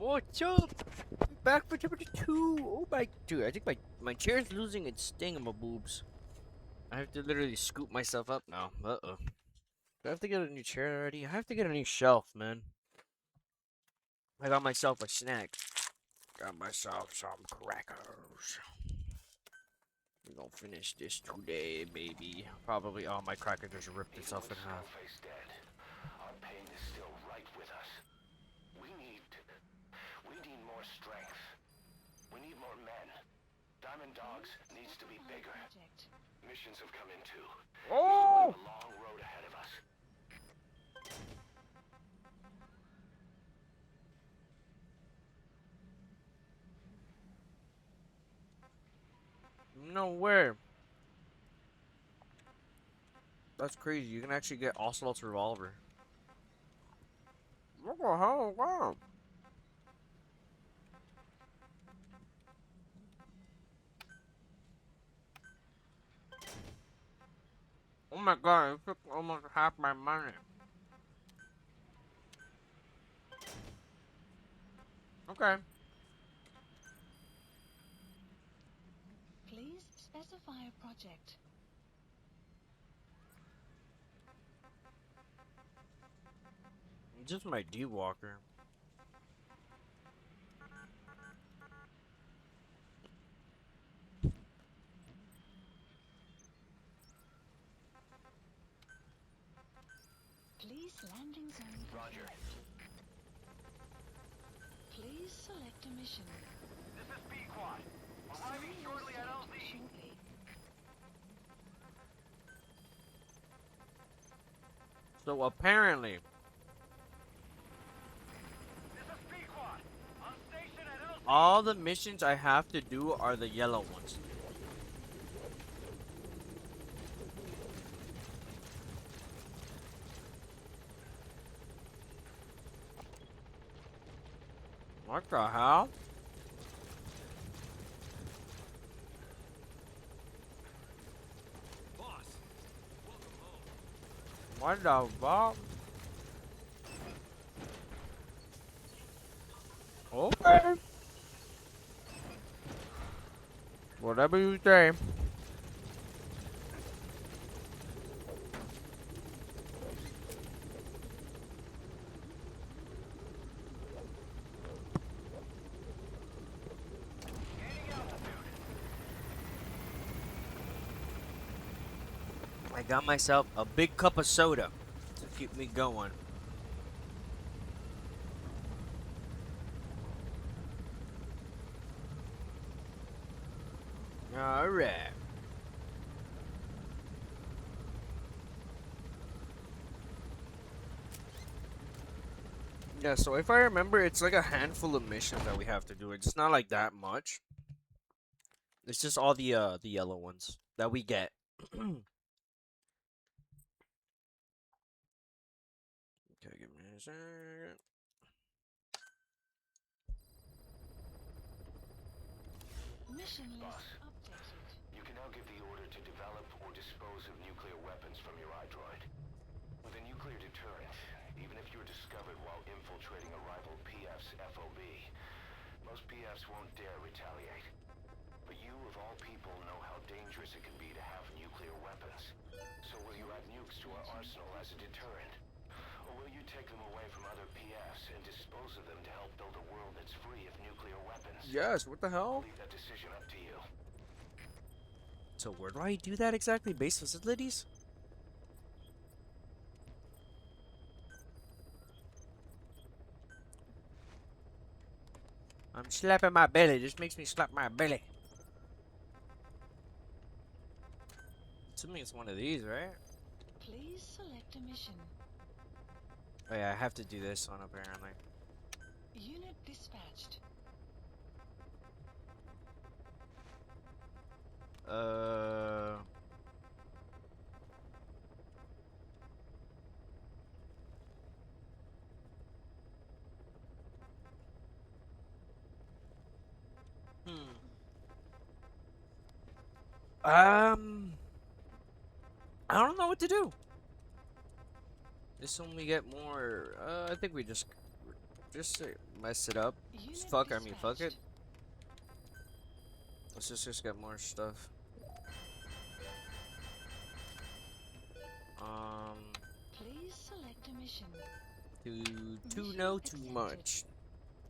What's up? Back for chapter 2. Oh my dude, I think my chair's losing its boobs. I have to literally scoop myself up now. Uh-oh. Do I have to get a new chair already? I have to get a new shelf, man. I got myself a snack. Got myself some crackers. We're gonna finish this today, baby. Probably all my cracker just ripped itself in half. Dead. Our pain is still right with us. We need more strength. We need more men. Diamond Dogs needs to be bigger. Missions have come in too. Oh! We still have a long road ahead of us. No way. That's crazy. You can actually get Ocelot's revolver. What the hell? Wow. Oh my god, it took almost half my money. Okay. Please specify a project. Just my D-Walker. Please landing zone Roger. confirmed. Please select a mission. This is Pequod. Arriving shortly at LZ. Shortly. So apparently, This is Pequod. On station at LZ. all the missions I have to do are the yellow ones. What the hell? Boss, welcome home. What the fuck? Okay. Whatever you say. I got myself a big cup of soda to keep me going. Alright. Yeah, so if I remember, it's like a handful of missions that we have to do. It's not like that much. It's just all the yellow ones that we get. Okay, give me a second. Mission Boss. list updated. You can now give the order to develop or dispose of nuclear weapons from your iDroid. With a nuclear deterrent, even if you're discovered while infiltrating a rival PF's FOB, most PFs won't dare retaliate. But you, of all people, know how dangerous it can be to have nuclear weapons. So will you add nukes to our arsenal as a deterrent? Or will you take them away from other PFs and dispose of them to help build a world that's free of nuclear weapons? Yes, what the hell? Leave that decision up to you. So where do I do that exactly? Base facilities? I'm slapping my belly. This makes me slap my belly. Assuming it's one of these, right? Please select a mission. Oh yeah, I have to do this one apparently. Unit dispatched. Uh... I don't know what to do. This one we get more. I think we just just to mess it up. Unit Fuck it. dispatched. Let's just get more stuff. Please select a mission. To Mission know too accepted. much.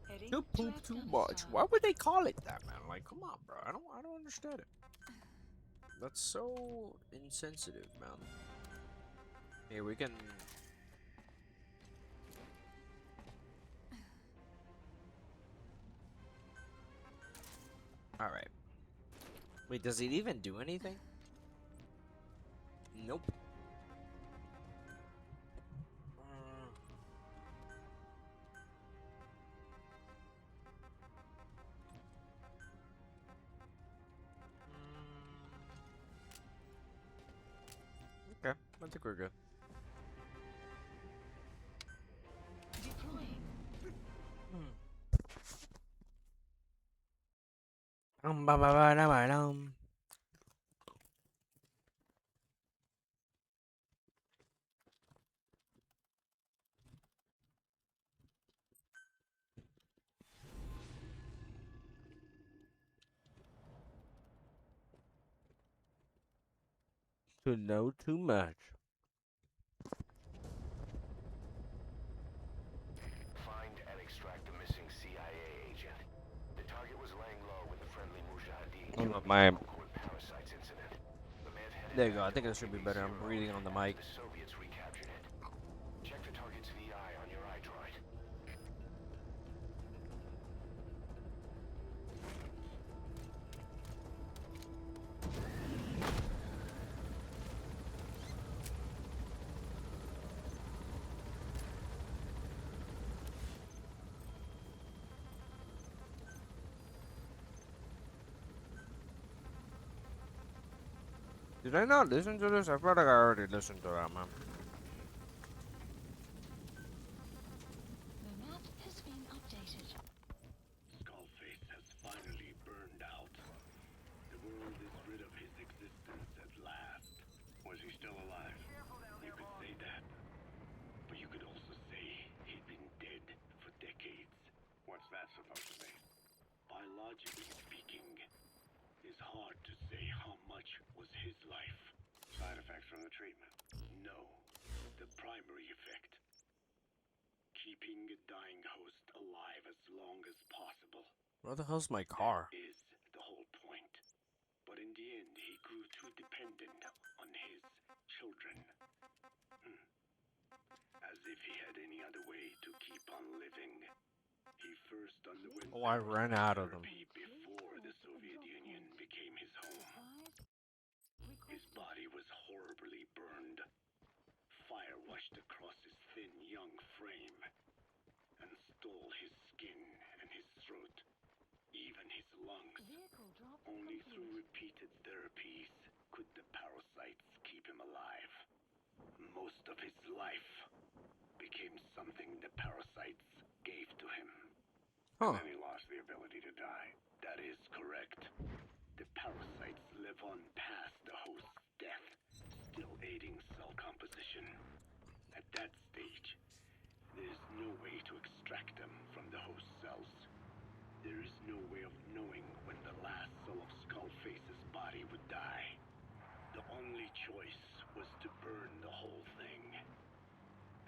Heading To to poop too much. Afghanistan. Why would they call it that, man? Like, come on, bro. I don't understand it. That's so insensitive, man. Here we can. All right. Wait, does it even do anything? Nope. Okay, I think we're good. Deploying. Ba ba ba da ba dum. To know too much. Find and extract the missing CIA agent. The target was laying low with the friendly Mujahideen Hold during up, the my- Concord parasites incident. The man headed There you go. I back think to it should be ODB better. I'm 0 breathing on the mic. after The Soviets recaptured it. Check the target's VI on your iDroid. Did I not listen to this? I feel like I already listened to that, man. The map has been updated. Skullface has finally burned out. The world is rid of his existence at last. Was he still alive? You could say that. But you could also say he'd been dead for decades. What's that supposed to mean? Biologically speaking, it's hard to say how much was his life. Side effects from the treatment? No. The primary effect. Keeping a dying host alive as long as possible. Where the hell's my car? Is the whole point. But in the end, he grew too dependent on his children. As if he had any other way to keep on living. He first underwent Oh, I ran out of them. therapy before the Soviet Union became his home. His body was horribly burned. Fire washed across his thin young frame and stole his skin and his throat, even his lungs. Only through repeated therapies could the parasites keep him alive. Most of his life became something the parasites gave to him. Huh. And then he lost the ability to die. That is correct. The parasites live on past the host's death, still aiding cell composition. At that stage, there is no way to extract them from the host cells. There is no way of knowing when the last cell of Skullface's body would die. The only choice was to burn the whole thing.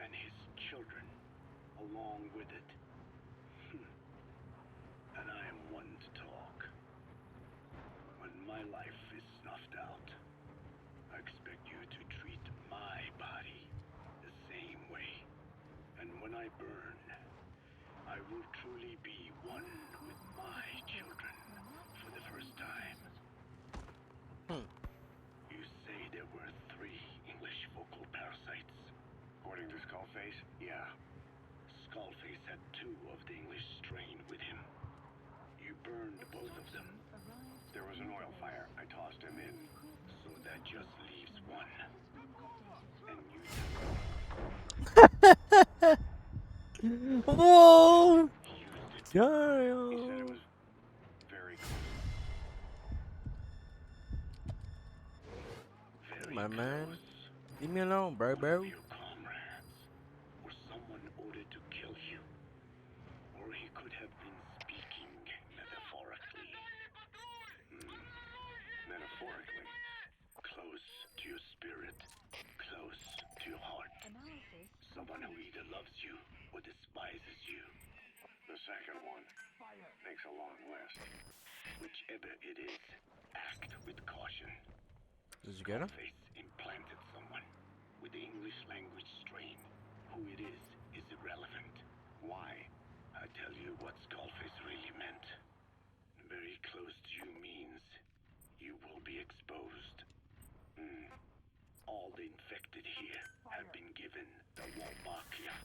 And his children, along with it. And I am one to talk. When my life is snuffed out, I expect you to treat my body the same way. And when I burn, I will truly be one with my children for the first time. You say there were 3 English vocal parasites. According to Skullface? Yeah. Skullface had 2 of the English strain with him. You burned both of them. There was an oil fire. I tossed him in. So that just leaves 1. And you Whoa! used it. He said it Damn. was very close. Very My man. close. Leave me alone, bro, One bro. of your comrades, or someone ordered to kill you. someone who either loves you or despises you. The second one makes a long list. Whichever it is, act with caution. Did you get him? Skullface implanted someone with the English language strain. Who it is irrelevant. Why? I tell you what Skullface really meant. Very close to you means you will be exposed. All the infected here have been given the Wolbachia.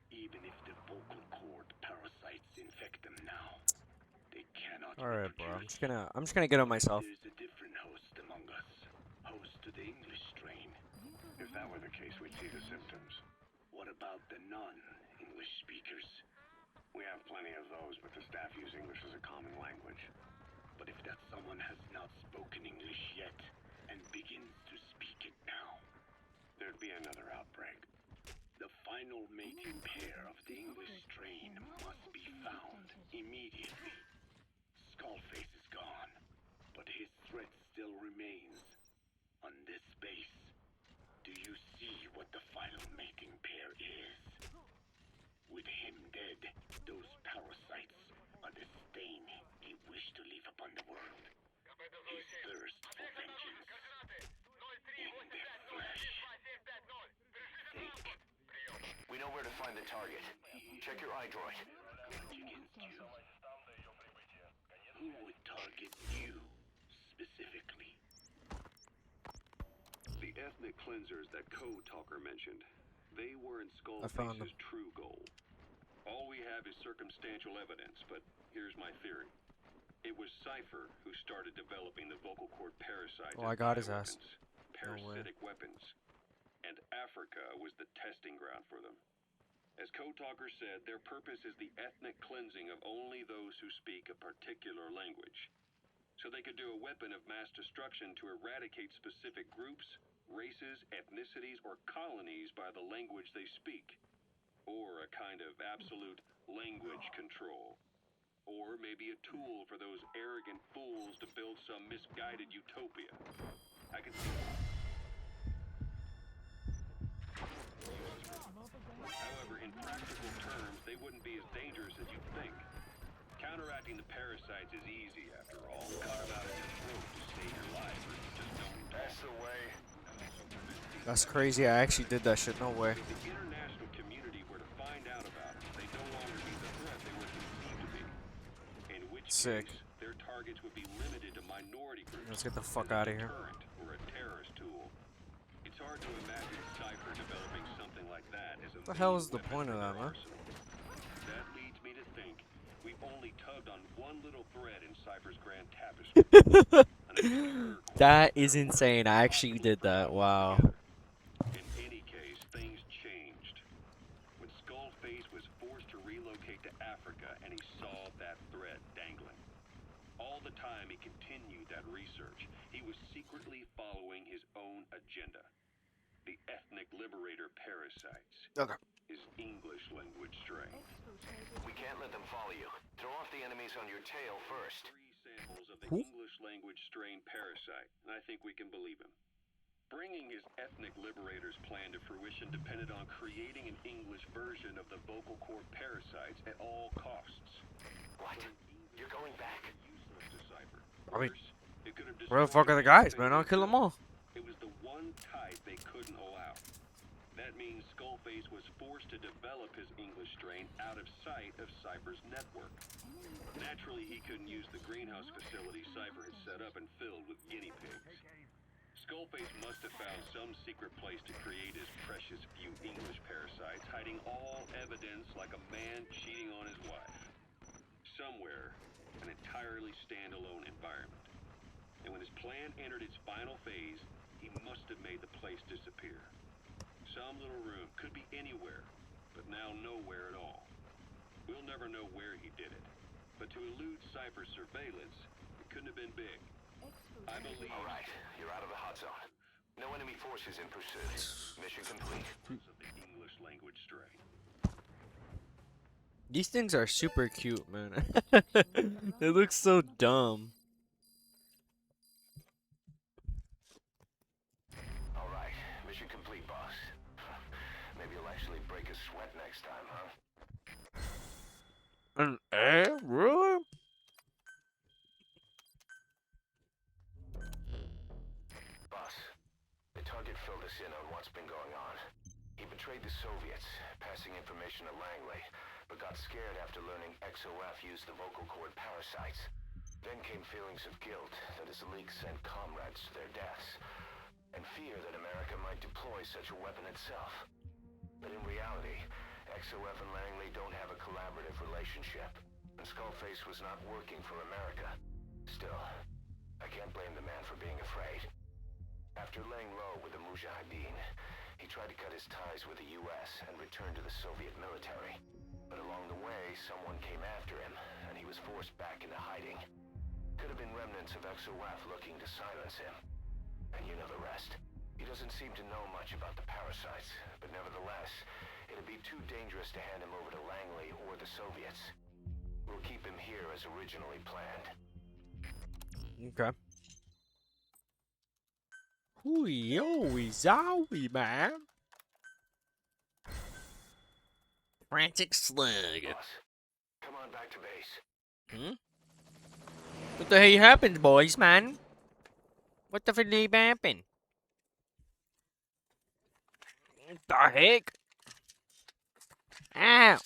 Even if the vocal cord parasites infect them now, they cannot Alright, bro. I'm reproduce. just gonna get on myself. There's a different host among us. Host to the English strain. If that were the case, we'd see the symptoms. What about the non-English speakers? We have plenty of those, but the staff use English as a common language. But if that someone has not spoken English yet and begins to speak it now, There'd be another outbreak. the final mating pair of the English strain must be found immediately. Skullface is gone, but his threat still remains. On this base, do you see what the final mating pair is? With him dead, those parasites are the stain he wished to leave upon the world. His thirst for vengeance in their flesh. Think. We know where to find the target. Check your iDroid. Grudge against you. Who would target you, specifically? The ethnic cleansers that Code Talker mentioned, they weren't I found Skullface's true goal. All we have is circumstantial evidence, but here's my theory. It was Cypher who started developing the vocal cord parasites Oh, I as got his ass. bioweapons, No way. parasitic weapons, and Africa was the testing ground for them. As Code Talker said, their purpose is the ethnic cleansing of only those who speak a particular language. So they could do a weapon of mass destruction to eradicate specific groups, races, ethnicities, or colonies by the language they speak. Or a kind of absolute language control. Or maybe a tool for those arrogant fools to build some misguided utopia. I can see that. However, in practical terms, they wouldn't be as dangerous as you'd think. Counteracting the parasites is easy, after all. Cut them out at your throat to save your life, or just don't talk. That's the way. That's crazy. I actually did that shit. No way. If the international community were to find out about it, they'd no longer be the threat they were conceived to be. In which Sick. case, their targets would be limited to minority groups. Let's get the fuck as a outta here. deterrent or a terrorist tool. It's hard to imagine Cypher developing something like that as a What the hell main is the weapon point for of their that, man? arsenal. That leads me to think we've only tugged on one little thread in Cypher's grand tapestry. An obscure That corporate is insane. I actually did that. Wow. in any case, things changed. When Skullface was forced to relocate to Africa and he saw that thread dangling. All the time he continued that research, he was secretly following his own agenda. The ethnic liberator parasites. Okay. His English language strain. We can't let them follow you. Throw off the enemies on your tail first. 3 samples of the Who? English language strain parasite, and I think we can believe him. Bringing his ethnic liberator's plan to fruition depended on creating an English version of the vocal cord parasites at all costs. What? You're going back? Useless to Cypher. I mean, Worse, it could have where the fuck are the guys, man? I'll kill them all. It was the one type they couldn't allow. That means Skullface was forced to develop his English strain out of sight of Cypher's network. Naturally, he couldn't use the greenhouse facility Cypher had set up and filled with guinea pigs. Skullface must have found some secret place to create his precious few English parasites, hiding all evidence like a man cheating on his wife. Somewhere, an entirely standalone environment. And when his plan entered its final phase, he must have made the place disappear. Some little room, could be anywhere, but now nowhere at all. We'll never know where he did it. But to elude Cypher's surveillance, it couldn't have been big. I believe All right, you're out of the hot zone. No enemy forces in pursuit. Mission complete. of the English language strain. These things are super cute, man. They look so dumb. All right, mission complete, boss. Maybe you'll actually An air? Really? Boss, the target filled us in on what's been going on. He betrayed the Soviets, passing information to Langley, but got scared after learning XOF used the vocal cord parasites. Then came feelings of guilt that his leak sent comrades to their deaths, and fear that America might deploy such a weapon itself. But in reality, XOF and Langley don't have a collaborative relationship, and Skullface was not working for America. Still, I can't blame the man for being afraid. After laying low with the Mujahideen, he tried to cut his ties with the US and return to the Soviet military. But along the way, someone came after him, and he was forced back into hiding. Could have been remnants of XOF looking to silence him. And you know the rest. He doesn't seem to know much about the parasites, but nevertheless, it'd be too dangerous to hand him over to Langley or the Soviets. We'll keep him here as originally planned. Okay. Hooey, zowie, man. Frantic slug. Boss, come on back to base. Hmm? What the hell happened, boys, man? What the flip happened? What the heck? Ow!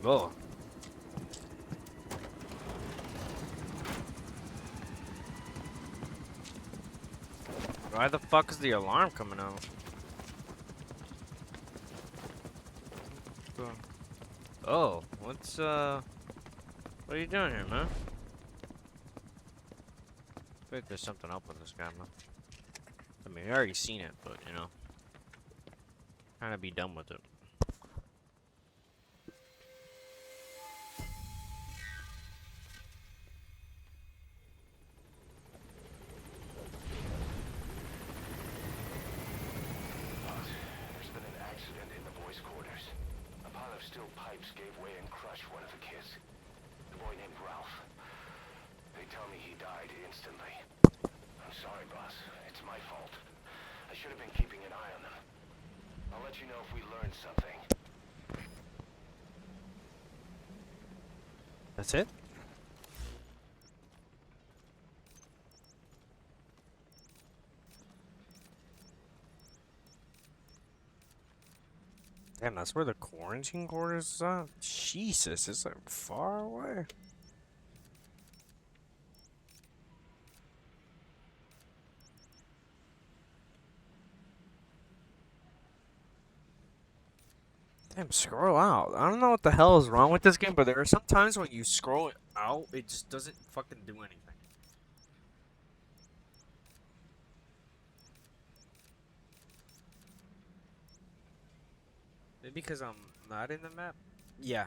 Oh. Why the fuck is the alarm coming out? Oh, what are you doing here, man? I feel like there's something up with this guy, man. I mean, I already seen it, but, you know. Kinda be done with it. Boss, there's been an accident in the boys' quarters. A pile of steel pipes gave way and crushed one of the kids. The boy named Ralph. They tell me he died instantly. I'm sorry, boss. It's my fault. I should have been keeping an eye on them. I'll let you know if we learn something. That's it? Damn, that's where the quarantine quarters is at? Jesus, it's like far away. Damn, scroll out. I don't know what the hell is wrong with this game, but there are some times when you scroll it out, it just doesn't fucking do anything. Maybe because I'm not in the map? Yeah.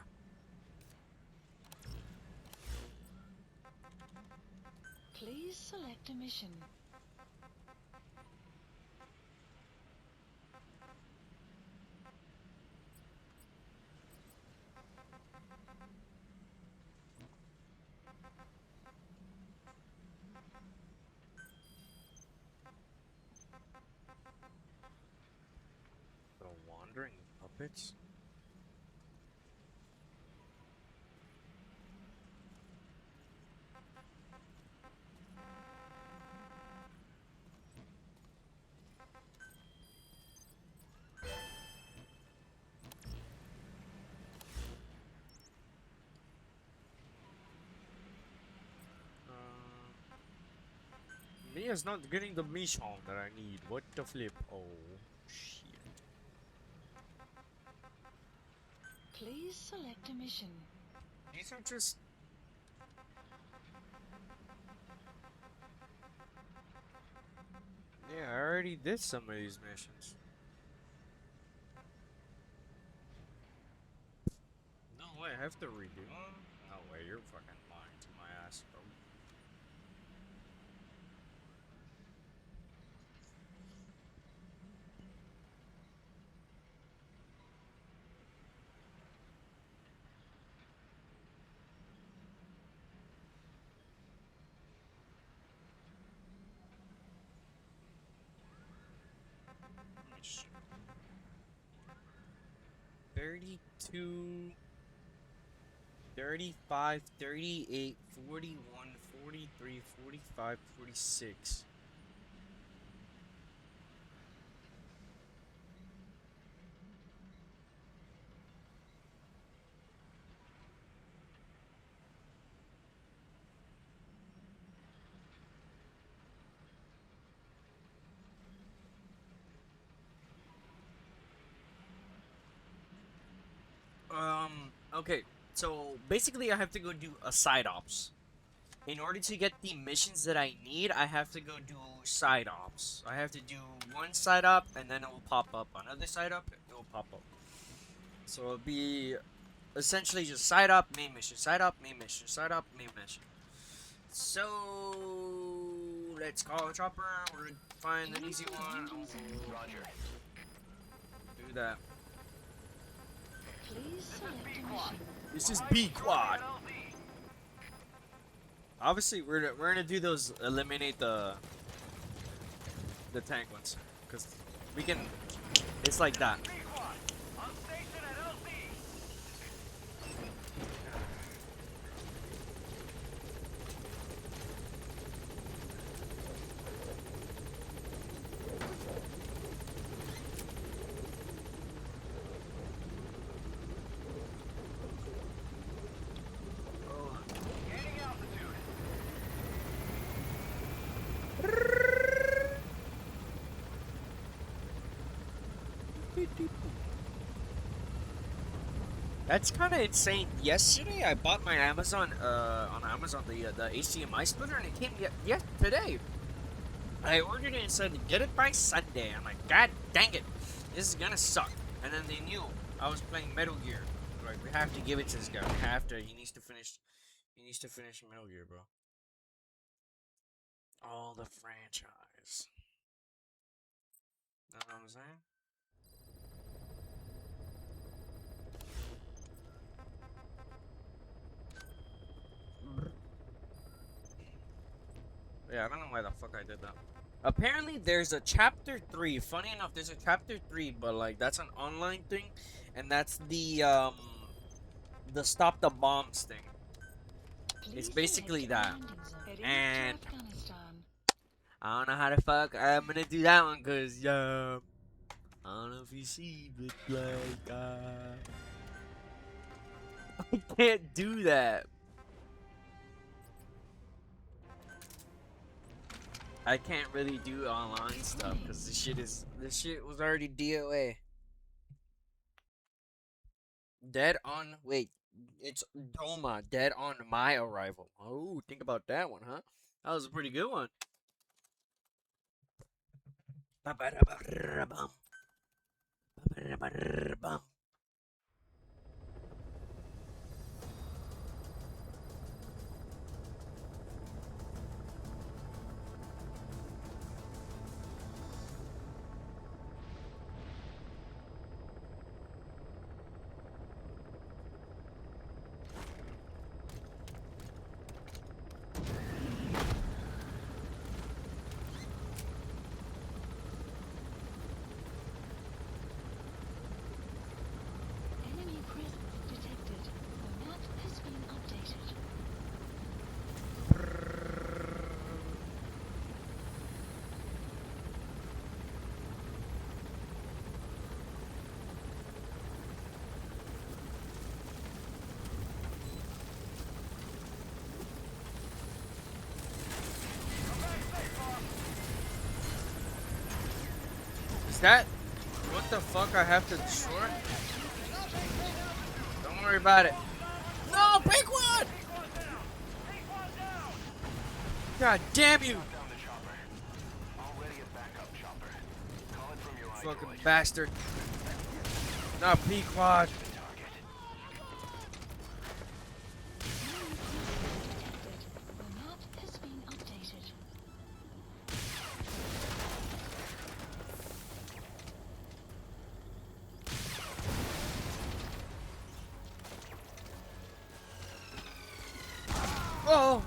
Please select a mission. The Wandering Puppets? Mia's not getting the mission that I need. What the flip? Oh, shit. Please select a mission. These are just... Yeah, I already did some of these missions. No way, I have to redo them? No way, you're fucking lying to my ass, bro. 32, 35, 38, 41, 43, 45, 46. Okay, so basically I have to go do a side ops. In order to get the missions that I need, I have to go do side ops. I have to do one side op, and then it will pop up. Another side op, it will pop up. So it'll be essentially just side op, main mission, side op, main mission, side op, main mission. So let's call a chopper. We're gonna find an easy one. Roger. Do that. Please select a mission. This is B quad. Obviously, we're gonna do those. Eliminate the tank ones, cause we can. It's like that. That's kind of insane. Yesterday, I bought my Amazon, on Amazon, the HDMI splitter, and it came today. I ordered it and said, get it by Sunday. I'm like, God dang it, this is gonna suck. And then they knew I was playing Metal Gear. Like, we have to give it to this guy. We have to. He needs to finish Metal Gear, bro. All the franchise. Know what I'm saying? Yeah, I don't know why the fuck I did that. Apparently, there's a chapter 3. Funny enough, there's a chapter 3, but like that's an online thing, and that's the stop the bombs thing. It's Please basically select a that. landing zone. Heading And to Afghanistan. I don't know how the fuck I'm gonna do that one, cause I don't know if you see, but like I can't do that. I can't really do online stuff because this shit was already DOA. Dead on wait, it's Doma, dead on my arrival. Oh, think about that one, huh? That was a pretty good one. Ba-ba-da-ba-da-bum. Ba-ba-da-ba-da-bum. Enemy presence detected. The map has been updated. Is that what the fuck I have to destroy? Don't worry about it. No, big one! God damn you! Down the chopper. Already a backup chopper. Call it from your Fucking iDroid. bastard. Not P-Quad. Target. The map has been updated. Oh!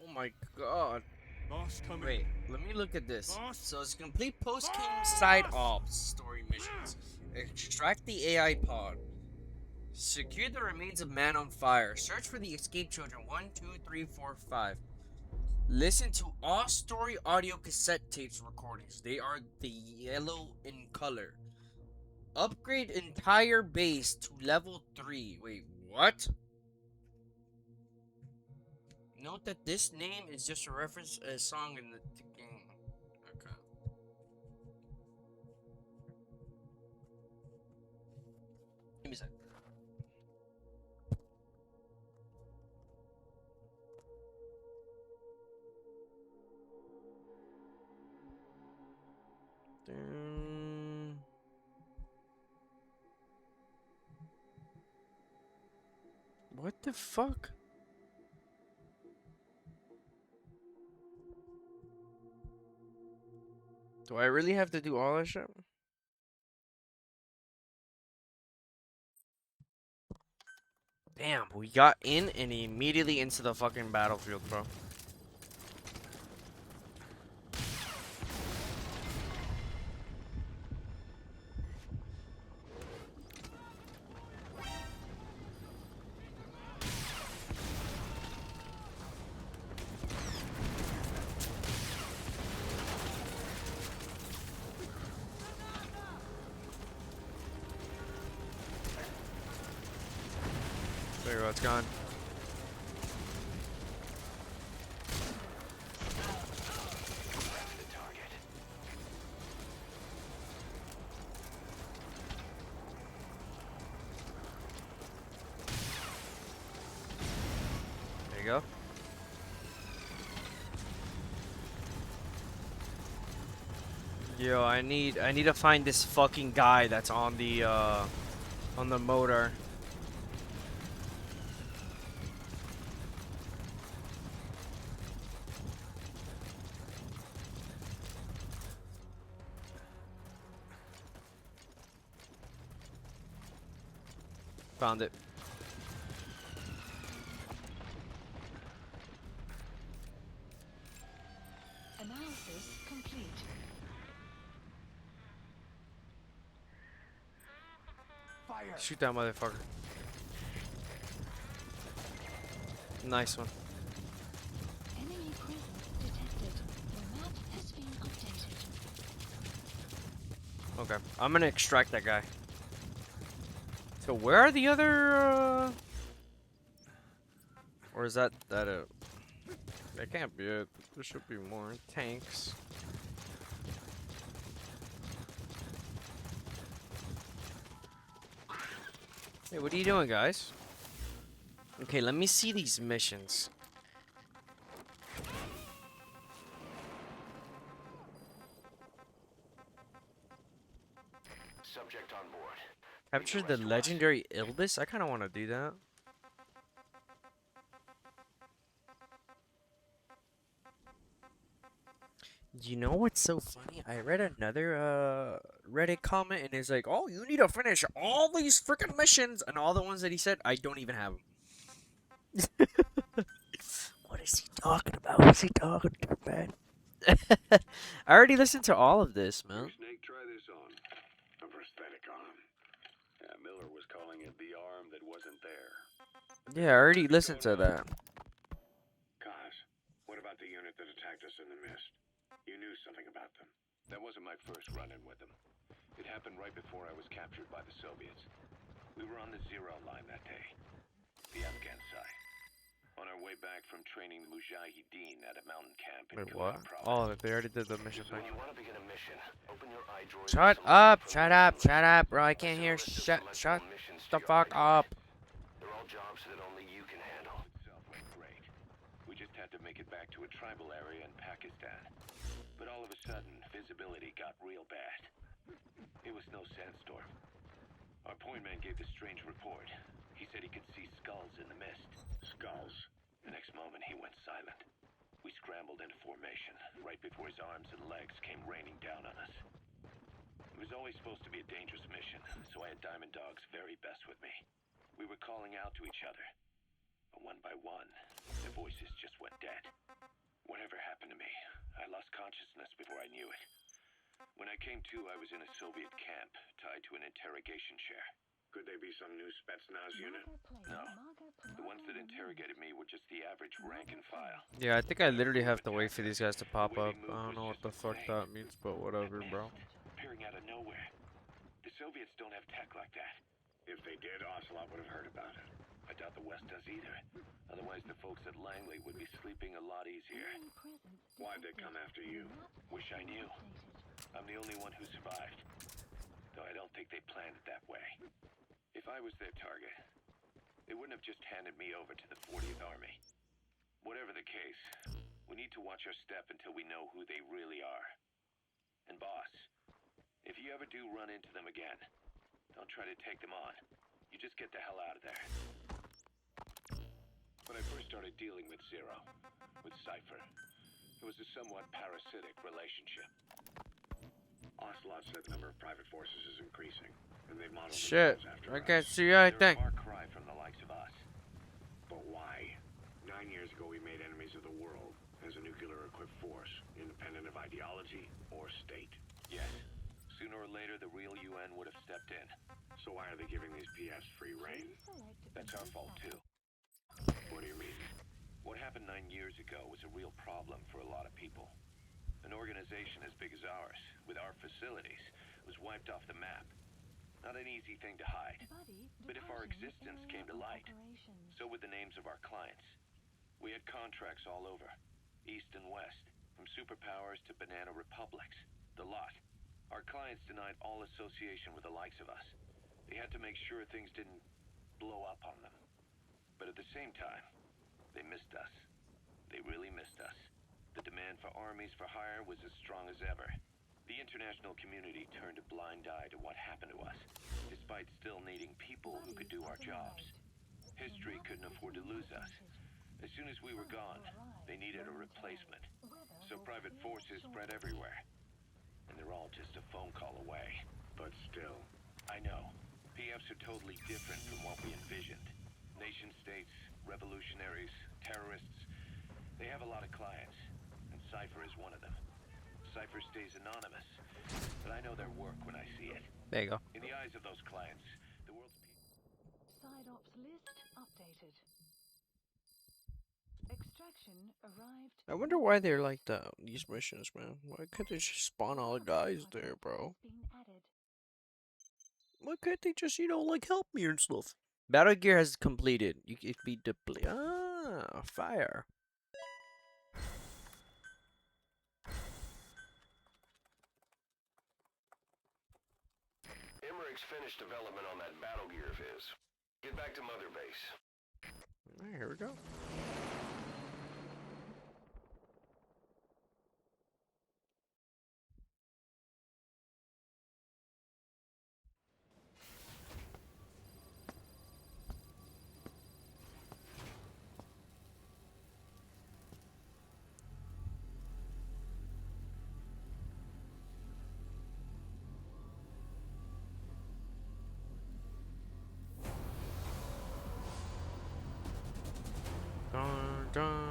Oh my god. Boss coming. Wait, let me look at this. Boss? So it's complete post-game side ops story missions. Extract the AI pod. Secure the remains of man on fire. Search for the escaped children. 1, 2, 3, 4, 5. Listen to all story audio cassette tapes recordings. They are the yellow in color. Upgrade entire base to level 3. Wait, what? Note that this name is just a reference to a song in the game. Okay. Give me a sec. What the fuck? Do I really have to do all that shit? Damn, we got in and immediately into the fucking battlefield, bro. There you go, it's gone. The target. There you go. Yo, I need to find this fucking guy that's on the motor. Found it. Analysis complete. Shoot that motherfucker. Nice one. Enemy presence detected. Your map has been updated. Okay, I'm gonna extract that guy. So where are the other? Or is that it? That can't be it. There should be more tanks. Hey, what are you doing, guys? Okay, let me see these missions. Subject on board. Capture the legendary Ilbis? I kind of want to do that. You know what's so funny? I read another Reddit comment and it's like, "Oh, you need to finish all these freaking missions," and all the ones that he said, I don't even have them. What is he talking about? What's he talking about, man? I already listened to all of this, man. Here, Snake, try this on. A prosthetic arm. Yeah, Miller was calling it the arm that wasn't there. Yeah, I already listened to that. Kaz, what about the unit that attacked us in the mist? You knew something about them. That wasn't my first run-in with them. It happened right before I was captured by the Soviets. We were on the zero line that day. The Afghan side. On our way back from training the Mujahideen at a mountain camp in Wait, what? Kunar province. Oh, they already did the mission So thing. when you want to begin a mission, open your iDroid. Shut up, shut up, bro. I can't hear. Shut the fuck up. They're all jobs that only you can handle. Itself went great. We just had to make it back to a tribal area in Pakistan. But all of a sudden, visibility got real bad. It was no sandstorm. Our point man gave this strange report. He said he could see skulls in the mist. Skulls. The next moment, he went silent. We scrambled into formation, right before his arms and legs came raining down on us. It was always supposed to be a dangerous mission, so I had Diamond Dog's very best with me. We were calling out to each other. But one by one, the voices just went dead. Whatever happened to me, consciousness before I knew it. When I came to, I was in a Soviet camp, tied to an interrogation chair. Could they be some new Spetsnaz unit? No. The ones that interrogated me were just the average rank and file. Yeah, I think I literally have to wait for these guys to pop The way up. they moved I don't was know what just the fuck insane. that means, but whatever, bro. Appearing out of nowhere. The Soviets don't have tech like that. If they did, Ocelot would have heard about it. I doubt the West does either. Otherwise, the folks at Langley would be sleeping a lot easier. Why'd they come after you? Wish I knew. I'm the only one who survived. Though I don't think they planned it that way. If I was their target, they wouldn't have just handed me over to the 40th Army. Whatever the case, we need to watch our step until we know who they really are. And boss, if you ever do run into them again, don't try to take them on. You just get the hell out of there. When I first started dealing with Zero, with Cypher, it was a somewhat parasitic relationship. Ocelot said the number of private forces is increasing, and they modeled Shit, themselves after I us. can't see They're anything. a far cry from the likes of us. But why? 9 years ago, we made enemies of the world as a nuclear-equipped force, independent of ideology or state. Yes. Sooner or later, the real UN would have stepped in. So why are they giving these PFs free reign? That's our fault, too. What do you mean? What happened 9 years ago was a real problem for a lot of people. An organization as big as ours, with our facilities, was wiped off the map. Not an easy thing to hide. But if our existence came to light, so would the names of our clients. We had contracts all over, east and west, from superpowers to banana republics, the lot. Our clients denied all association with the likes of us. They had to make sure things didn't blow up on them. But at the same time, they missed us. They really missed us. The demand for armies for hire was as strong as ever. The international community turned a blind eye to what happened to us, despite still needing people who could do our jobs. History couldn't afford to lose us. As soon as we were gone, they needed a replacement. So private forces spread everywhere. And they're all just a phone call away. But still, I know. PFs are totally different from what we envisioned. Nation-states, revolutionaries, terrorists. They have a lot of clients, and Cypher is one of them. Cypher stays anonymous, but I know their work when I see it. There you go. In the eyes of those clients, the world's people... Side ops list updated. Extraction arrived. I wonder why they're like that, these missions, man. Why couldn't they just spawn all the guys there, bro? Been added. Why can't they just, like, help me and stuff? Battle gear has completed. You could be depleted. Ah, fire. Emmerich's finished development on that battle gear of his. Get back to Mother Base. Alright, here we go. Dun, dun.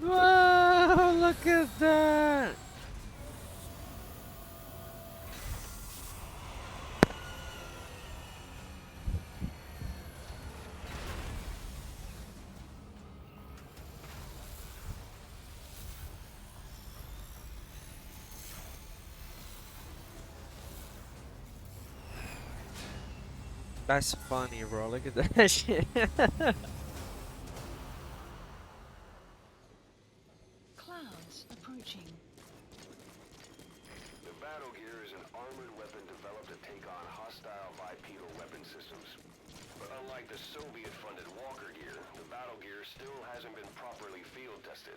Whoa, look at that! That's funny, bro. Look at that shit. Clouds approaching. The battle gear is an armored weapon developed to take on hostile bipedal weapon systems. But unlike the Soviet-funded Walker gear, the battle gear still hasn't been properly field tested.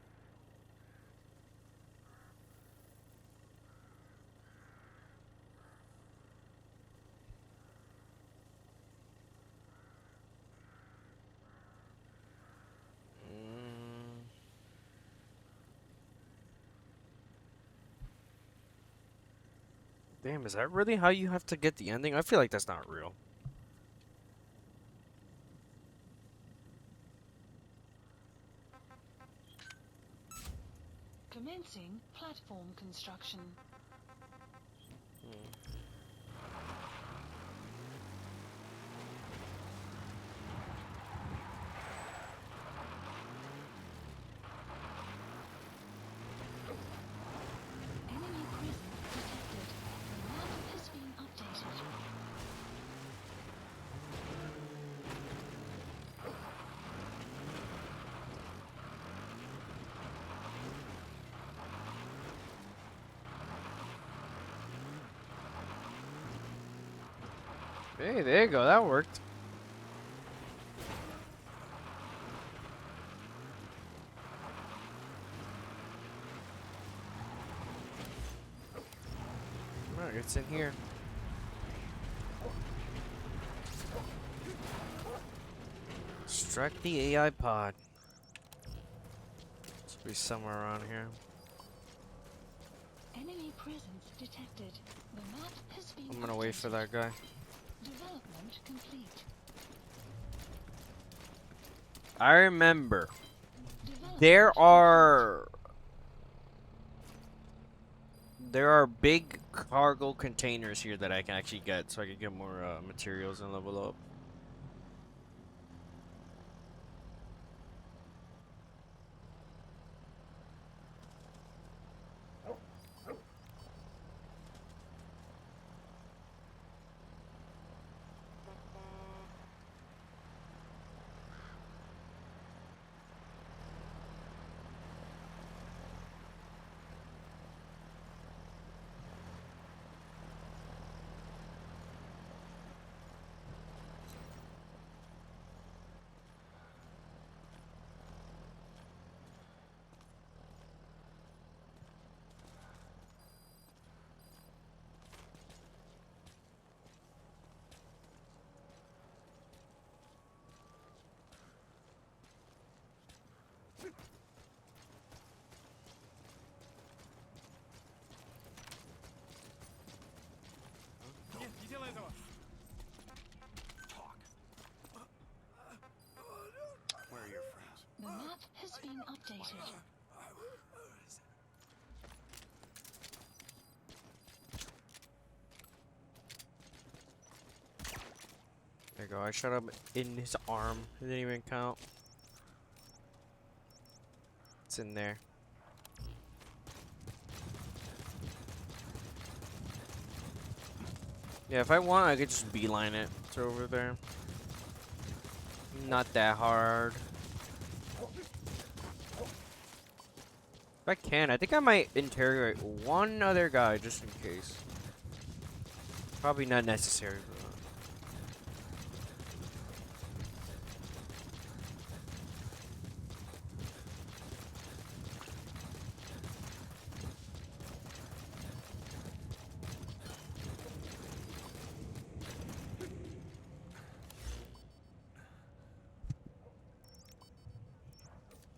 Damn, is that really how you have to get the ending? I feel like that's not real. Commencing platform construction. Enemy presence detected. The map has been updated. Hey, there you go. That worked. Alright, it's in here. Strike the AI pod. Should be somewhere around here. Enemy presence detected. The map has been I'm gonna wait for updated. that guy. Development complete. I remember. Development There are big cargo containers here that I can actually get, so I can get more materials and level up. Where are your friends? The map has been updated. There you go. I shot him in his arm. It didn't even count. It's in there. Yeah, if I want, I could just beeline it. It's over there. Not that hard. If I can, I think I might interrogate one other guy just in case. Probably not necessary, but...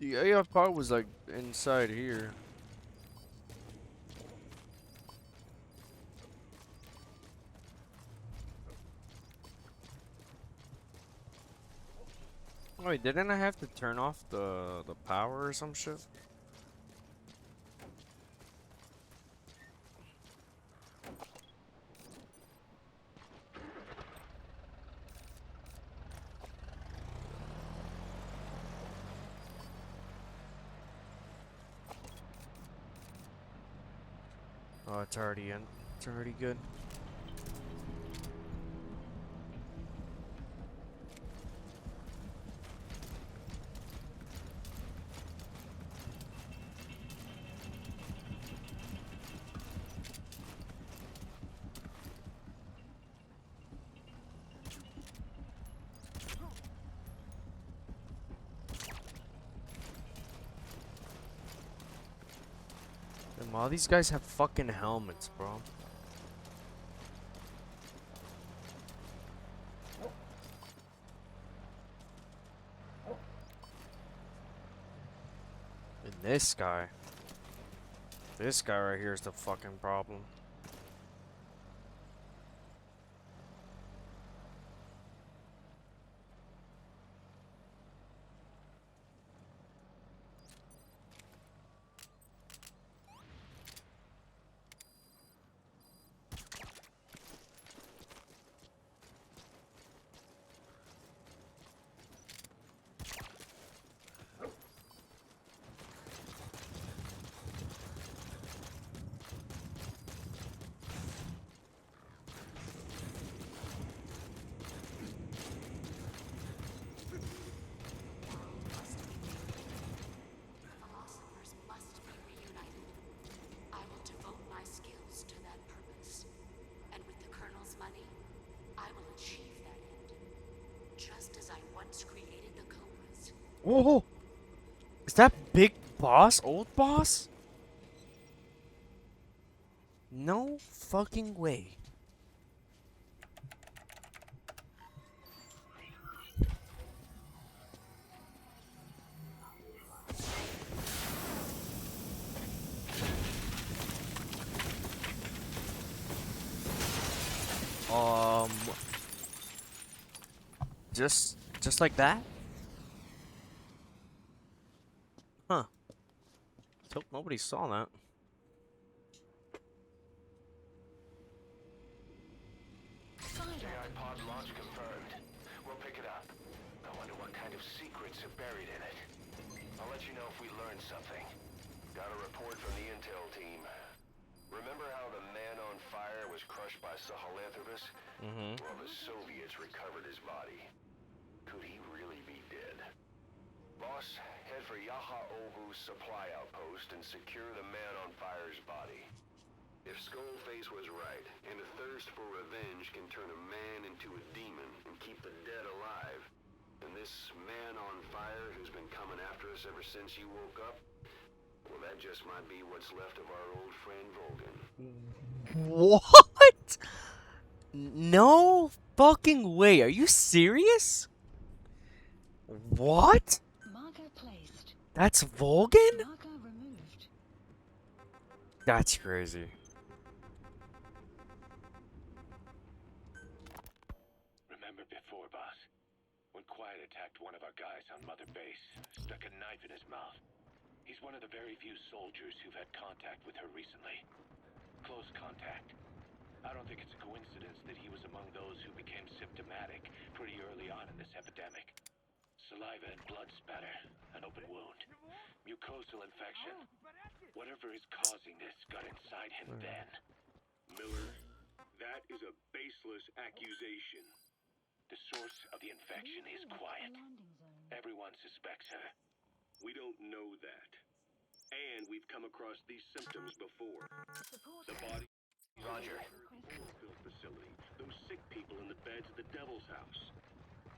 The AF part was like inside here. Wait, didn't I have to turn off the power or some shit? Oh, it's already in. It's already good. And all these guys have fucking helmets, bro. And this guy right here is the fucking problem. Oh, is that big boss? Old boss? No fucking way. Um, just like that? Huh. Let's hope nobody saw that. AI pod launch confirmed. We'll pick it up. I wonder what kind of secrets are buried in it. I'll let you know if we learn something. Got a report from the intel team. Remember how the man on fire was crushed by Sahelanthropus? Mm-hmm. Well, the Soviets recovered his body. Could he really be dead? Boss, head for Yaha Ovu's supply outpost and secure the man on fire's body. If Skullface was right, and a thirst for revenge can turn a man into a demon and keep the dead alive, then this man on fire who's been coming after us ever since you woke up, well, that just might be what's left of our old friend Volgan. What? No fucking way. Are you serious? What? Marker placed. That's Volgan? Marker removed. That's crazy. Remember before, boss? When Quiet attacked one of our guys on Mother Base, stuck a knife in his mouth. He's one of the very few soldiers who've had contact with her recently. Close contact. I don't think it's a coincidence that he was among those who became symptomatic pretty early on in this epidemic. Saliva and blood spatter, an open wound, mucosal infection. Whatever is causing this got inside him then. Miller, that is a baseless accusation. The source of the infection is Quiet. Landing zone. Everyone suspects her. We don't know that. And we've come across these symptoms before. Support. The body Roger. oil facility. Those sick people in the beds at the Devil's House.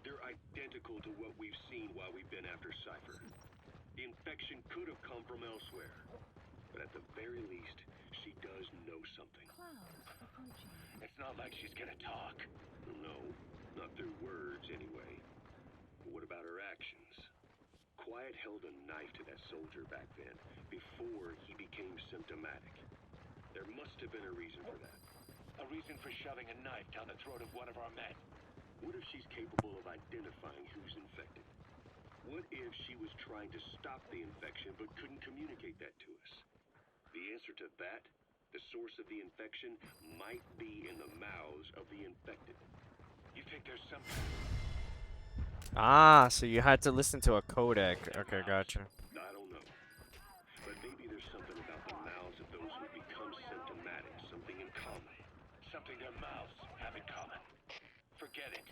They're identical to what we've seen while we've been after Cypher. The infection could have come from elsewhere. But at the very least, she does know something. Clouds approaching. It's not like she's gonna talk. No, not through words anyway. But what about her actions? Quiet held a knife to that soldier back then, before he became symptomatic. There must have been a reason for that. A reason for shoving a knife down the throat of one of our men. What if she's capable of identifying who's infected? What if she was trying to stop the infection but couldn't communicate that to us? The answer to that, the source of the infection, might be in the mouths of the infected. You think there's some... Ah, so you had to listen to a codec. Okay, gotcha. I don't know. But maybe there's something about the mouths of those who become symptomatic, something in common. something their mouths have in common. Forget it.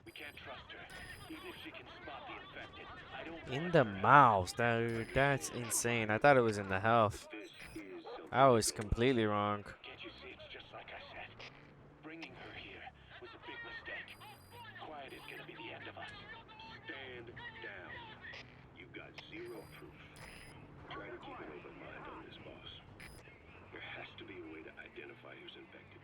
We can't trust her. Even if she can spot the infected. I don't In want the her. mouth, dude. That's insane. I thought it was in the health. This is something I was completely wrong. Can't you see it's just like I said? Bringing her here was a big mistake. Quiet is gonna be the end of us. Stand down. You've got zero proof. Try to keep an open mind on this, boss. There has to be a way to identify who's infected.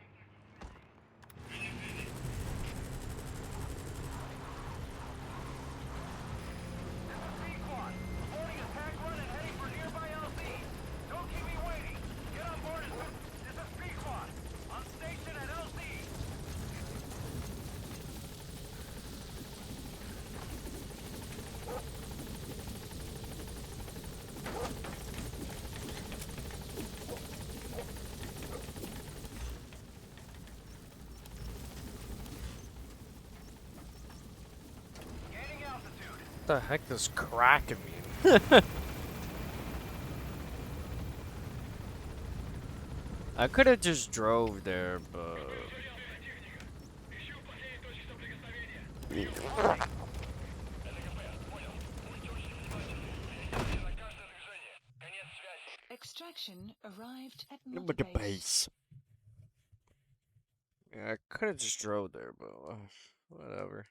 What the heck does Kraken mean? I could have just drove there, but... Extraction arrived at Number the Mother Base. base. Yeah, I could have just drove there, but whatever.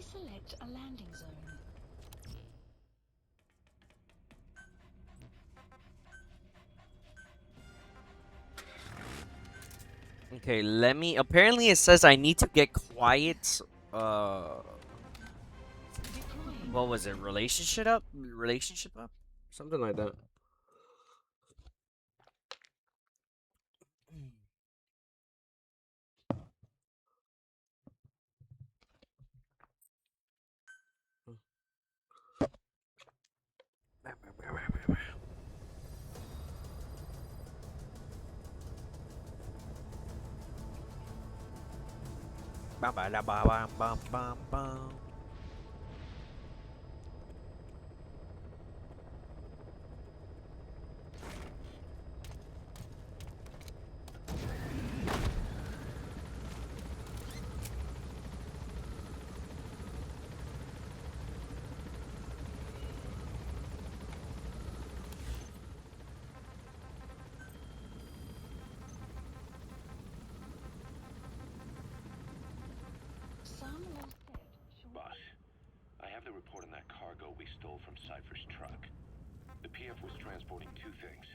Please select a landing zone. Okay, let me. Apparently, it says I need to get quiet. Deploying. What was it? Relationship up? Relationship up? Something like that. Bam, bam, bam, bam, bam, bam, bam. Some lost set. Short. Boss, I have the report on that cargo we stole from Cypher's truck. The PF was transporting two things.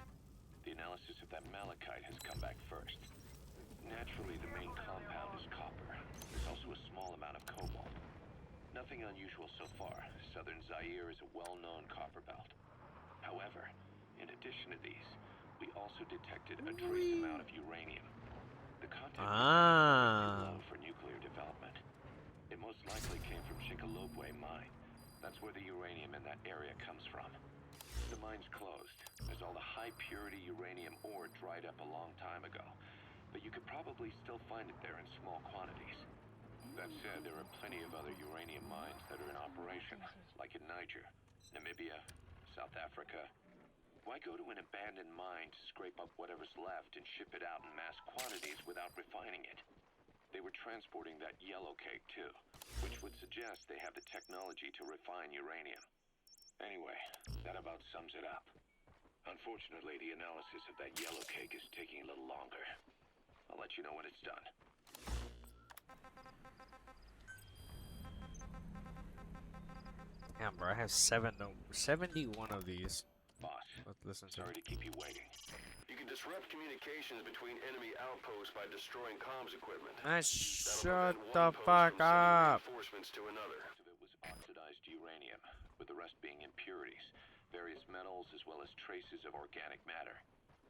The analysis of that malachite has come back first. Naturally, the main compound is copper. There's also a small amount of cobalt. Nothing unusual so far. Southern Zaire is a well-known copper belt. However, in addition to these, we also detected a trace amount of uranium. The content was too low for nuclear development. It most likely came from Shinkolobwe mine. That's where the uranium in that area comes from. The mine's closed, as all the high-purity uranium ore dried up a long time ago. But you could probably still find it there in small quantities. That said, there are plenty of other uranium mines that are in operation, like in Niger, Namibia, South Africa. Why go to an abandoned mine to scrape up whatever's left and ship it out in mass quantities without refining it? They were transporting that yellow cake too, which would suggest they have the technology to refine uranium. Anyway, that about sums it up. Unfortunately, the analysis of that yellow cake is taking a little longer. I'll let you know when it's done. Damn, bro, I have 71 of these. Boss, Let's listen to sorry to keep you waiting. You can disrupt communications between enemy outposts by destroying comms equipment. Man, That'll shut prevent the one post fuck from sending up. reinforcements to another. Most of it was oxidized uranium, with the rest being impurities, various metals, as well as traces of organic matter.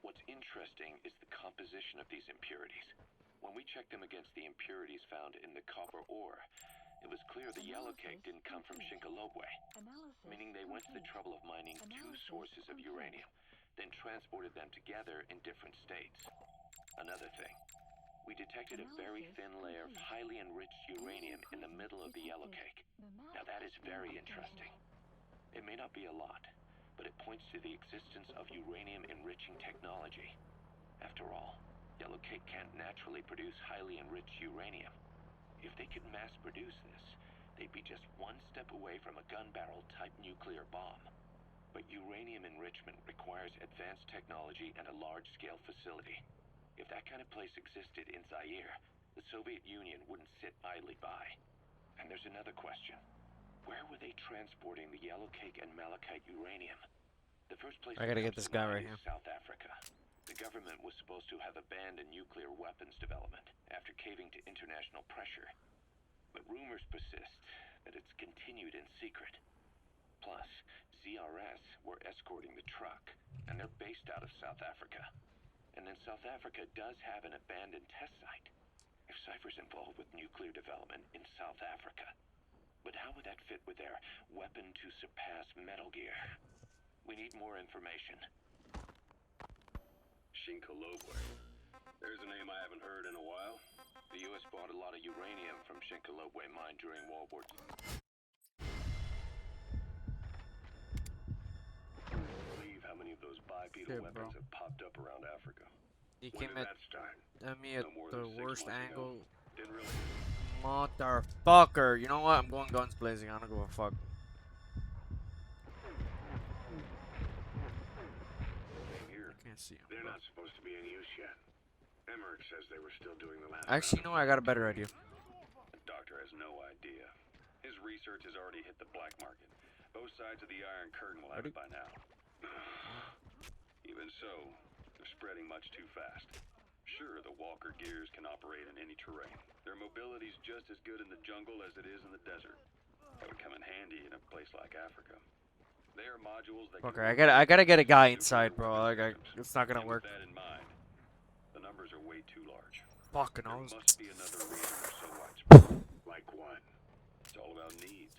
What's interesting is the composition of these impurities. When we checked them against the impurities found in the copper ore, it was clear the yellow cake didn't come from Shinkolobwe, Analysis meaning they went to the complete. trouble of mining two sources of uranium, then transported them together in different states. Another thing, we detected a very thin layer of highly enriched uranium in the middle of the yellow cake. The map Now that is has been very updated. interesting. It may not be a lot, but it points to the existence of uranium-enriching technology. After all, yellow cake can't naturally produce highly enriched uranium. If they could mass-produce this, they'd be just one step away from a gun barrel-type nuclear bomb. But uranium enrichment requires advanced technology and a large-scale facility. If that kind of place existed in Zaire, the Soviet Union wouldn't sit idly by. And there's another question. Where were they transporting the yellow cake and malachite uranium? The first place I that gotta get comes this to guy mind right is here. South Africa. The government was supposed to have abandoned nuclear weapons development after caving to international pressure. But rumors persist that it's continued in secret. Plus, ZRS were escorting the truck, and they're based out of South Africa. And then South Africa does have an abandoned test site. If Cypher's involved with nuclear development in South Africa. But how would that fit with their weapon to surpass Metal Gear? We need more information. Shinkolobwe. There's a name I haven't heard in a while. The U.S. bought a lot of uranium from Shinkolobwe mine during World War II. Believe how many of those bipedal Shit, weapons bro. have popped up around Africa. You When came did at that start? me at No more the than 6 worst months ago. angle. Didn't really. Motherfucker. You know what? I'm going guns blazing. I don't give a fuck. Same here. I can't see him. They're bro. not supposed to be in use yet. Emmerich says they were still doing the last. Actually, you know what? I got a better idea. The doctor has no idea. His research has already hit the black market. Both sides of the Iron Curtain will have it by now. Even so, they're spreading much too fast. Sure, the Walker gears can operate in any terrain. Their mobility's just as good in the jungle as it is in the desert. That would come in handy in a place like Africa. They are modules that Okay, I gotta get a guy inside, bro. Like, it's not gonna work. With that in mind, the numbers are way too large. Fucking There knows. must be another reason they're so widespread. Like what? It's all about needs.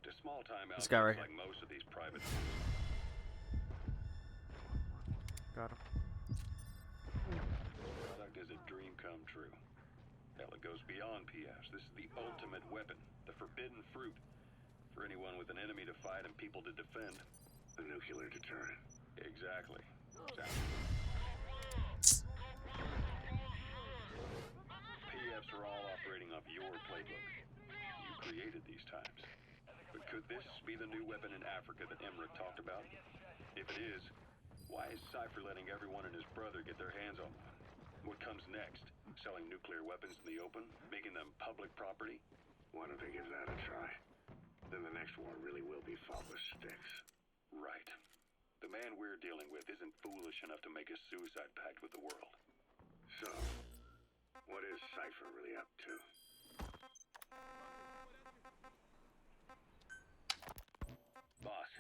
To small-time This guy right outfits like most of these private. Got him. This product is a dream come true. Hell, it goes beyond PFs. This is the ultimate weapon, the forbidden fruit. For anyone with an enemy to fight and people to defend. The nuclear deterrent. Exactly. PFs are all operating off your playbook. You created these times. But could this be the new weapon in Africa that Emmerich talked about? If it is, why is Cypher letting everyone and his brother get their hands on one? What comes next? Selling nuclear weapons in the open? Making them public property? Why don't they give that a try? Then the next war really will be fought with sticks. Right. The man we're dealing with isn't foolish enough to make a suicide pact with the world. So, what is Cypher really up to? Boss,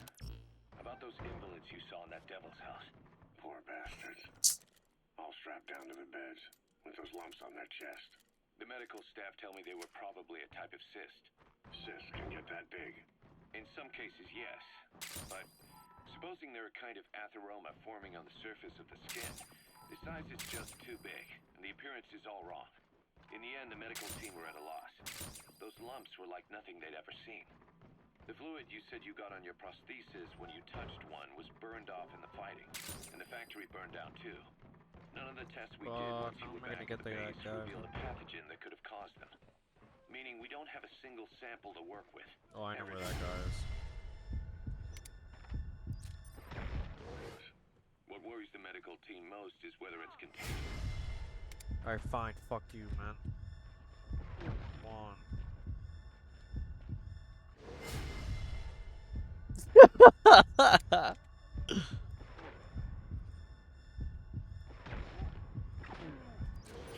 about those invalids you saw in that devil's house. Poor bastards. All strapped down to the beds, with those lumps on their chest. The medical staff tell me they were probably a type of cyst. Cysts can get that big. In some cases, yes. But supposing they're a kind of atheroma forming on the surface of the skin, the size is just too big, and the appearance is all wrong. In the end, the medical team were at a loss. Those lumps were like nothing they'd ever seen. The fluid you said you got on your prosthesis when you touched one was burned off in the fighting, and the factory burned down too. None of the tests we did once you how were am I back gonna at get the that base guy? revealed a pathogen that could have caused them. Meaning we don't have a single sample to work with. Oh, I know where that guy is. What worries the medical team most is whether it's contagious. Alright, fine. Fuck you, man. Come on.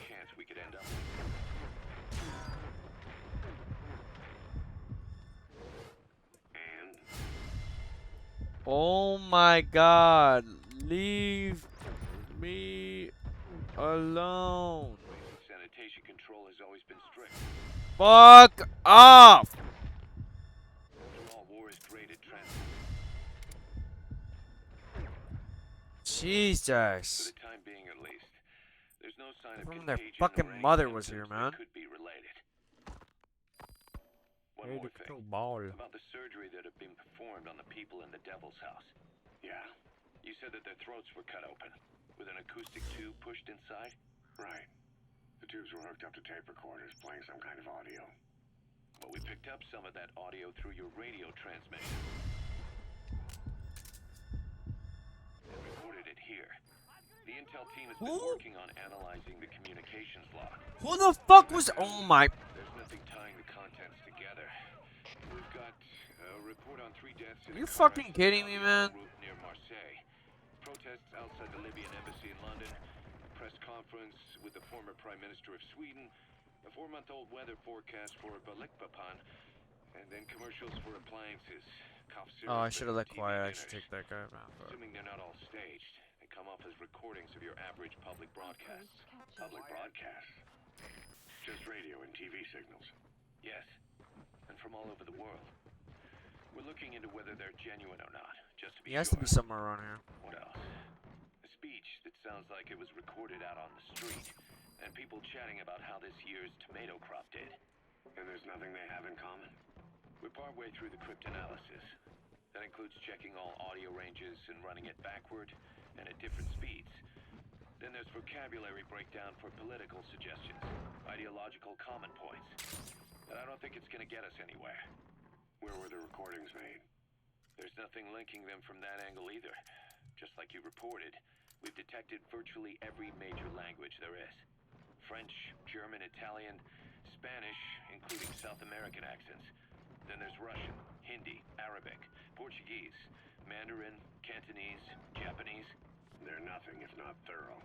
Chance we could end up. And Oh my god. Leave me alone. Basic sanitation control has always been strict. Fuck off. After all, war is great at transport. For Jesus. the time being, at least, there's no sign of Everyone, their contagion fucking or any mother was symptoms here, man. that could be related. One Ready more to thing ball. about the surgery that had been performed on the people in the Devil's House. yeah, You said that their throats were cut open, with an acoustic tube pushed inside? right. The tubes were hooked up to tape recorders, playing some kind of audio. Well, we picked up some of that audio through your radio transmission. And recorded it here. The intel team has been Who? working on analyzing the communications log. Who the fuck was? Oh my. There's nothing tying the contents together. We've got a report on 3 deaths in You a car fucking accident kidding on me, the man? route near Marseille. Protests outside the Libyan embassy in London. A press conference with the former Prime Minister of Sweden. A 4-month-old weather forecast for Balikpapan. And then commercials for appliances. Cough Oh, I syrup, should have and let TV quiet. I dinners. should take that guy, man. Fuck. Assuming they're not all staged. They come off as recordings of your average public broadcasts. Public broadcasts. Just radio and TV signals. Yes, and from all over the world. We're looking into whether they're genuine or not, just to be He has sure. to be somewhere around here. What else? A speech that sounds like it was recorded out on the street, and people chatting about how this year's tomato crop did. And there's nothing they have in common? We're partway through the cryptanalysis. That includes checking all audio ranges and running it backward and at different speeds. Then there's vocabulary breakdown for political suggestions, ideological common points. But I don't think it's gonna get us anywhere. Where were the recordings made? There's nothing linking them from that angle either. Just like you reported, we've detected virtually every major language there is. French, German, Italian, Spanish, including South American accents. Then there's Russian, Hindi, Arabic, Portuguese, Mandarin, Cantonese, Japanese. They're nothing if not thorough.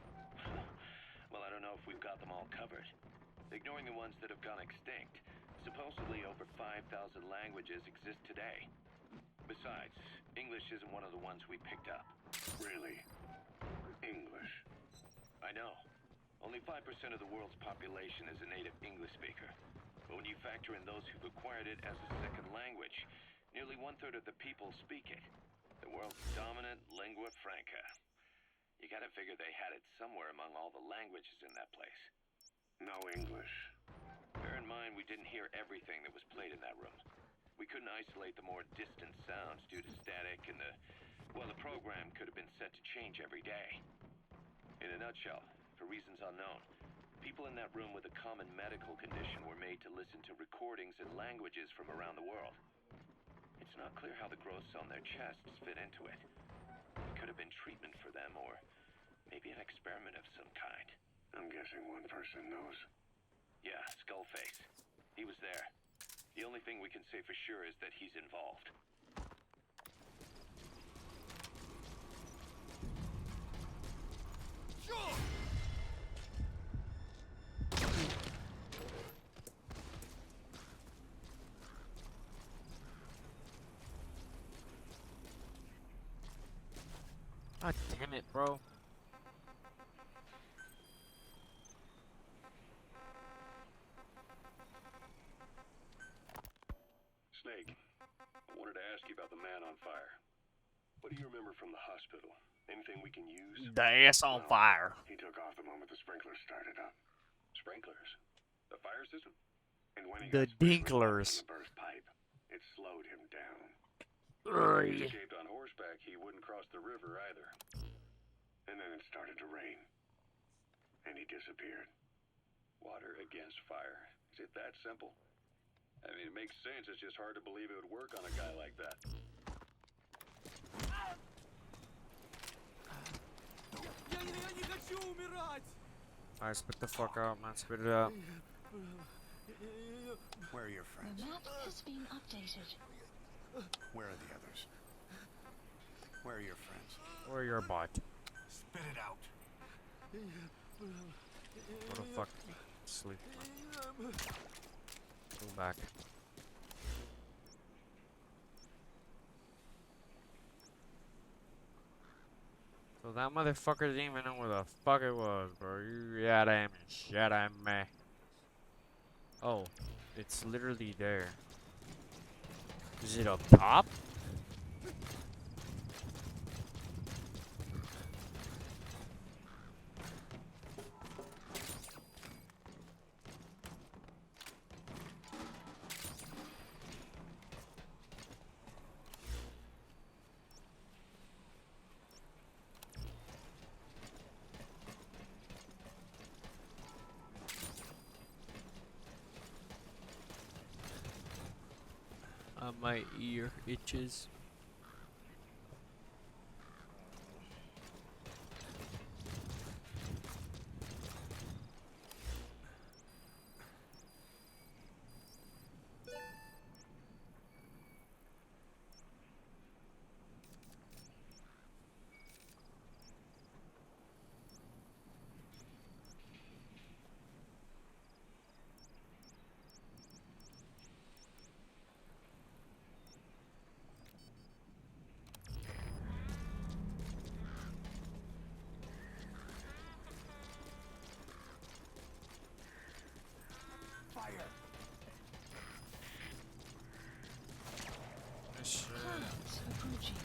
Well, I don't know if we've got them all covered. Ignoring the ones that have gone extinct, supposedly over 5,000 languages exist today. Besides, English isn't one of the ones we picked up. Really? English? I know. Only 5% of the world's population is a native English speaker. But when you factor in those who've acquired it as a second language, nearly 1/3 of the people speak it. The world's dominant lingua franca. You gotta figure they had it somewhere among all the languages in that place. No English. Bear in mind, we didn't hear everything that was played in that room. We couldn't isolate the more distant sounds due to static, and the program could have been set to change every day. In a nutshell, for reasons unknown, people in that room with a common medical condition were made to listen to recordings in languages from around the world. It's not clear how the growths on their chests fit into it. It could have been treatment for them, or maybe an experiment of some kind. I'm guessing one person knows. Yeah, Skullface. He was there. The only thing we can say for sure is that he's involved. God damn it, bro. Snake, I wanted to ask you about the man on fire. What do you remember from the hospital? Anything we can use? The ass on fire. He took off the moment the sprinklers started up. Sprinklers? The fire system? And when he The got sprayed with dinklers. water from the burst pipe, it slowed him down. If he escaped on horseback, he wouldn't cross the river either. And then it started to rain. And he disappeared. Water against fire. Is it that simple? I mean, it makes sense. It's just hard to believe it would work on a guy like that. Alright, spit the fuck out, man. Spit it out. Where are your The friends? map has been updated. Where are the others? Where are your friends? Or your bot. Spit it out. What the fuck? Sleep. Go back. So that motherfucker didn't even know where the fuck it was, bro. You damn shit at me. Oh, it's literally there. Is it up top? My ear itches. Pilots approaching.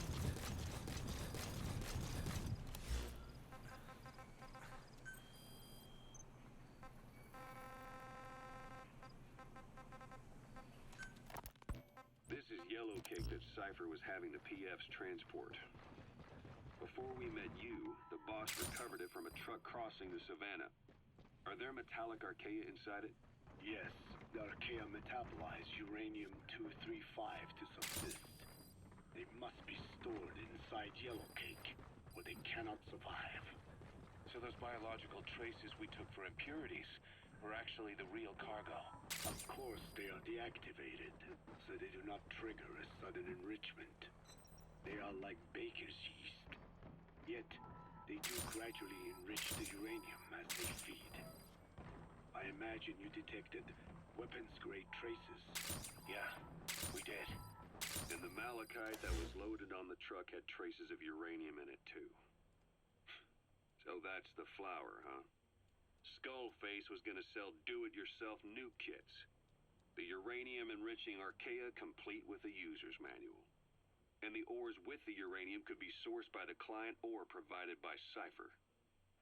This is Yellowcake that Cypher was having the PF's transport. Before we met you, the boss recovered it from a truck crossing the savannah. Are there metallic archaea inside it? Yes, the archaea metabolize uranium-235 to subsist. They must be stored inside Yellowcake, or they cannot survive. So those biological traces we took for impurities, or actually the real cargo? Of course, they are deactivated, so they do not trigger a sudden enrichment. They are like baker's yeast. Yet, they do gradually enrich the uranium as they feed. I imagine you detected weapons-grade traces. Yeah, we did. And the malachite that was loaded on the truck had traces of uranium in it, too. So that's the flower, huh? Skullface was gonna sell do-it-yourself nuke kits. The uranium-enriching Archaea complete with a user's manual. And the ores with the uranium could be sourced by the client or provided by Cypher.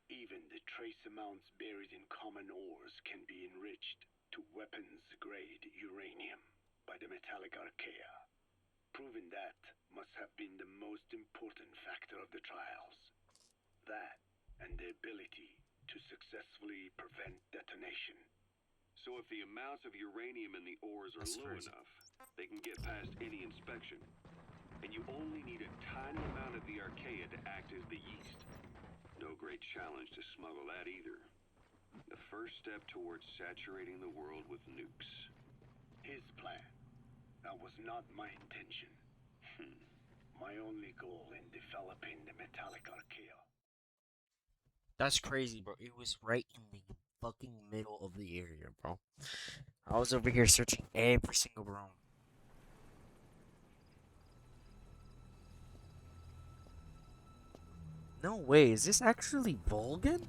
Even the trace amounts buried in common ores can be enriched to weapons-grade uranium by the metallic Archaea. Proving that must have been the most important factor of the trials. That and the ability to successfully prevent detonation. So if the amounts of uranium in the ores are That's low crazy. enough, they can get past any inspection. And you only need a tiny amount of the Archaea to act as the yeast. No great challenge to smuggle that either. The first step towards saturating the world with nukes. His plan. That was not my intention. My only goal in developing the metallic Archaea. That's crazy, bro. It was right in the fucking middle of the area, bro. I was over here searching every single room. No way, is this actually Volgan?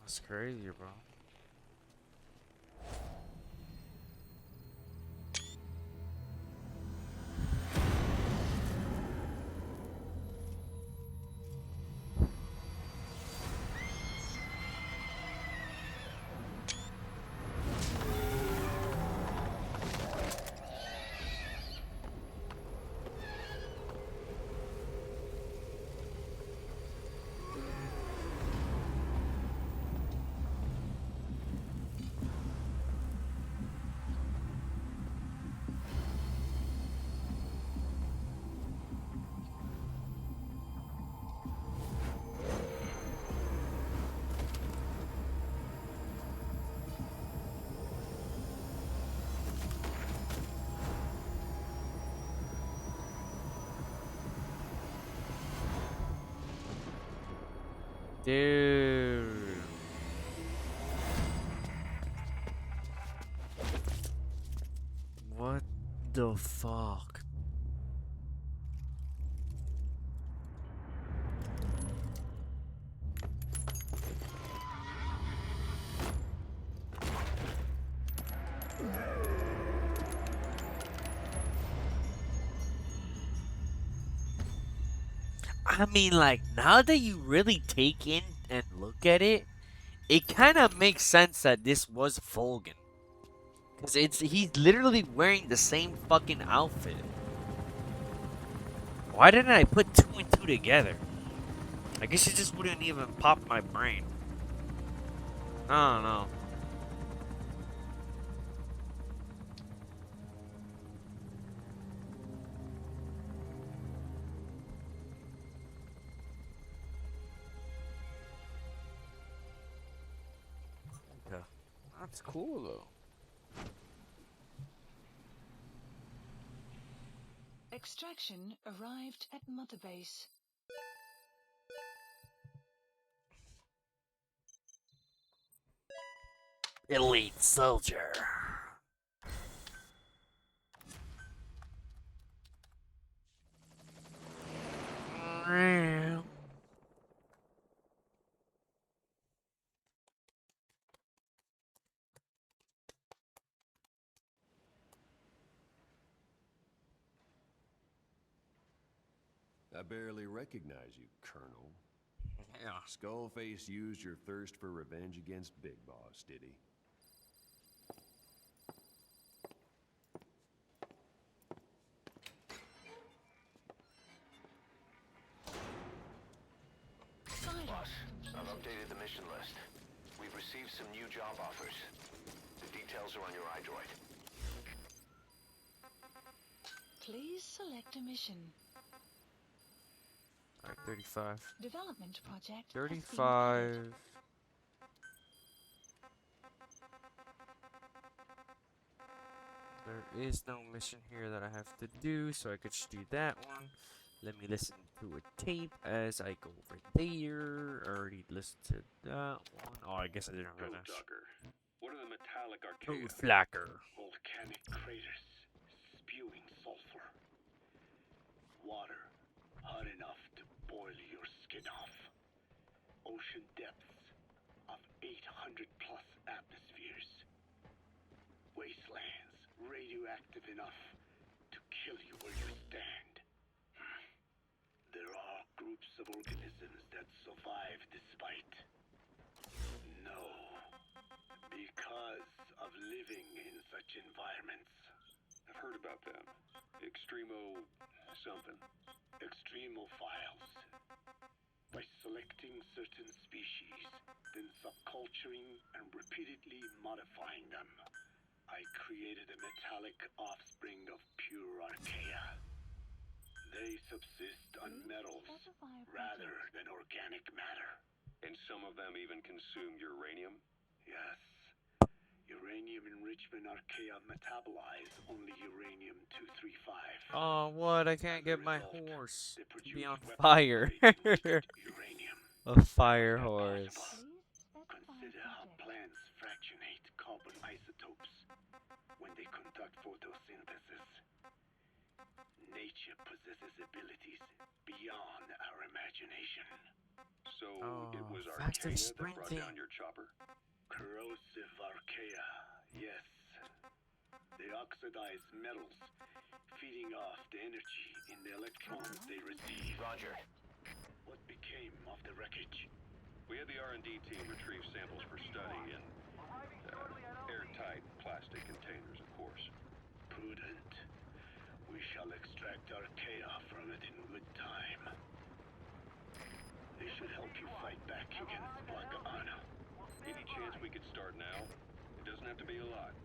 That's crazy, bro. Dude. What the fuck? I mean, like, now that you really take in and look at it, it kind of makes sense that this was Volgan. Because he's literally wearing the same fucking outfit. Why didn't I put two and two together? I guess it just wouldn't even pop my brain. I don't know. Okay. That's cool though. Extraction arrived at Mother Base. Elite soldier. I barely recognize you, Colonel. Yeah. Skullface used your thirst for revenge against Big Boss, did he? updated the mission list. We've received some new job offers. The details are on your iDroid. Please select a mission. Alright, 35. Development project has been 35. added. There is no mission here that I have to do, so I could just do that one. Let me listen to a tape as I go over there. I already listened to that one. Oh, I guess I didn't Go, finish. Tucker. What are the metallic Oh, archaea? Flacker. Volcanic craters spewing sulfur. Water hot enough to boil your skin off. Ocean depths of 800 plus atmospheres. Wastelands radioactive enough to kill you where you stand. There are groups of organisms that survive despite. No. Because of living in such environments. I've heard about them. Extremo something. Extremophiles. By selecting certain species, then subculturing and repeatedly modifying them, I created a metallic offspring of pure archaea. They subsist on metals Specify a rather project. than organic matter. And some of them even consume uranium? Yes. Uranium enrichment archaea metabolize only uranium-235. Oh, what? I can't As a get my result, horse they to produce be on weapons fire. grade enriched uranium. A fire Is that horse. possible? Please specify a Consider how project. plants fractionate carbon isotopes when they conduct photosynthesis. Nature possesses abilities beyond our imagination. So it Oh, was faster archaea that brought sprinting. down your chopper? Corrosive archaea, yes. They oxidize metals, feeding off the energy in the electrons they receive. Roger. What became of the wreckage? We had the R&D team retrieve samples for study in airtight plastic containers, of course. Prudent. We shall extract archaea from it in good time. They should help you fight back against Black Ana. Any chance we could start now? It doesn't have to be a lot.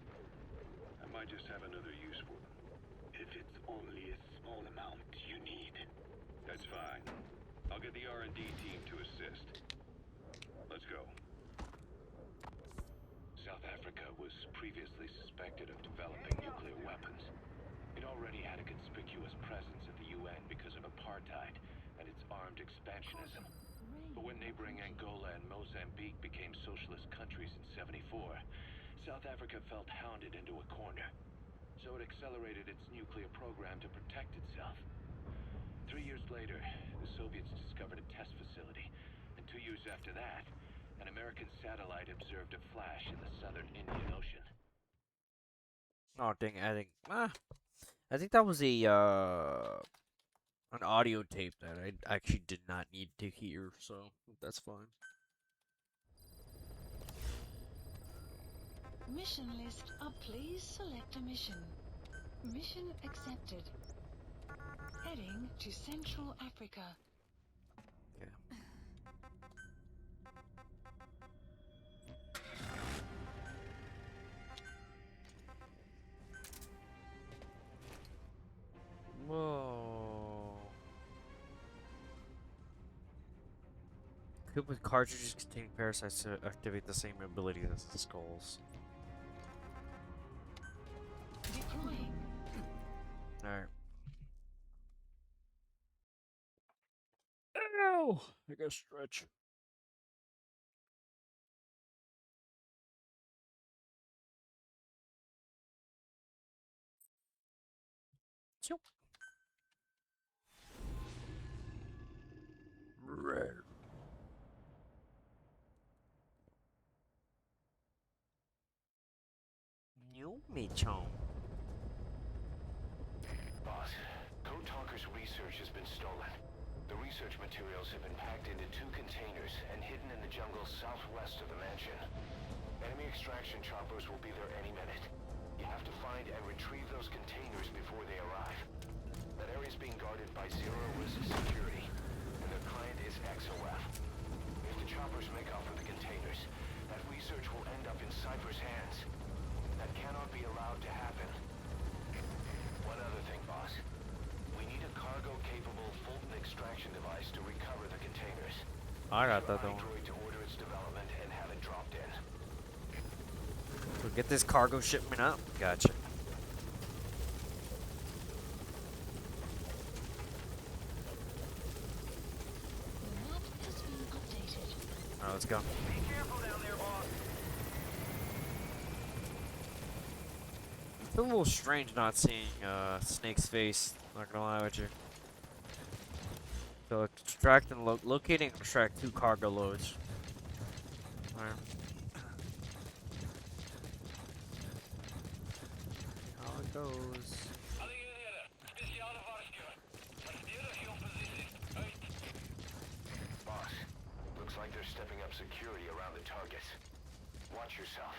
I might just have another use for them. If it's only a small amount you need. That's fine. I'll get the R&D team to assist. Let's go. South Africa was previously suspected of developing nuclear weapons. It already had a conspicuous presence at the UN because of apartheid and its armed expansionism. But when neighboring Angola and Mozambique became socialist countries in '74, South Africa felt hounded into a corner. So it accelerated its nuclear program to protect itself. 3 years later, the Soviets discovered a test facility, and 2 years after that, an American satellite observed a flash in the southern Indian Ocean. Oh dang! I think that was an audio tape that I actually did not need to hear, so that's fine. Mission list up. Please select a mission. Mission accepted. Heading to Central Africa. Okay. Whoa. Equipped with cartridges containing parasites to activate the same abilities as the skulls. Deploying. Alright. Ow! I gotta stretch. Choop. Rare. New Michon. Boss, Code Talker's research has been stolen. The research materials have been packed into 2 containers and hidden in the jungle southwest of the mansion. Enemy extraction choppers will be there any minute. You have to find and retrieve those containers before they arrive. That area is being guarded by zero-risk security, and their client is XOF. We have to the choppers make off with the containers, that research will end up in Cypher's hands. That cannot be allowed to happen. One other thing, boss. We need a cargo-capable Fulton extraction device to recover the containers. I got that Use your though. iDroid to order its development and have it dropped in. So get this cargo shipment up. Gotcha. The map has been updated. Alright, let's go. Be careful down there, boss. It's a little strange not seeing Snake's face. Not gonna lie with you. So extract and locating and extract 2 cargo loads. Alright. How it goes. Alle eenheden, speciale waarschuwing. Verdedig je positie. Uit. Boss, looks like they're stepping up security around the targets. Watch yourself.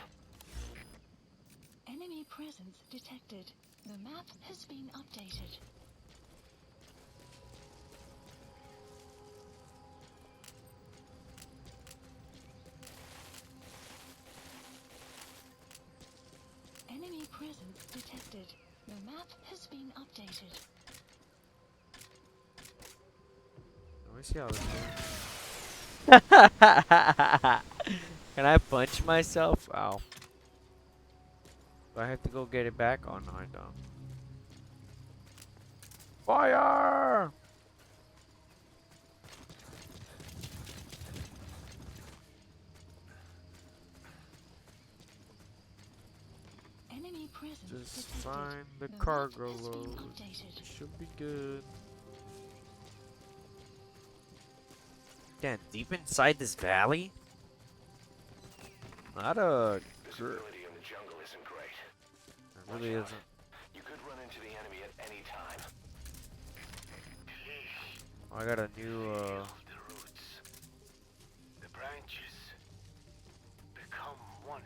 Enemy presence detected. The map has been updated. Enemy presence detected. The map has been updated. Let me see how this goes. Can I punch myself? Ow. Do I have to go get it back? Oh no, I don't. Fire! Enemy presence Just detected. find the map cargo has been load. updated. Should be good. Damn, deep inside this valley? Not a... Visibility in the jungle isn't great. It really Watch out. isn't. You could run into the enemy at any time. Oh, I got a new, The roots, the branches, become one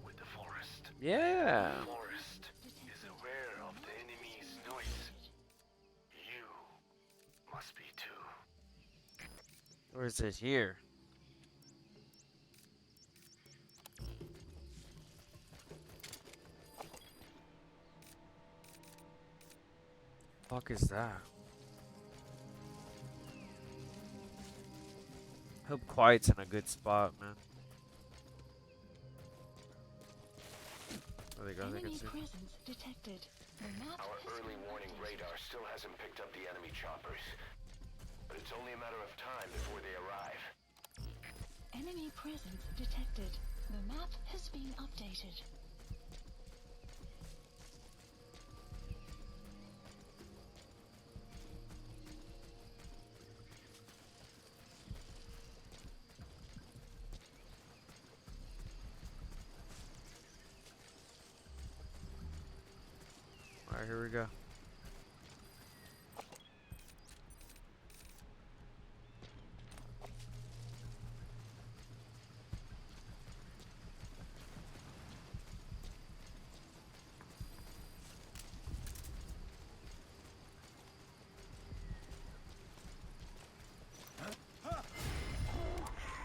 with the forest. Yeah! The forest is aware of the enemy's noise. You must be too. Or is it here? Fuck is that? Hope quiet's in a good spot, man. There they go, they can Enemy see. presence detected. The map Our has early been warning updated. radar still hasn't picked up the enemy choppers. But it's only a matter of time before they arrive. Enemy presence detected. The map has been updated. Alright, here we go.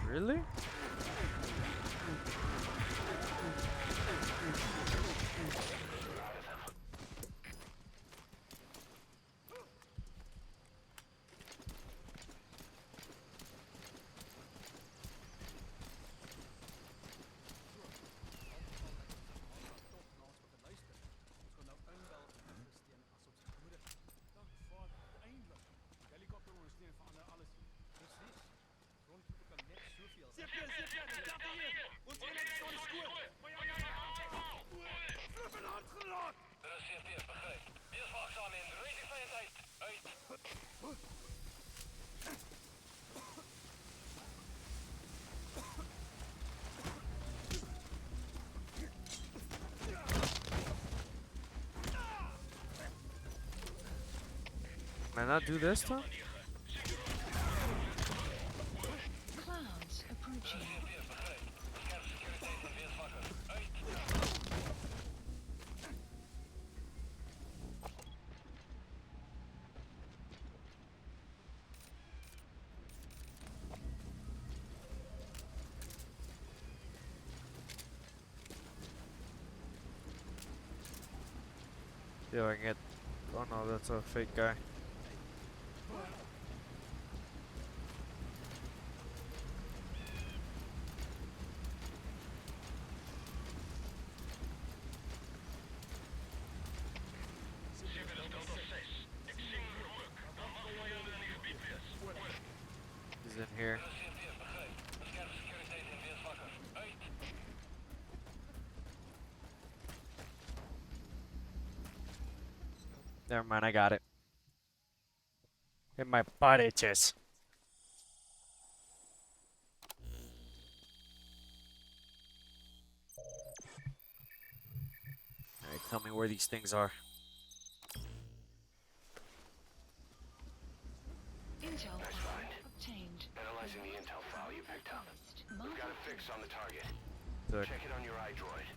Really? Reserveer begrijp. Wees waakzaam en ready veiligheid. Uit. Can I not do this though? Clouds approaching. See if I can get. Oh no, that's a fake guy. He's in here. Never mind, I got it. In my butt itches. Alright, tell me where these things are. Intel file obtained. Analyzing the intel file you picked up. We've got a fix on the target. Sick. Check it on your iDroid.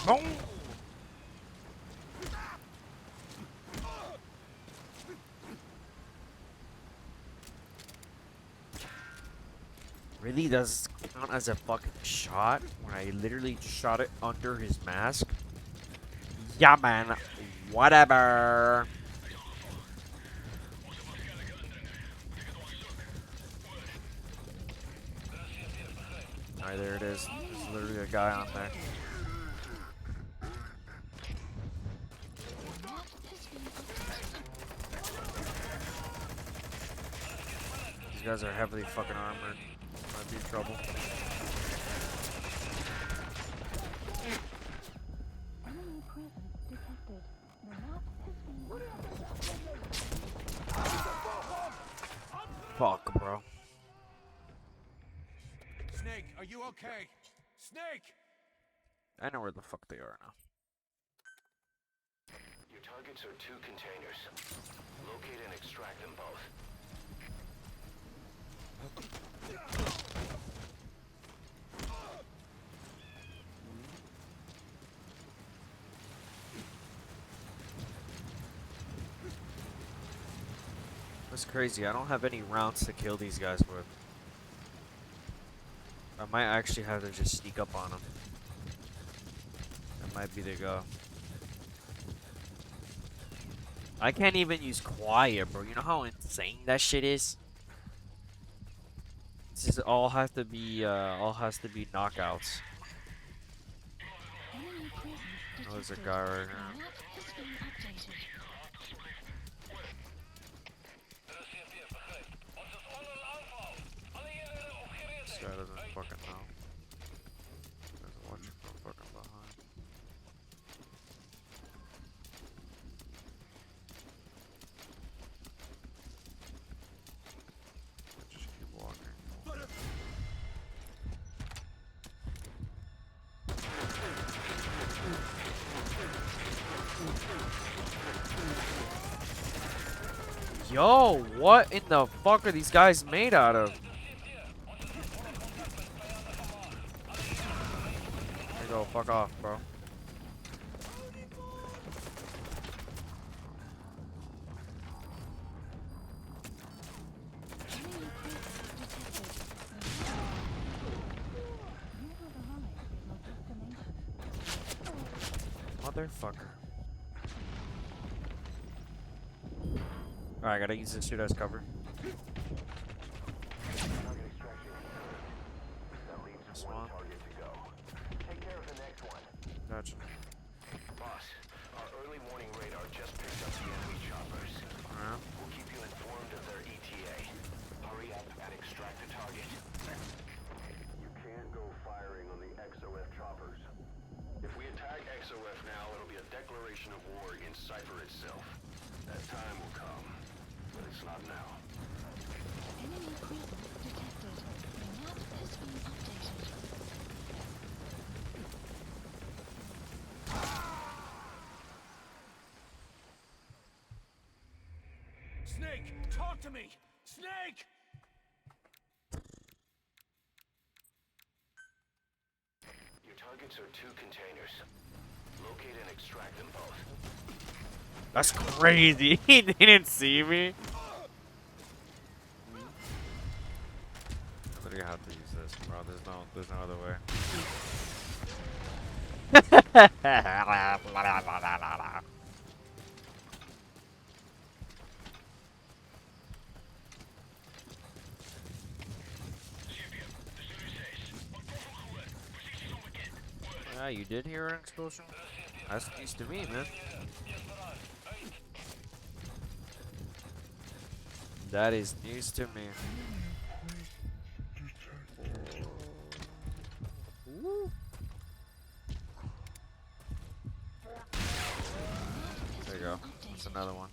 No! Really? Does it count as a fucking shot when I literally shot it under his mask? Yeah, man. Whatever. Alright, there it is. There's literally a guy on there. These guys are heavily fucking armored. Might be in trouble. Enemy presence detected. The map has been Fuck, bro. Snake, are you okay? Snake! I know where the fuck they are now. Your targets are 2 containers. Locate and extract them both. That's crazy. I don't have any rounds to kill these guys with. I might actually have to just sneak up on them. That might be the go. I can't even use quiet, bro. You know how insane that shit is? This is all has to be knockouts. enemy presence detected. Oh, there's a guy right The here. map has been updated. This guy doesn't fucking know. There's a watcher from fucking behind. Just keep walking. Yo, what in the fuck are these guys made out of? There you go, fuck off, bro. Enemy presence detected. You have arrived at your destination. Motherfucker. Alright, I gotta use this shit as cover. Target extraction. That leaves This 1 one. target to go. Take care of the next one. Gotcha. Boss, our early warning radar just picked up the enemy choppers. Alright. We'll keep you informed of their ETA. Hurry up and extract the target. You can't go firing on the XOF choppers. If we attack XOF now, it'll be a declaration of war against Cypher itself. That time will come, but it's not now. Enemy presence detected. The map has been updated. Snake, talk to me! Snake! Your targets are 2 containers. Locate and extract them both. That's crazy. He didn't see me. literally have to use this, bro. There's no other way. Yeah, you did hear an explosion? That's news to me, man. That is news to me. Woo. There you go. That's another one.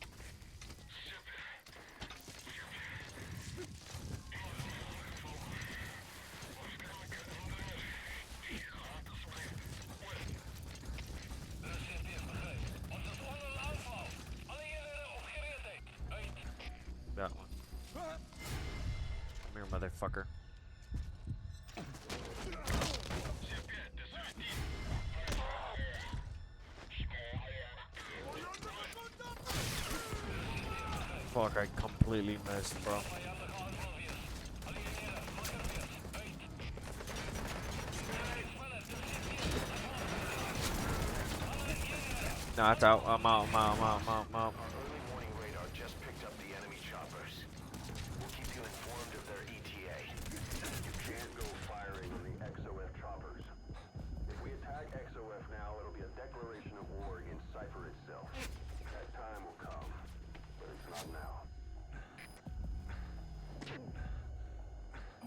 That one. Come here, motherfucker. Fuck, I completely missed, bro. Nah, it's out. I'm out. Early warning radar just picked up the enemy choppers. We'll keep you informed of their ETA. You can't go firing on the XOF choppers. If we attack XOF now, it'll be a declaration of war against Cypher itself. That time will come, but it's not now.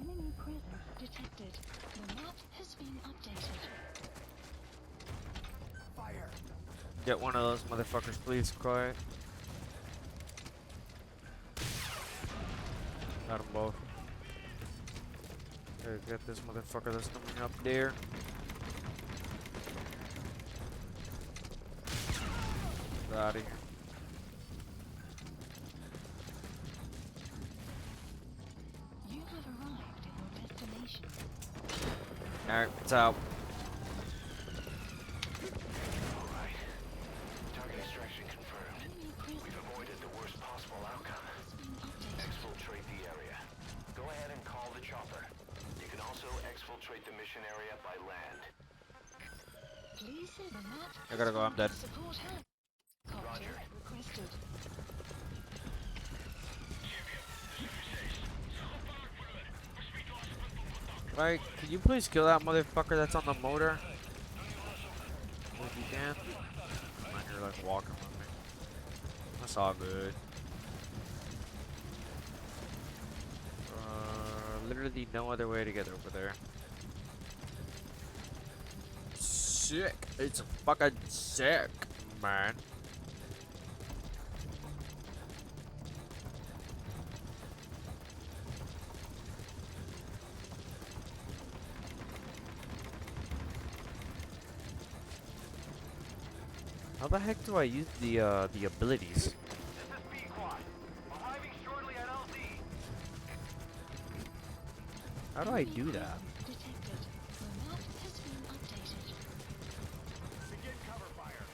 Enemy presence detected. The map has been updated. Get one of those motherfuckers, please. Quiet. Got them both. Okay, get this motherfucker that's coming up there. Get out of here. You have arrived at your destination. Alright, it's out. Alright. Target extraction confirmed. Enemy presence We've avoided the worst possible outcome. has been updated. Exfiltrate the area. Go ahead and call the chopper. You can also exfiltrate the mission area by land. Please say the map. I gotta go, I'm dead. Support hand. Roger. Requested. Right, can you please kill that motherfucker that's on the motor? If you can. You're like walking with me. That's all good. Literally no other way to get over there. Sick. It's fucking sick, man. How the heck do I use the abilities? This is B-Quad. Arriving shortly at LZ. How do I do that? Detected. The map has been updated. Begin cover fire.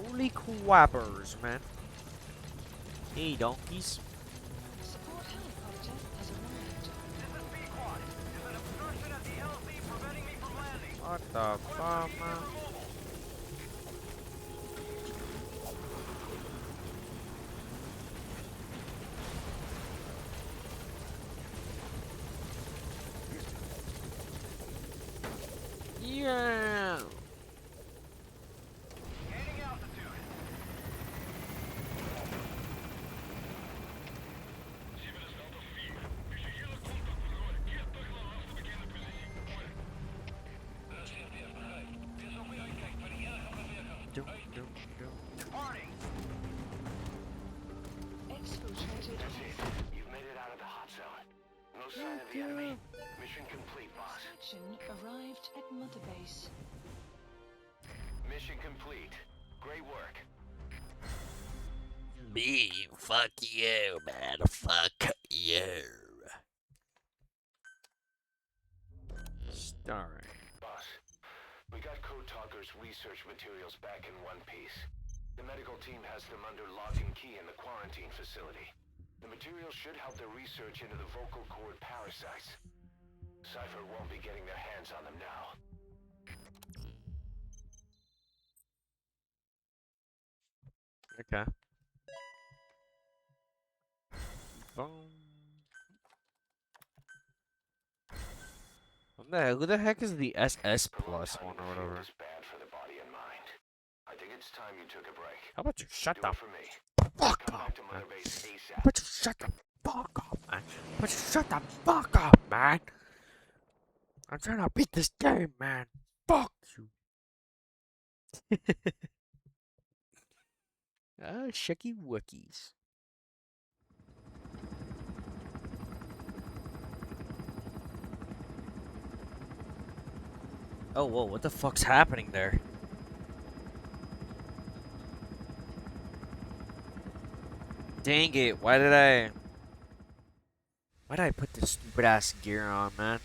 Holy quappers, man. Hey, donkeys. Support helicopter has arrived. This is B-Quad. There's an obstruction at the LZ preventing me from landing. What the fuck, man? Yeah. Gaining altitude. Departing. Exfiltrated. That's it. You've made it out of the hot zone. No sign of the enemy. Mission complete, boss. Section arrived at Mother Base. Mission complete. Great work. Me, fuck you, man. Fuck you. Starring. Boss, We got Code Talker's research materials back in one piece. The medical team has them under lock and key in the quarantine facility. The materials should help their research into the vocal cord parasites. Cypher won't be getting their hands on them now. Okay. Boom. Who the heck is the SS plus one or whatever? Is bad for the body and mind. I think it's time you took a break. How about you shut Do the it for me. fuck Come up, back to man? Mother Base ASAP. How about you shut the fuck up, man? How about you shut the fuck up, man? I'm trying to beat this game, man. Fuck you. Shucky wookies. Oh, whoa, what the fuck's happening there? Dang it, why did I put this stupid ass gear on, man?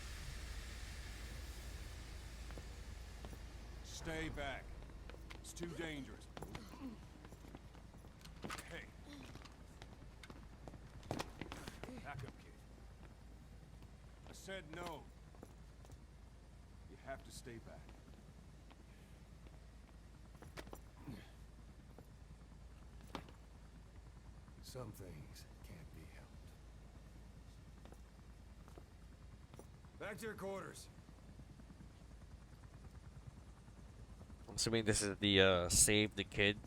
Stay back. It's too dangerous. Hey. Back up, kid. I said no. You have to stay back. Some things can't be helped. Back to your quarters. I'm assuming this is the save the kids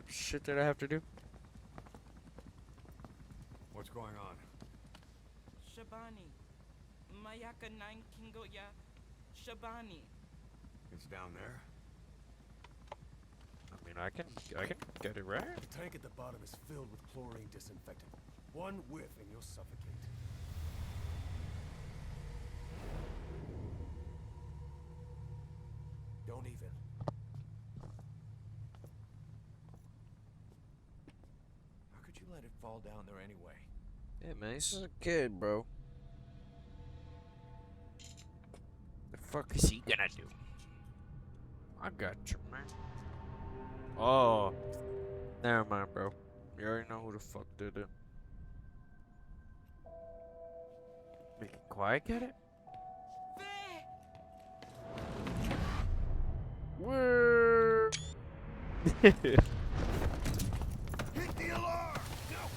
shit that I have to do. What's going on? Shabani. Mayaka 9 Kingo ya. Shabani. It's down there. I mean, I can get it right. The tank at the bottom is filled with chlorine disinfectant. One whiff and you'll suffocate. Don't even. How could you let it fall down there anyway? Yeah, man, this is a kid, bro. The fuck is he gonna do? I got you, man. Oh, never mind, bro. You already know who the fuck did it. Make it quiet, get it? Word. Hit the alarm! No!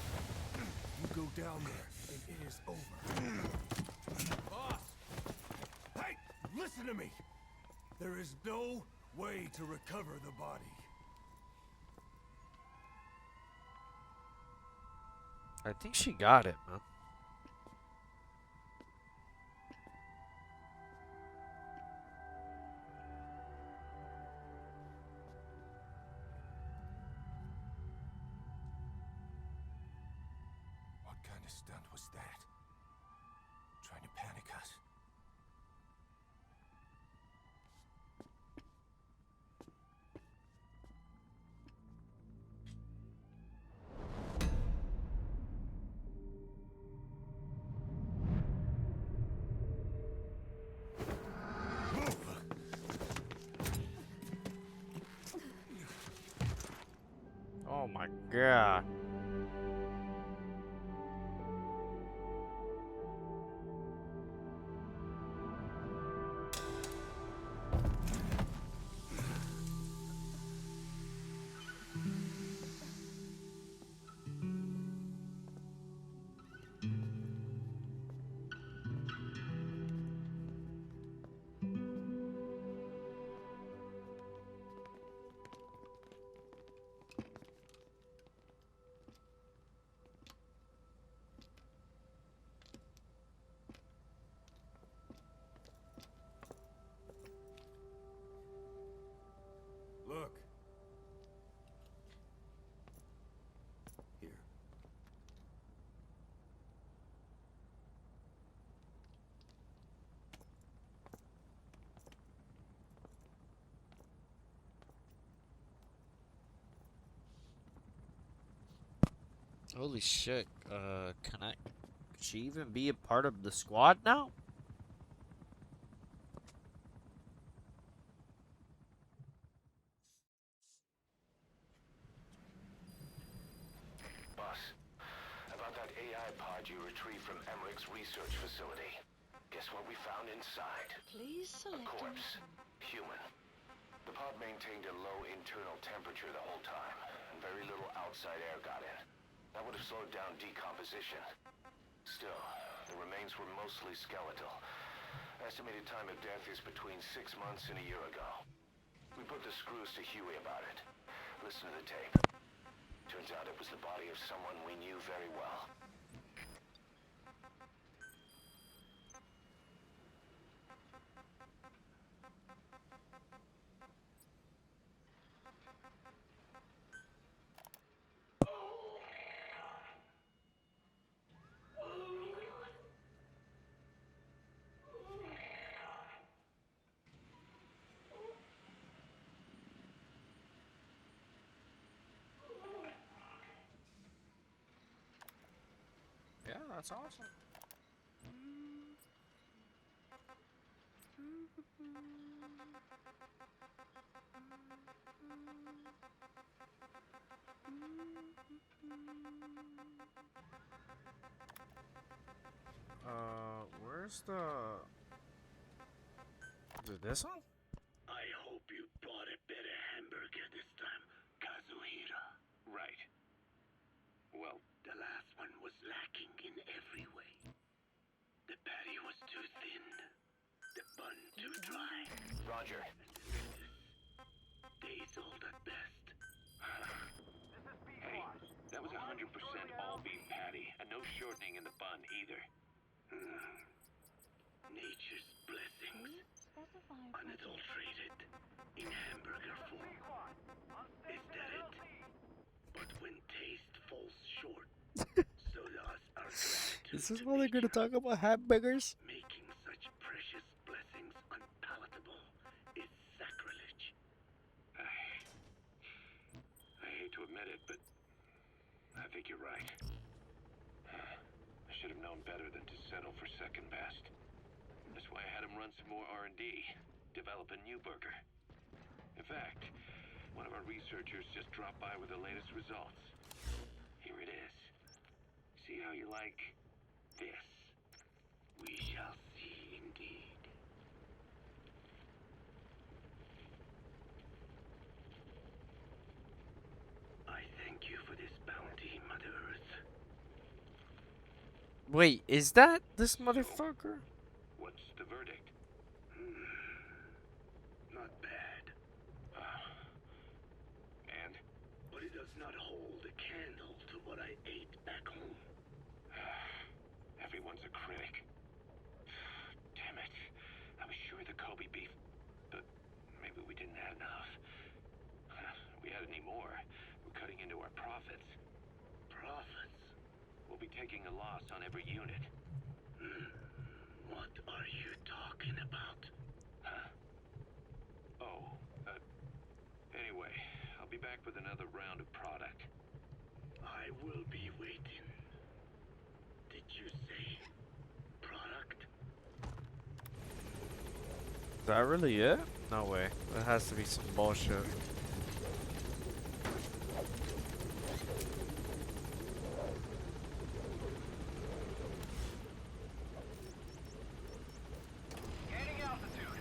You go down there, and it is over. Boss! Hey! Listen to me! There is no way to recover the body. I think she got it, man. What kind of stunt was that? Trying to panic us? Oh my god. Look. Here. Holy shit. Could she even be a part of the squad now? tripod you retrieved from Emmerich's research facility. Guess what we found inside? Please A select a corpse. mission. Human. The pod maintained a low internal temperature the whole time, and very little outside air got in. That would have slowed down decomposition. Still, the remains were mostly skeletal. Estimated time of death is between 6 months and a year ago. We put the screws to Huey about it. Listen to the tape. Turns out it was the body of someone we knew very well. Yeah, that's awesome. Where's this one? I hope you bought a better hamburger this time, Kazuhira. Right. Well, The last one was lacking in every way. The patty was too thin, the bun too dry, Roger. days old at best. hey, that was 100% all beef patty, and no shortening in the bun either. Nature's blessings, Specify unadulterated, in hamburger form. Is that it? But when taste falls short, so does our gratitude. Is this to what they're gonna nature. talk about hamburgers? Making such precious blessings unpalatable is sacrilege. I hate to admit it, but I think you're right. I should have known better than to settle for second best. That's why I had him run some more R&D, develop a new burger. In fact, one of our researchers just dropped by with the latest results. Here it is. See how you like this? We shall see indeed. I thank you for this bounty, Mother Earth. Wait, is that this motherfucker? What's the verdict? Not bad, And? but it does not hold a candle to what I ate back home. Everyone's a critic. Damn it. I was sure the Kobe beef, but maybe we didn't have enough. If we had any more, we're cutting into our profits. Profits? We'll be taking a loss on every unit. What are you talking about? Oh, anyway, I'll be back with another round of product. I will be waiting. Did you say product? Is that really it? No way. That has to be some bullshit. Gaining altitude.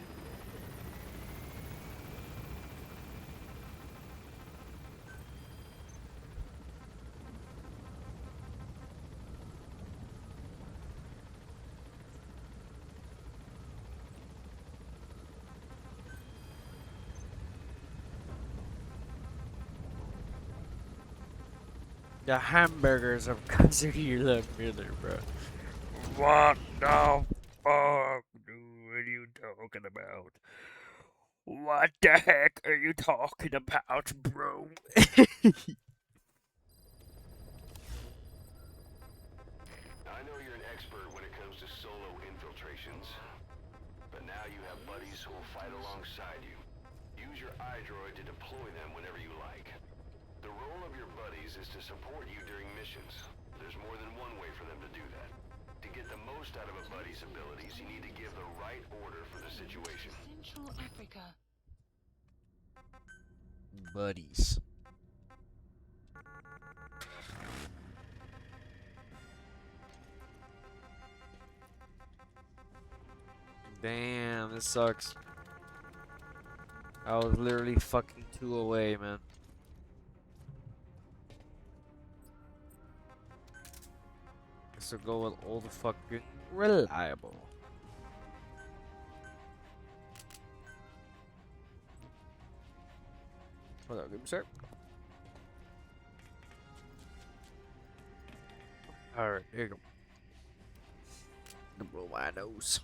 The hamburgers of Kazuhira Miller, bro. What the fuck, dude? What are you talking about? What the heck are you talking about, bro? I know you're an expert when it comes to solo infiltrations, but now you have buddies who will fight alongside you. Use your iDroid to deploy them whenever you like. The role of your buddies is to support you during missions. There's more than one way for them to do that. To get the most out of a buddy's abilities, you need to give the right order for the situation. Central Africa. Buddies. Damn, this sucks. I was literally fucking 2 away, man. Guess I'll go with all the fucking reliable. Hold on, good sir. Alright, here you go. The blow my nose.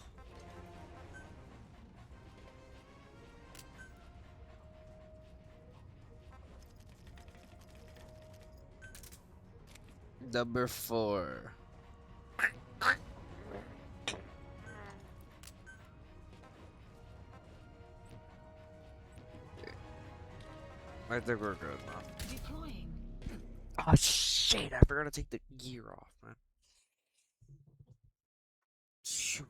Number 4. I think we're good, man. Deploying. Oh shit, I forgot to take the gear off, man. Shoot.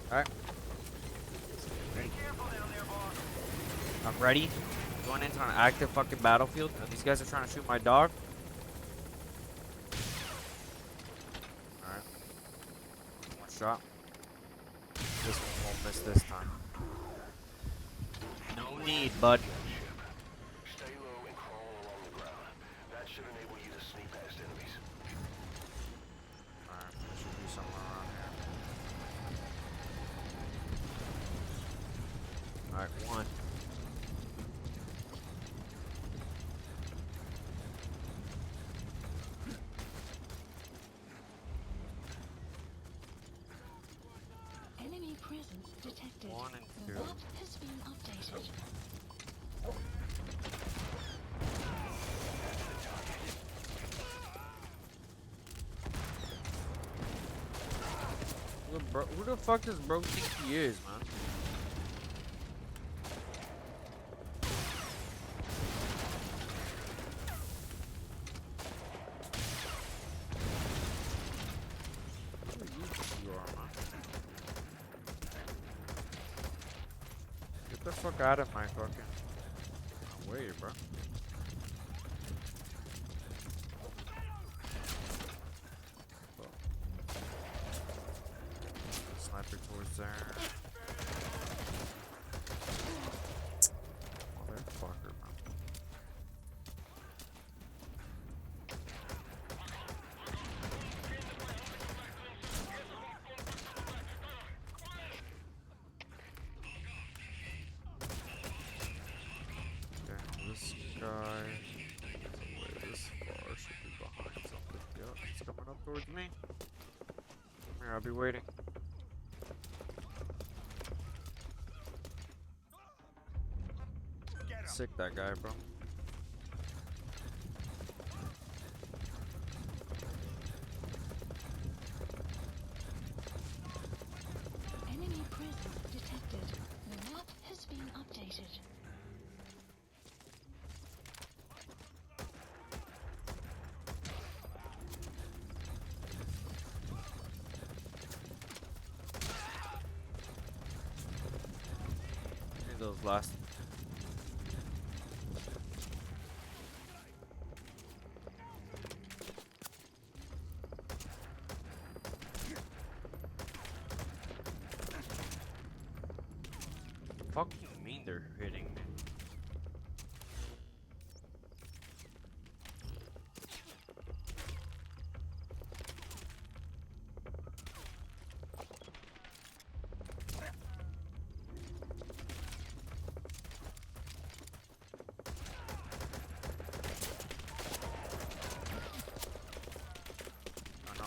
Alright. I'm ready. Going into an active fucking battlefield, and these guys are trying to shoot my dog. Alright. One shot. This one won't miss this time. No need, bud. Stay low and crawl along the ground. That should enable you to sneak past enemies. Alright, should be somewhere around here. Alright, one. Enemy presence detected. 1 and The 2. map has been updated. Who the fuck does bro think he is, man? Who do you think you are, man? Get the fuck out of my fucking way, bro. Sniper towards there. Motherfucker, man. Okay, this guy isn't way this far. Should be behind something. Yep, it's coming up towards me. Here, I'll be waiting. Sick that guy, bro. Enemy presence detected. The map has been updated. Need those last. Fuck you mean they're hitting me?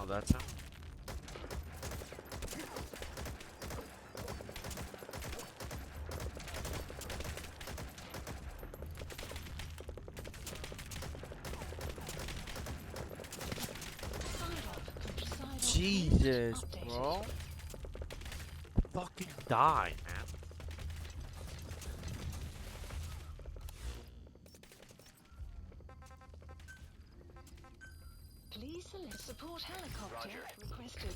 that's him. Jesus, bro. Fucking die, man. Please select support helicopter Roger. requested.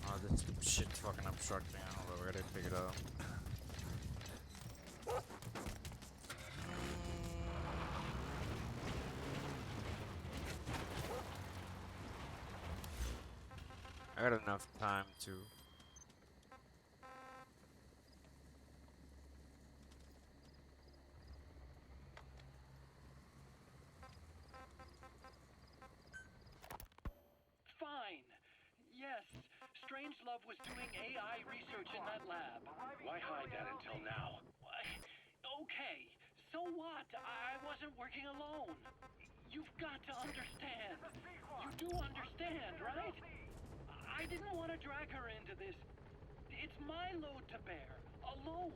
Oh, this shit's fucking obstructing. I don't know where to pick it up. I got enough time to. Fine. Yes, Strangelove was doing AI research in that lab. Why hide that until now? Okay, so what? I wasn't working alone. You've got to understand. You do understand, right? I didn't want to drag her into this. It's my load to bear, alone.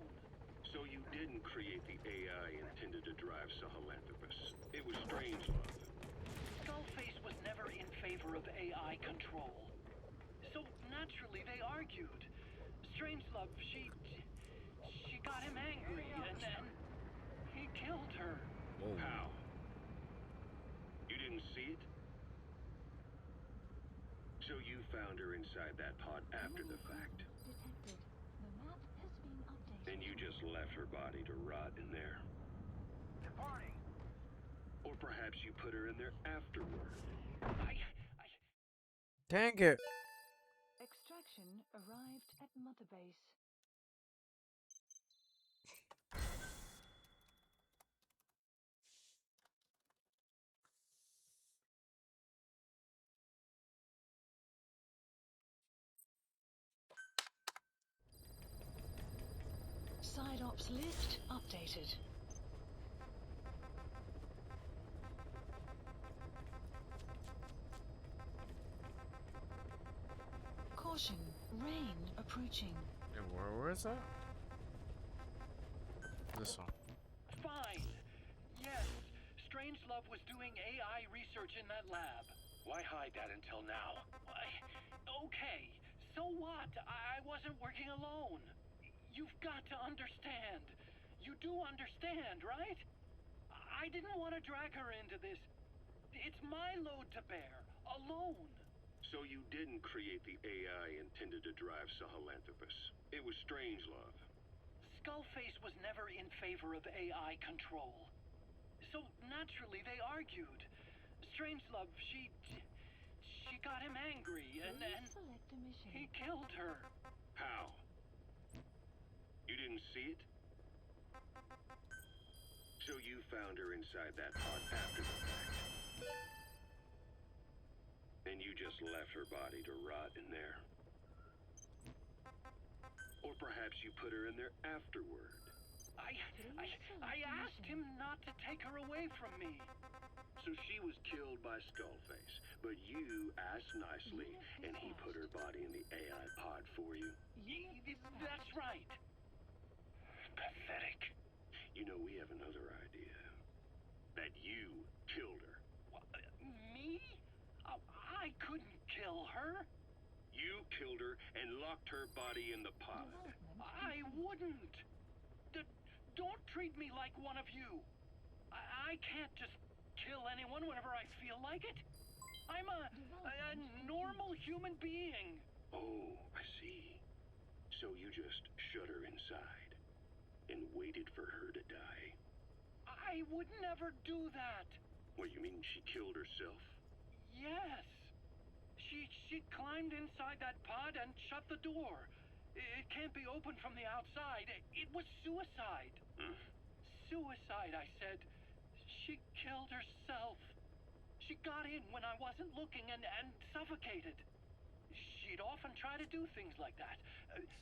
So you didn't create the AI intended to drive Sahelanthropus. It was Strangelove. Skullface was never in favor of AI control. So naturally they argued. Strangelove, she got him angry and then he killed her. Whoa. How? You didn't see it? So you found her inside that pod after the fact. Detected. The map has been updated. And you just left her body to rot in there. Departing. Or perhaps you put her in there afterward. Dang it. Extraction arrived at Mother Base. Side ops list updated. Caution, rain approaching. Yeah, where is that? This one. Fine. Yes, Strangelove was doing AI research in that lab. Why hide that until now? Okay, so what? I wasn't working alone. You've got to understand. You do understand, right? I didn't want to drag her into this. It's my load to bear, alone. So you didn't create the AI intended to drive Sahelanthropus. It was Strangelove. Skullface was never in favor of AI control. So naturally they argued. Strangelove, she got him angry and then Select a mission. he killed her. How? You didn't see it? So you found her inside that pod after the fact. And you just left her body to rot in there. Or perhaps you put her in there afterward. I asked him not to take her away from me. So she was killed by Skullface, but you asked nicely, and he put her body in the AI pod for you? That's right. Pathetic. You know, we have another idea. That you killed her. What, me? I couldn't kill her. You killed her and locked her body in the pod. I wouldn't. Don't treat me like one of you. I can't just kill anyone whenever I feel like it. I'm a normal human being. Oh, I see. So you just shut her inside and waited for her to die. I would never do that. What, you mean she killed herself? Yes. She climbed inside that pod and shut the door. It can't be opened from the outside. It was suicide. Suicide, I said. She killed herself. She got in when I wasn't looking and suffocated. She'd often try to do things like that.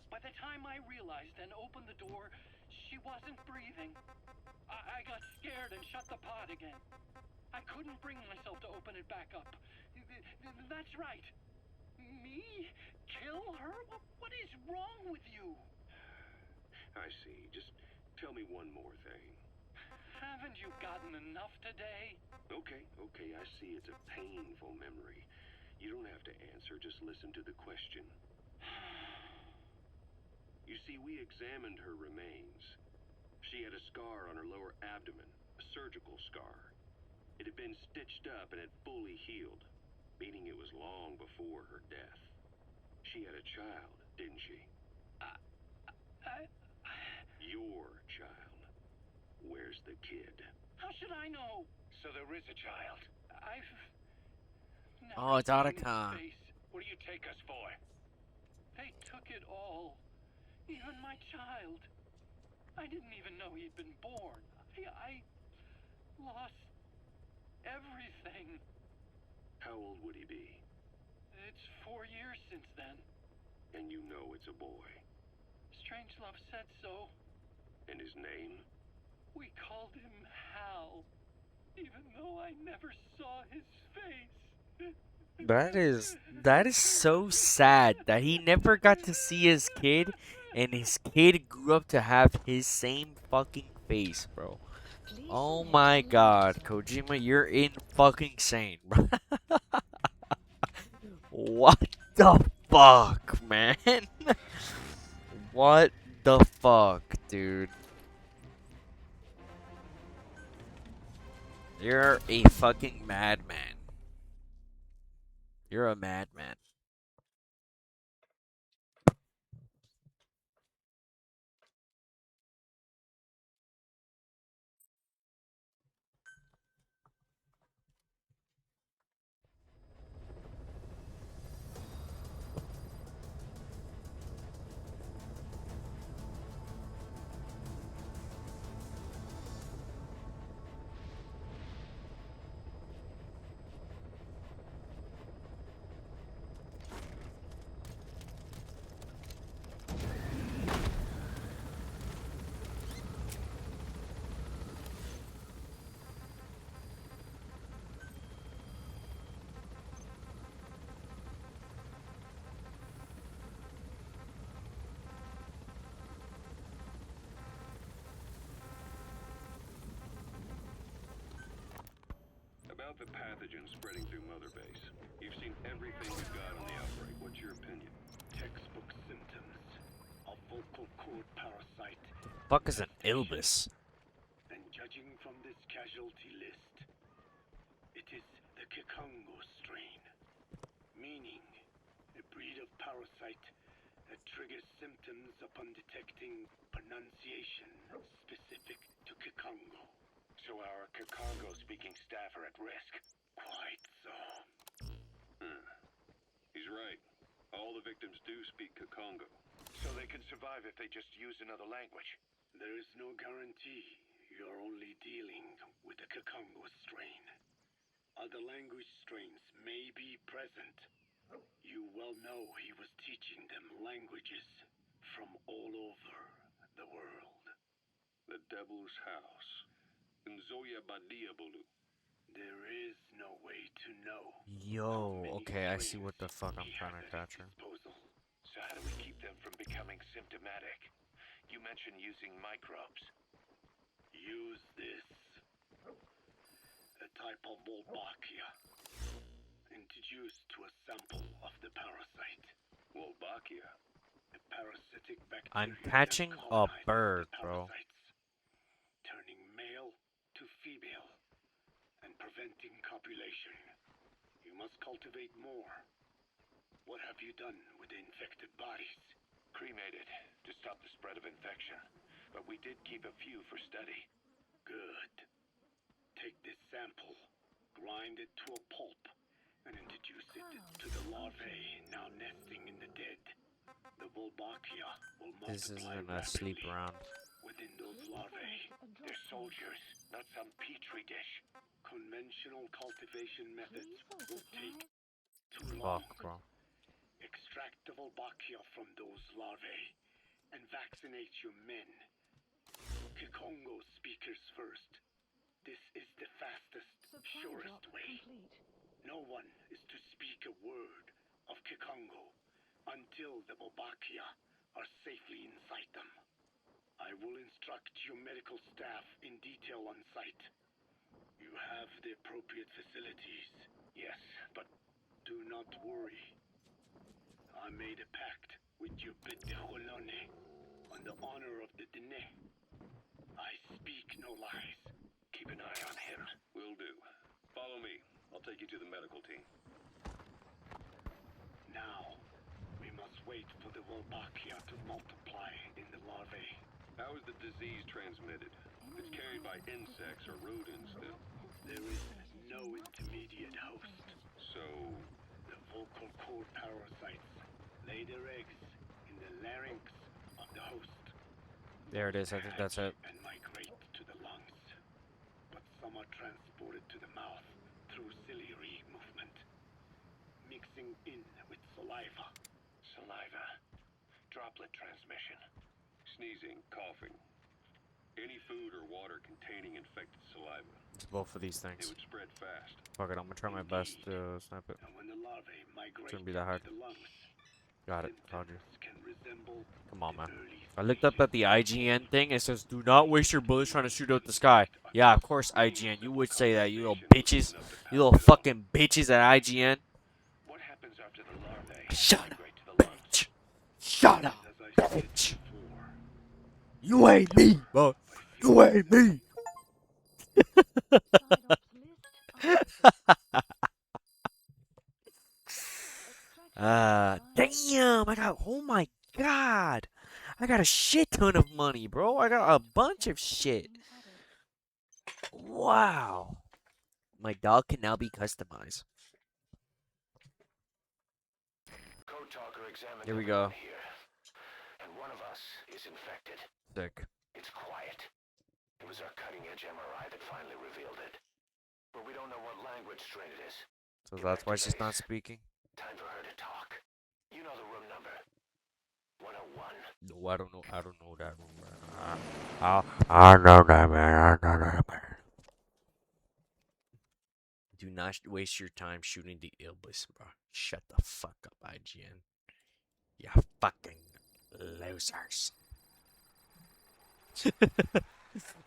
By the time I realized and opened the door, she wasn't breathing. I got scared and shut the pod again. I couldn't bring myself to open it back up. That's right. Me? Kill her? What is wrong with you? I see. Just tell me one more thing. Haven't you gotten enough today? Okay, I see it's a painful memory. You don't have to answer, just listen to the question. You see, we examined her remains. She had a scar on her lower abdomen, a surgical scar. It had been stitched up and had fully healed, meaning it was long before her death. She had a child, didn't she? Your child. Where's the kid? How should I know? So there is a child. I've never Oh, it's seen his Otacon. face. What do you take us for? They took it all. Even my child. I didn't even know he'd been born. I lost everything. How old would he be? It's 4 years since then. And you know it's a boy. Strangelove said so. And his name? We called him Hal, even though I never saw his face. That is so sad that he never got to see his kid, and his kid grew up to have his same fucking face, bro. Please Oh select my a god, language. Kojima, you're in fucking sane, bro. What the fuck, man? What the fuck, dude? You're a fucking madman. You're a madman. About the pathogen spreading through Mother Base. You've seen everything we've got on the outbreak. What's your opinion? Textbook symptoms of vocal cord parasite. Fuck is an Ilbis? And judging from this casualty list, it is the Kikongo strain, meaning a breed of parasite that triggers symptoms upon detecting pronunciation specific to Kikongo. So our Kikongo-speaking staff are at risk. Quite so. He's right. All the victims do speak Kikongo. So they can survive if they just use another language. There is no guarantee. You're only dealing with the Kikongo strain. Other language strains may be present. You well know he was teaching them languages from all over the world. The Devil's House. Nzoya Badiabulu. There is no way to know. Yo, okay, I see what the fuck I'm trying to capture. So how do we keep them from becoming symptomatic? You mentioned using microbes. Use this. A type of Wolbachia. Introduced to a sample of the parasite. Wolbachia? A parasitic bacteria I'm that catching a colonizes bird, the bro. parasites, turning male to female and preventing copulation. You must cultivate more. What have you done with the infected bodies? Cremated to stop the spread of infection. But we did keep a few for study. Good. Take this sample, grind it to a pulp, and introduce it to the larvae now nesting in the dead. The Wolbachia will This multiply isn't a sleep rapidly around. within those larvae. They're soldiers, not some petri dish. Conventional cultivation methods Please hold will the take flag. too long. Fuck, bro. Extract the Volbachia from those larvae and vaccinate your men. Kikongo speakers first. This is the fastest, Supply surest drop way. complete. No one is to speak a word of Kikongo until the Volbachia are safely inside them. I will instruct your medical staff in detail on site. You have the appropriate facilities, yes, but do not worry. I made a pact with your Beteholone on the honor of the Dene. I speak no lies. Keep an eye on him. Will do. Follow me. I'll take you to the medical team. Now, we must wait for the Volbachia to multiply in the larvae. How is the disease transmitted? It's carried by insects or rodents that... There is no intermediate host. So... The vocal cord parasites lay their eggs in the larynx of the host. There it is. I think that's it. And migrate to the lungs. But some are transported to the mouth through ciliary movement, mixing in with saliva. Saliva. Droplet transmission. Sneezing, coughing. Any food or water containing infected saliva. It's both of these It things. would spread fast. Fuck it. I'm gonna try my best to snipe it. And when the larvae migrate Shouldn't be that hard. to the lungs, Got it. Found you. symptoms can resemble Come on, the man. early I looked up stages at the IGN thing. It says, "Do not waste your bullets trying to shoot out the sky." Yeah, of course, IGN. You would say that, you little bitches. You little fucking bitches at IGN. What happens after the larvae Shut up, migrate to the lungs? bitch. Shut up, as I said bitch. before. You ain't me, bro. You ain't me. Side ops list. Damn. I got, oh my god. I got a shit ton of money, bro. I got a bunch of shit. Wow. My dog can now be customized. Code Talker examined Here we go. everyone here, and one of us is infected. Sick. It's quiet. It was our cutting-edge MRI that finally revealed it. But we don't know what language strain it is. So Get that's back why to she's not base. speaking? Time for her to talk. You know the room number. 101. No, I don't know. I don't know that one, man. I know that, man. I know that, man. Do not waste your time shooting the Ilbis, bro. Shut the fuck up, IGN. You fucking losers.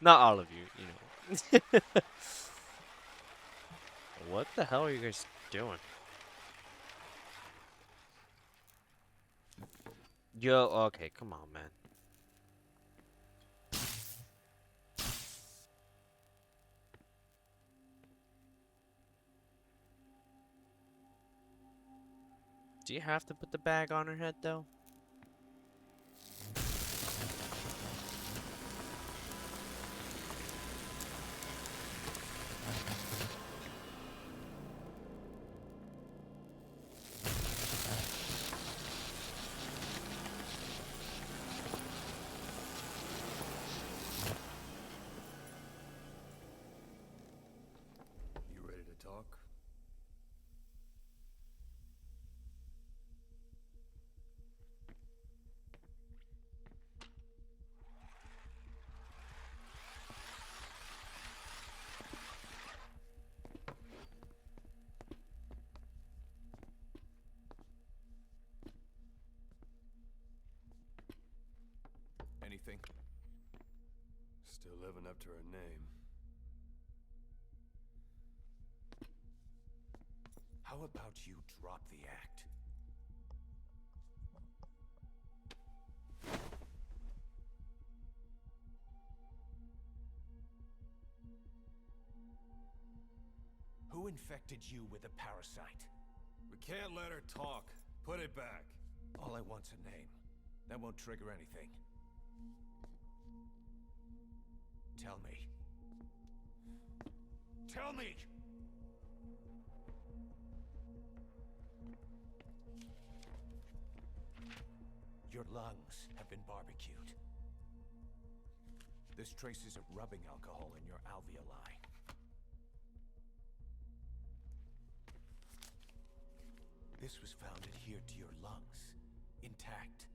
Not all of you, you know. What the hell are you guys doing? Yo, okay, come on, man. Do you have to put the bag on her head, though? You ready to talk? Anything? Still living up to her name. How about you drop the act? Who infected you with a parasite? We can't let her talk. Put it back. All I want's a name. That won't trigger anything. Tell me. Tell me! Your lungs have been barbecued. This traces of rubbing alcohol in your alveoli. This was found adhered to your lungs, intact.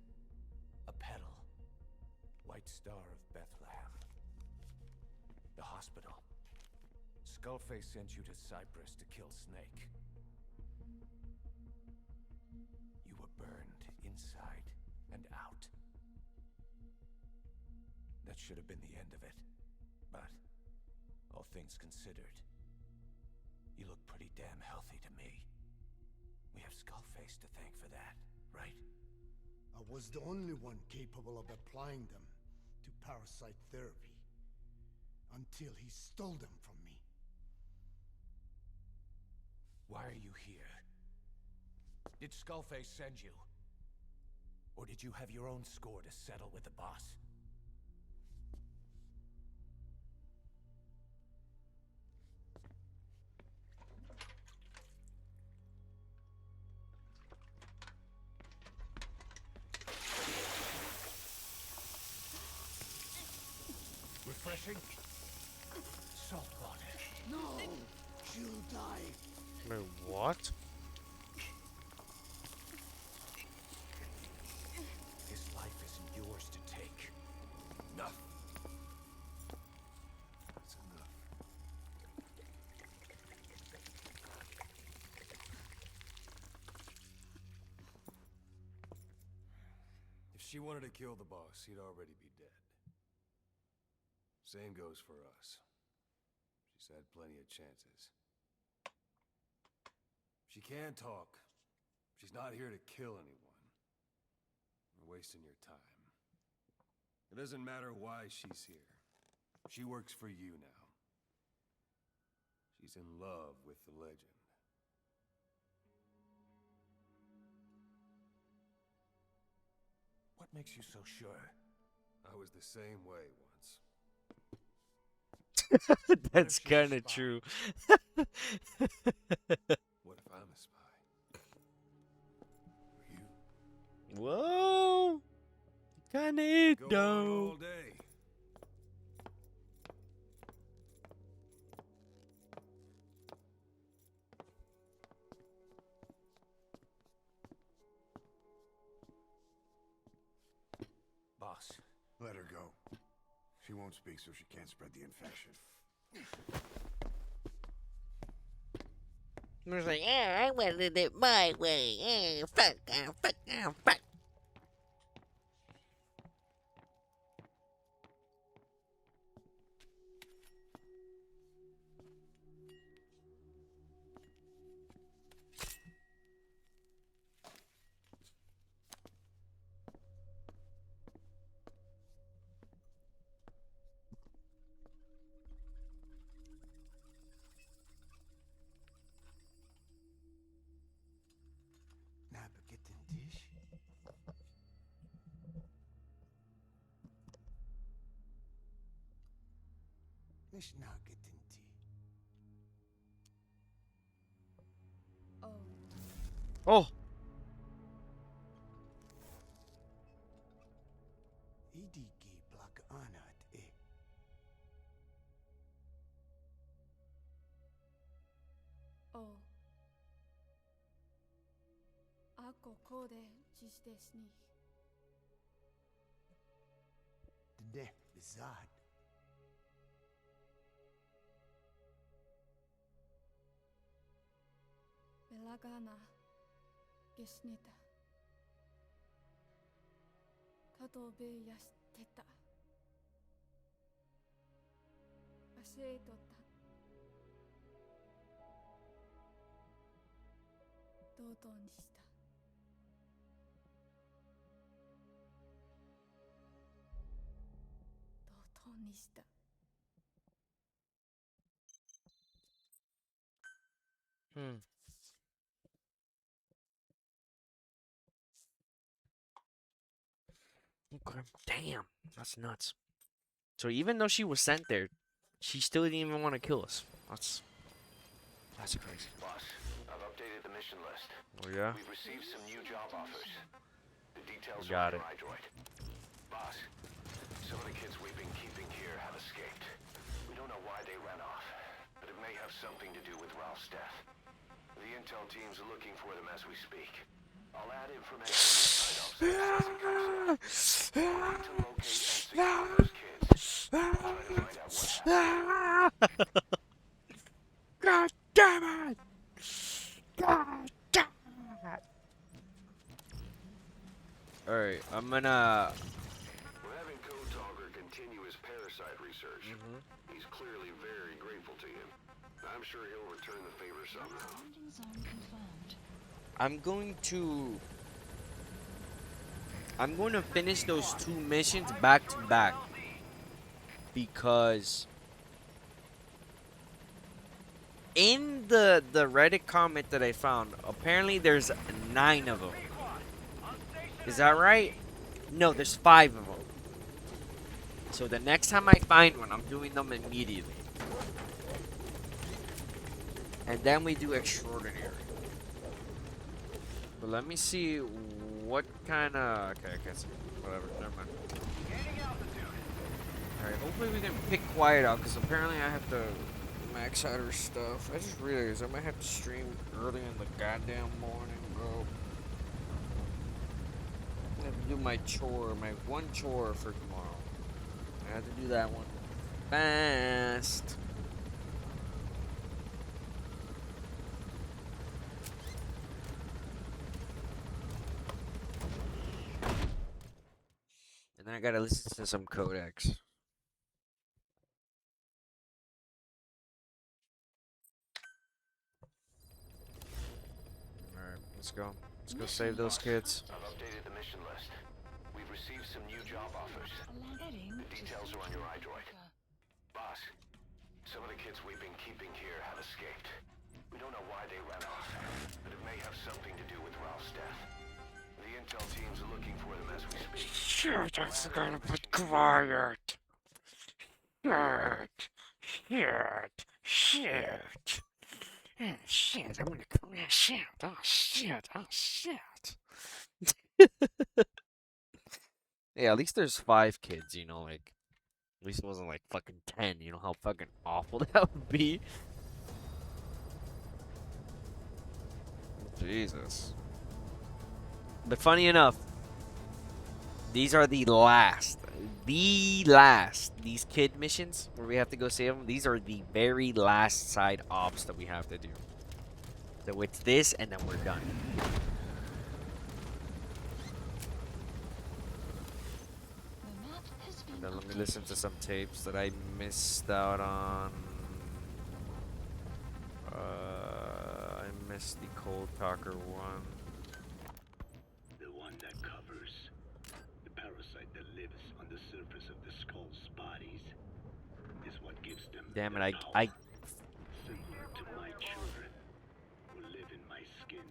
A petal. White Star of Bethlehem. The hospital. Skullface sent you to Cyprus to kill Snake. You were burned inside and out. That should have been the end of it. But, all things considered, you look pretty damn healthy to me. We have Skullface to thank for that, right? I was the only one capable of applying them to parasite therapy. Until he stole them from me. Why are you here? Did Skullface send you? Or did you have your own score to settle with the boss? Refreshing? Salt water. No! She'll die. Wait, what? His life isn't yours to take. Enough. That's enough. If she wanted to kill the boss, he'd already be dead. Same goes for us. She's had plenty of chances. She can talk. She's not here to kill anyone. You're wasting your time. It doesn't matter why she's here. She works for you now. She's in love with the legend. What makes you so sure? I was the same way once. That's kind of true. What if I'm a spy? Or you? Whoa. Kind of it, Go on though. all day. Boss. Let her go. She won't speak, so she can't spread the infection. It was like, I wanted it my way. Fuck, fuck. Nicht nagetinti. Oh. Idiki plak anat e. Oh. Ako kode dziś desni. Dne bizad. Belagana gesnita. Kato be yasteta. Aseetota. Dodoにした. Dodoにした. Okay. Damn, that's nuts. So even though she was sent there, she still didn't even want to kill us. That's crazy. Boss, I've updated the mission list. Oh yeah? We've received some new job offers. The details Got are on it. your iDroid. Boss, some of the kids we've been keeping here have escaped. We don't know why they ran off, but it may have something to do with Ralph's death. The intel team's looking for them as we speak. I'll add information to the site as it comes in. We need to locate and secure those kids. Try to find out what happened. God damn it! God damn it! Alright, I'm gonna... We're having Code Talker continue his parasite research. He's clearly very grateful to you. I'm sure he'll return the favor somehow. Landing zone confirmed. I'm going to finish those 2 missions back to back. Because... in the Reddit comment that I found, apparently there's 9 of them. Is that right? No, there's 5 of them. So the next time I find one, I'm doing them immediately. And then we do extraordinary. But let me see what kind of... okay, I can't see. Whatever, never mind. Alright, hopefully we can pick quiet out, because apparently I have to max out her stuff. I just realized I might have to stream early in the goddamn morning, bro. I have to do my chore, my one chore for tomorrow. I have to do that one fast. And then I gotta listen to some codecs. Alright, let's go. Let's go save those kids. I've updated the mission list. We've received some new job offers. Heading The details are on your iDroid. Boss, some of the kids we've been keeping here have escaped. We don't know why they ran off, but it may have something to do with Ralph's death. The intel team's looking for them as we speak. Shit, that's gonna put quiet. Shit. Shit, I'm gonna crash out. Oh shit. Yeah, at least there's 5 kids, you know, like, at least it wasn't like fucking 10, you know how fucking awful that would be? Jesus. But funny enough, these are the last, these kid missions where we have to go save them, these are the very last side ops that we have to do. So it's this, and then we're done. And then let me listen to some tapes that I missed out on. I missed the Cold Talker one. The one that covers the parasite that lives on the surface of the skull's bodies is what gives them Damn it, their I power. Similar to my children who live in my skin.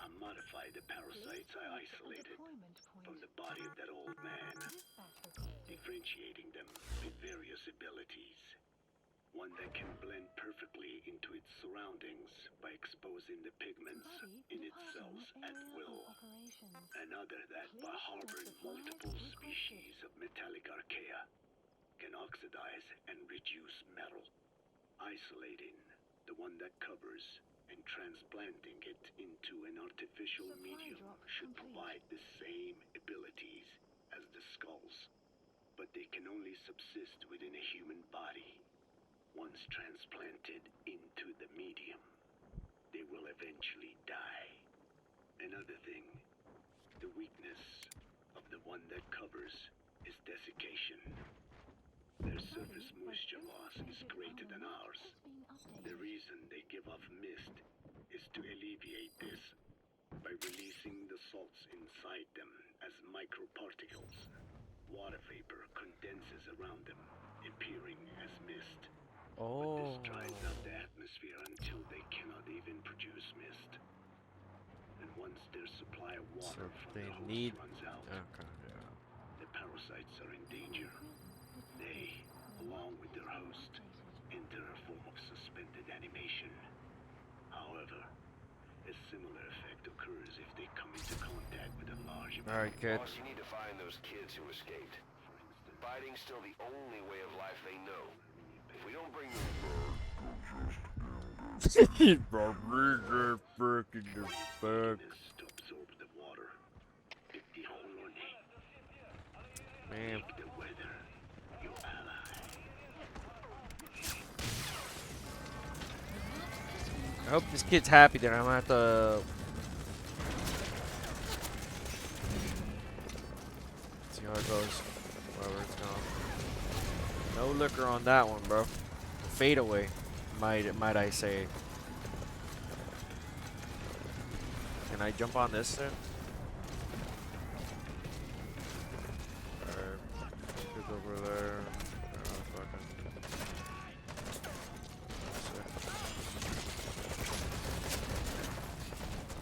I modified the parasites I isolated from the body of that old man, differentiating them with various abilities. One that can blend perfectly into its surroundings by exposing the pigments in its cells at will. Another that, by harboring multiple species of metallic archaea, can oxidize and reduce metal. Isolating the one that covers and transplanting it into an artificial medium should provide the same abilities as the skulls, but they can only subsist within a human body. Once transplanted into the medium, they will eventually die. Another thing, the weakness of the one that covers is desiccation. Their surface moisture loss is greater than ours. The reason they give off mist is to alleviate this by releasing the salts inside them as microparticles. Water vapor condenses around them, appearing as mist. But this dries out the atmosphere until they cannot even produce mist. And once their supply of water from the host runs out, the parasites are in danger. They, along with their host, enter a form of suspended animation. However, a similar effect occurs if they come into contact with a large amount. Alright, kid. Boss, you need to find those kids who escaped. Fighting's still the only way of life they know. If we don't bring them... He's freaking the fuck. Mist to absorb the water. Man. The weather, your ally. I hope this kid's happy that I'm gonna have to see how it goes. Wherever it's going. No liquor on that one, bro. Fade away, might I say. Can I jump on this then? Alright. Get over there. Fucking. Sick.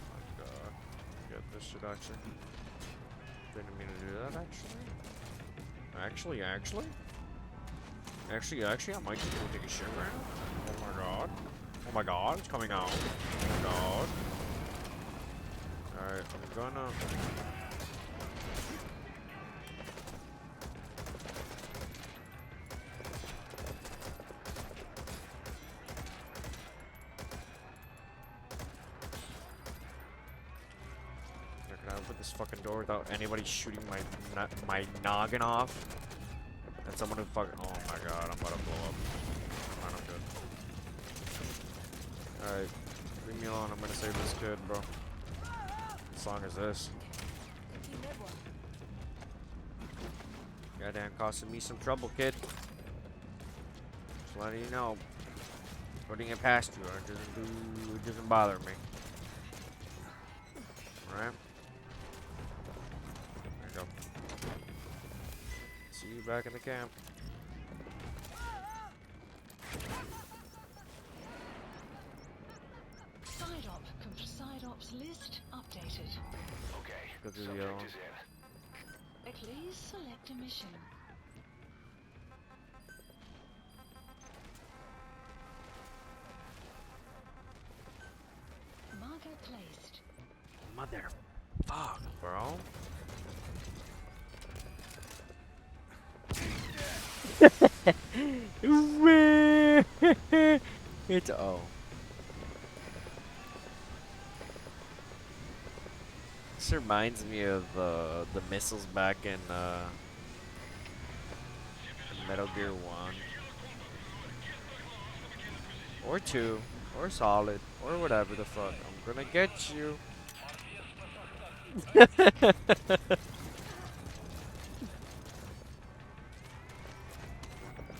Oh my god. Get this shit actually. Didn't mean to do that actually. Actually, I might just go take a shit right now. Oh my god. Oh my god, it's coming out. Oh my god. Alright, I'm gonna... Can I open this fucking door without anybody shooting my noggin off? And someone who fucking... Oh my god, I'm about to blow up. Fine, I'm good. Alright, leave me alone. I'm gonna save this kid, bro. What song is this? Goddamn, costing me some trouble, kid. Just letting you know. Putting it past you, it doesn't bother me. Alright? There you go. See you back in the camp. Side ops list updated. Okay, Go through the subject yellow. is in. Please select a mission. Marker placed. Mother. Fuck, bro. It's oh. This reminds me of the missiles back in Metal Gear 1 or 2 or Solid or whatever the fuck. I'm gonna get you.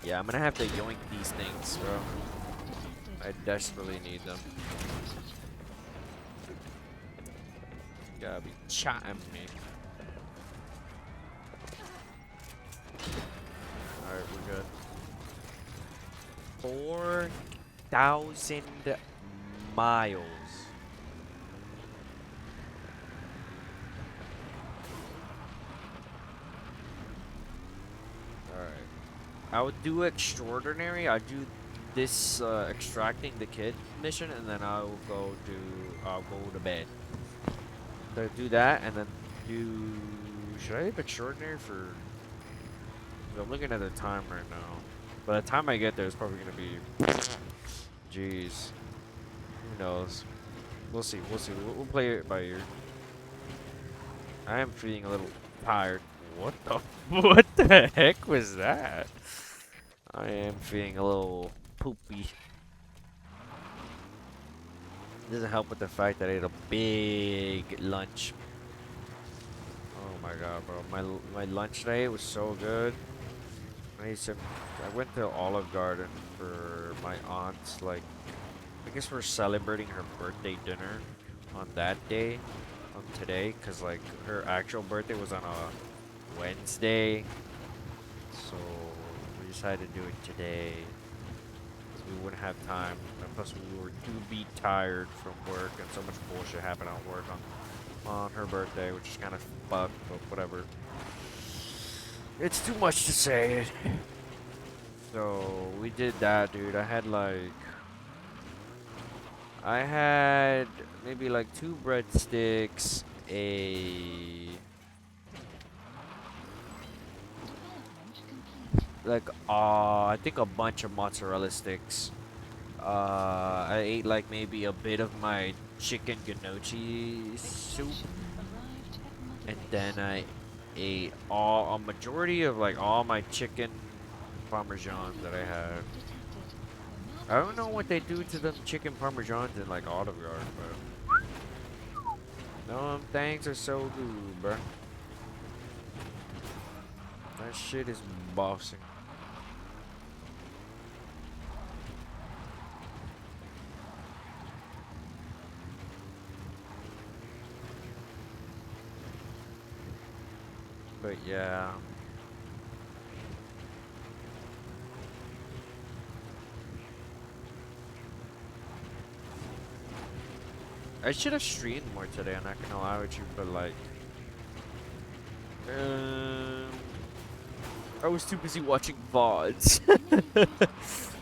Yeah, I'm gonna have to yoink these things, bro. I desperately need them. You gotta be chatting me. Alright, we're good. 4,000 miles. Alright. I would do extraordinary. I'd do this extracting the kid mission, and then I'll go to bed. So do that, and then do. Should I have extraordinary for? I'm looking at the time right now. By the time I get there, it's probably gonna be. Jeez. Who knows? We'll see. We'll see. We'll play it by ear. I am feeling a little tired. What the? What the heck was that? I am feeling a little poopy. Doesn't help with the fact that I ate a big lunch. Oh my god, bro! My lunch today was so good. I went to Olive Garden for my aunt's, like, I guess we're celebrating her birthday dinner on that day, on today, cause like her actual birthday was on a Wednesday, so we decided to do it today. We wouldn't have time, and plus we were too beat tired from work, and so much bullshit happened at work on her birthday, which is kind of fucked, but whatever. It's too much to say. So we did that, dude. I had maybe like 2 breadsticks, I think a bunch of mozzarella sticks, I ate like maybe a bit of my chicken gnocchi soup, Arrived at and Mother then Base. I ate a majority of like all my chicken parmesan that I had. Detected. I don't know what they do to them chicken parmesans in like Olive Garden, but them things are so good, bruh. That shit is bossing. But yeah. I should have streamed more today, I'm not gonna lie with you, but like I was too busy watching VODs.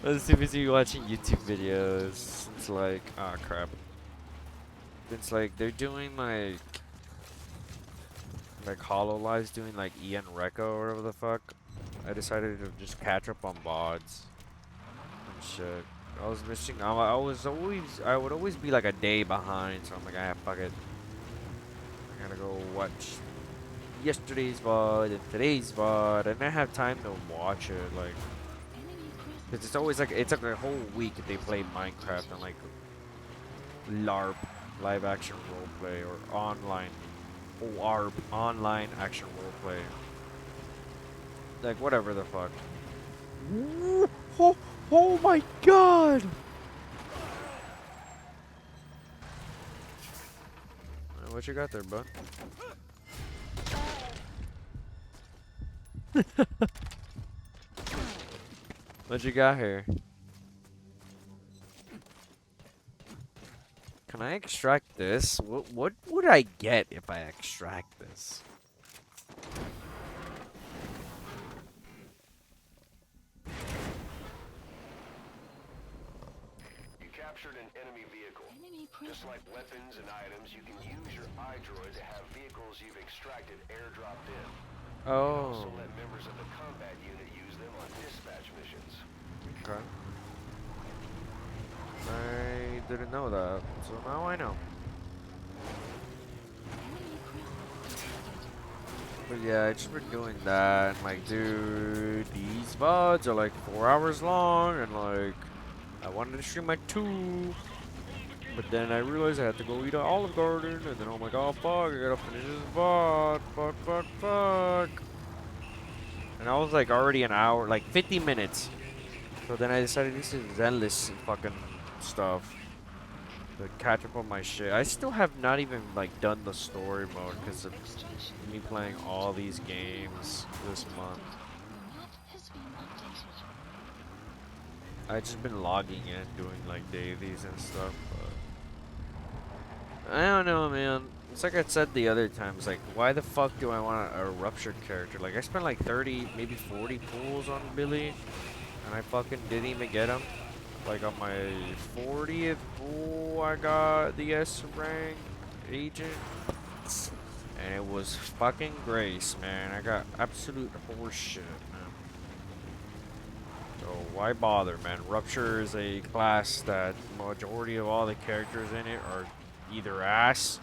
I was too busy watching YouTube videos. It's like, ah, crap. It's like they're doing like HoloLive's doing like Ian Recco or whatever the fuck. I decided to just catch up on VODs and shit. I was missing. I would always be like a day behind, so I'm like, ah, fuck it. I gotta go watch yesterday's VOD and today's VOD, and I have time to watch it, like, cause it's always like it's like a whole week if they play Minecraft and like LARP, live action roleplay, or online OARP, online action roleplay, like whatever the fuck. Oh my god! What you got there, bud? What you got here? Can I extract this? What would I get if I extract this? You captured an enemy vehicle. Just like weapons and items, you can use your iDroid to have vehicles you've extracted airdropped in. You can also Oh. let members of the combat unit use them on dispatch missions. Okay. I didn't know that, so now I know. But yeah, I just been doing that, and like, dude, these VODs are like 4 hours long, and like, I wanted to stream at 2, but then I realized I had to go eat at Olive Garden, and then I'm like, oh fuck, I gotta finish this VOD, fuck. And I was like already an hour, like 50 minutes. So then I decided this is endless fucking stuff to catch up on my shit. I still have not even like done the story mode because of me playing all these games this month. I just been logging in, doing like dailies and stuff. But I don't know, man. It's like I said the other times, like, why the fuck do I want a ruptured character? Like, I spent like 30, maybe 40 pulls on Billy, and I fucking didn't even get him. Like, on my 40th pull, I got the S rank agent, and it was fucking Grace, man. I got absolute horseshit, man. So why bother, man? Rupture is a class that majority of all the characters in it are either ass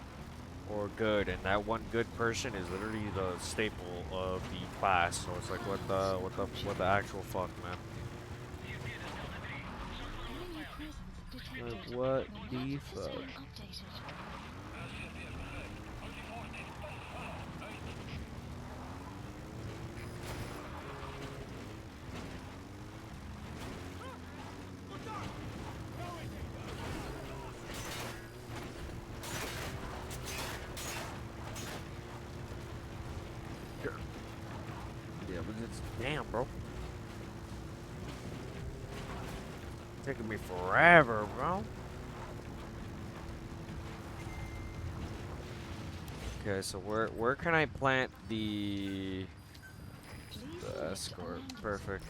or good, and that one good person is literally the staple of the class. So it's like, what the actual fuck, man? Like, what the fuck? Yeah, but it's damn, bro. Taking me forever, bro. Okay, so where can I plant the escort? Perfect.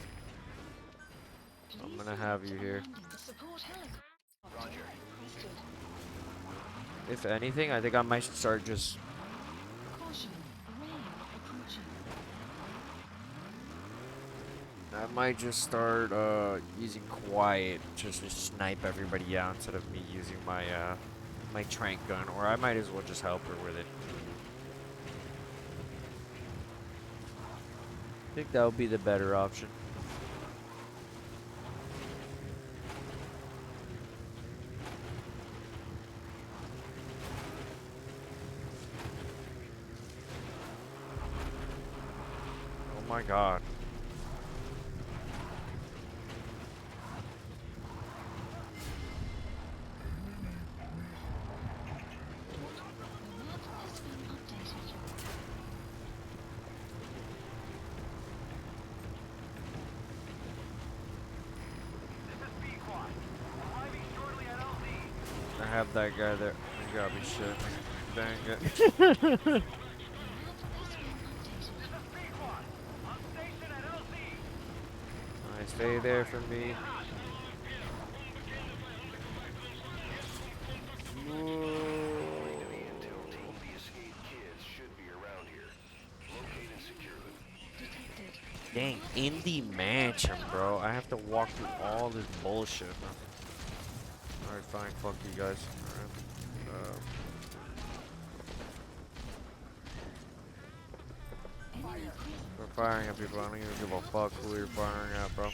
I'm gonna have you here. If anything, I think I might start just I might just start using quiet just to snipe everybody out instead of me using my my trank gun, or I might as well just help her with it. I think that would be the better option. Oh my god. I have that guy there. You gotta be shit. Dang it. Alright, stay there for me. Dang, in the mansion, bro. I have to walk through all this bullshit. Alright, fine. Fuck you guys. Alright. We're firing at people. I don't even give a fuck who you're firing at, bro.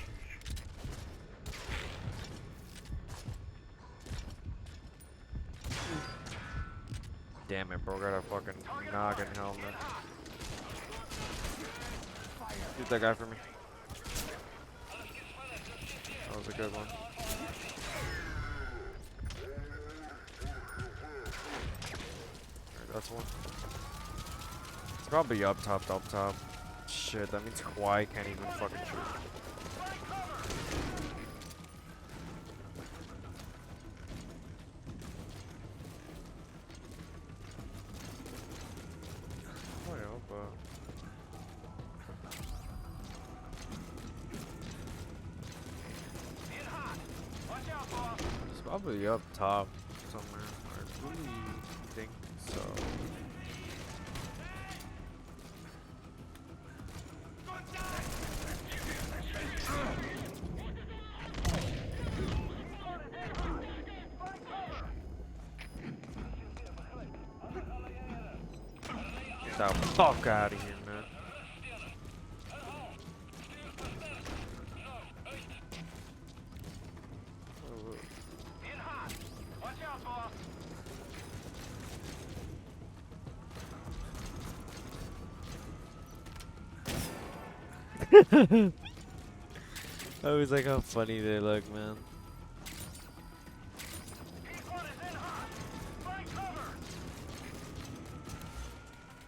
Damn it, bro. Got a fucking noggin helmet. Shoot that guy for me. That was a good one. Alright, that's one. It's probably up top. Shit, that means Kwai can't even fucking shoot. It's probably up top somewhere. I really think so. Get the fuck out of here, man. I always like how funny they look, man.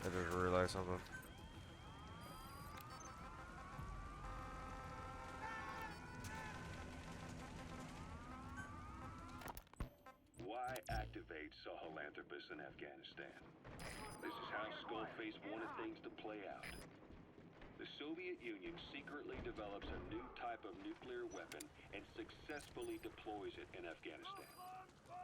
I just realized something. Why activate Sahelanthropus in Afghanistan? This is how Skullface wanted things to play out. The Soviet Union secretly develops a new type of nuclear weapon and successfully deploys it in Afghanistan.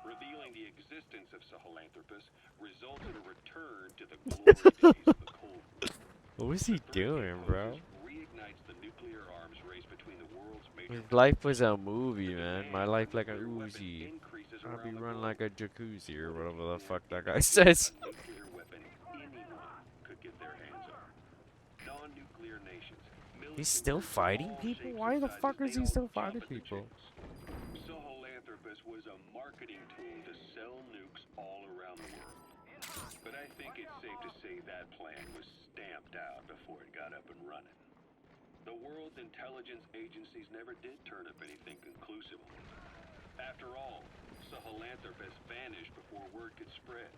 Revealing the existence of Sahelanthropus results in a return to the glory days of the Cold War. What was he doing, bro? Reignites the nuclear arms race between the world's major His life was a movie, man. My life like a Uzi. I'll be run like a jacuzzi or whatever the fuck that guy says. nuclear weapon anyone could get their hands on. Non-nuclear nations. He's still fighting people? Why the fuck is he still fighting people? Sahelanthropus was a marketing tool to sell nukes all around the world. But I think it's safe to say that plan was stamped out before it got up and running. The world's intelligence agencies never did turn up anything conclusive. After all, Sahelanthropus vanished before word could spread.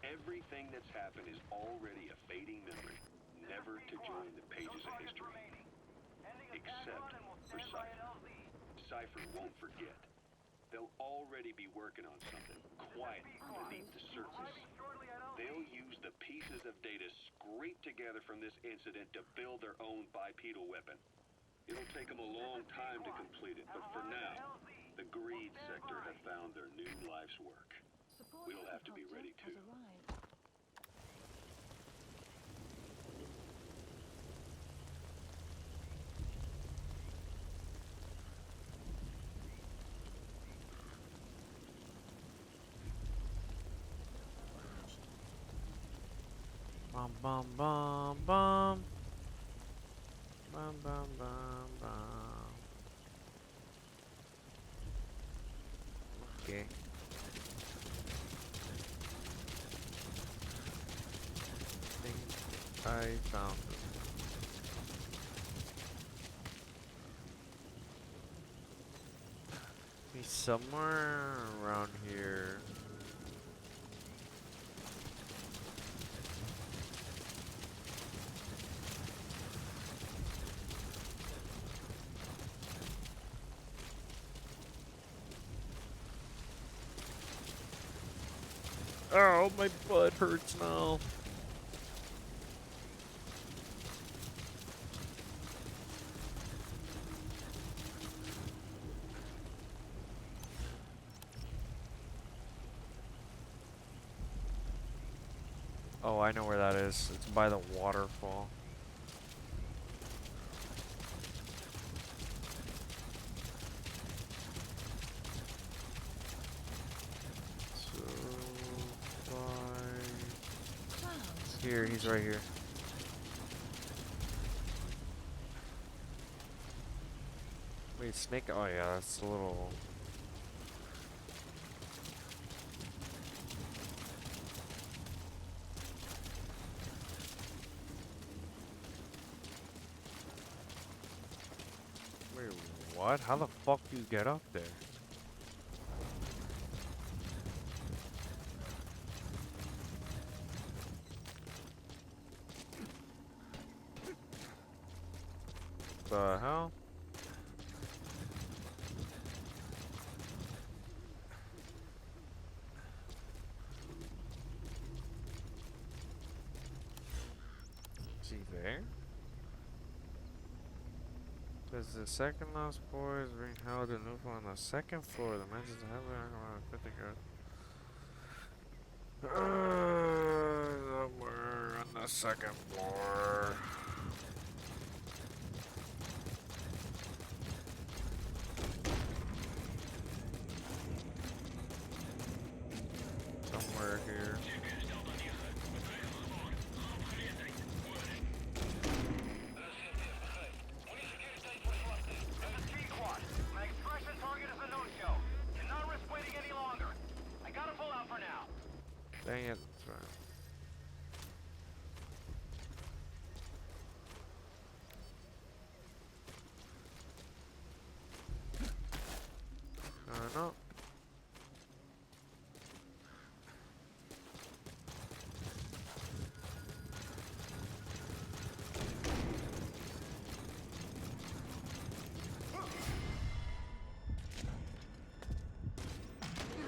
Everything that's happened is already a fading memory, never to join the pages of history. Except for Cypher. Cypher won't forget. They'll already be working on something quiet beneath the surface. They'll use the pieces of data scraped together from this incident to build their own bipedal weapon. It'll take them a long time to complete it, but for now, the greed sector have found their new life's work. We'll have to be ready too. Bum bum bum bum. Bum bum bum bum. Okay. I found it. He's somewhere around here. Oh, my butt hurts now. Oh, I know where that is. It's by the waterfall. So, here, he's right here. Wait, snake? Oh yeah, that's a little. Wait, what? How the fuck do you get up there? The hell? Is he there? There's the second last boy is being held in Newfoundland on the second floor. The mansion's heavily occupied 50 yards. Somewhere on the second floor. Somewhere here. Dang it, that's right. No.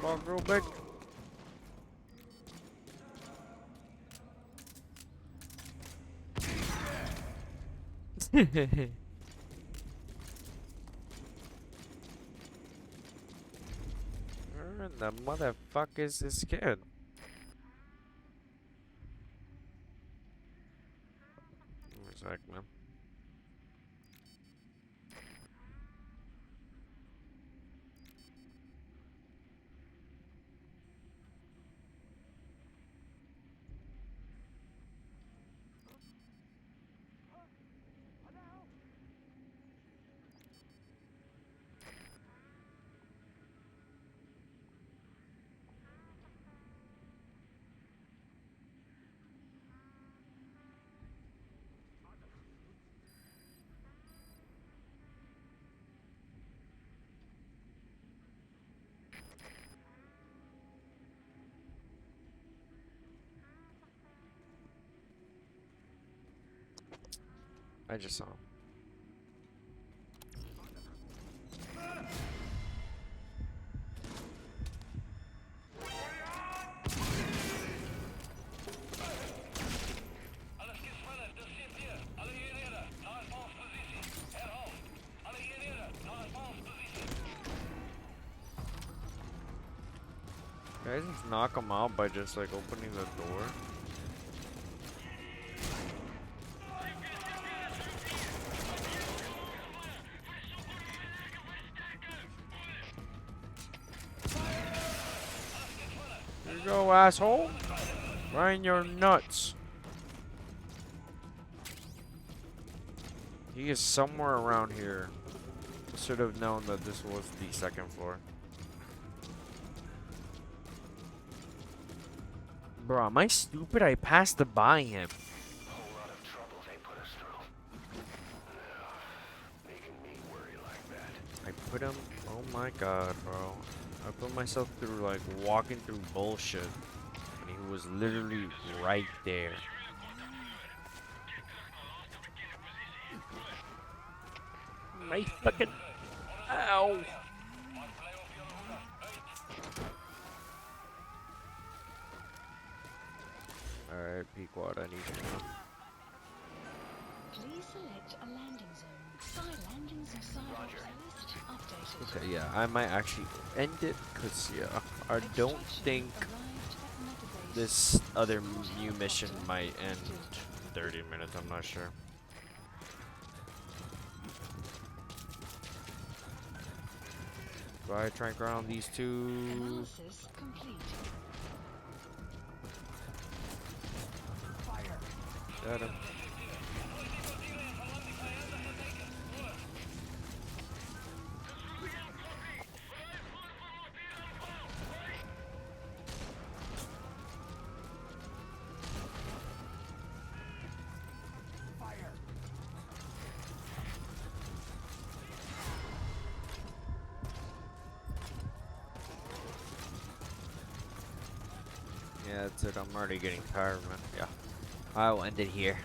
Fuck, real big. Where the motherfucker is this kid? Give me a sec, man. I just saw him. Guys just knock him out by just like opening the door. Here you go, asshole. Right in your nuts. He is somewhere around here. Should have known that this was the second floor. Bro, am I stupid? I passed by him. Whole lot of trouble they put us through. Making me worry like that. I put him. Oh my god, bro. I put myself through like walking through bullshit. And he was literally right there. My fucking. Ow! Alright, Pequod, I need you now. Please select a landing zone. Side landings and side list updated. Okay, yeah, I might actually end it, because, yeah, I don't think this other new mission might end in 30 minutes, I'm not sure. Do I try and ground these two? Analysis complete. Got him. Yeah, that's it. I'm already getting tired, man. Yeah. I'll end it here.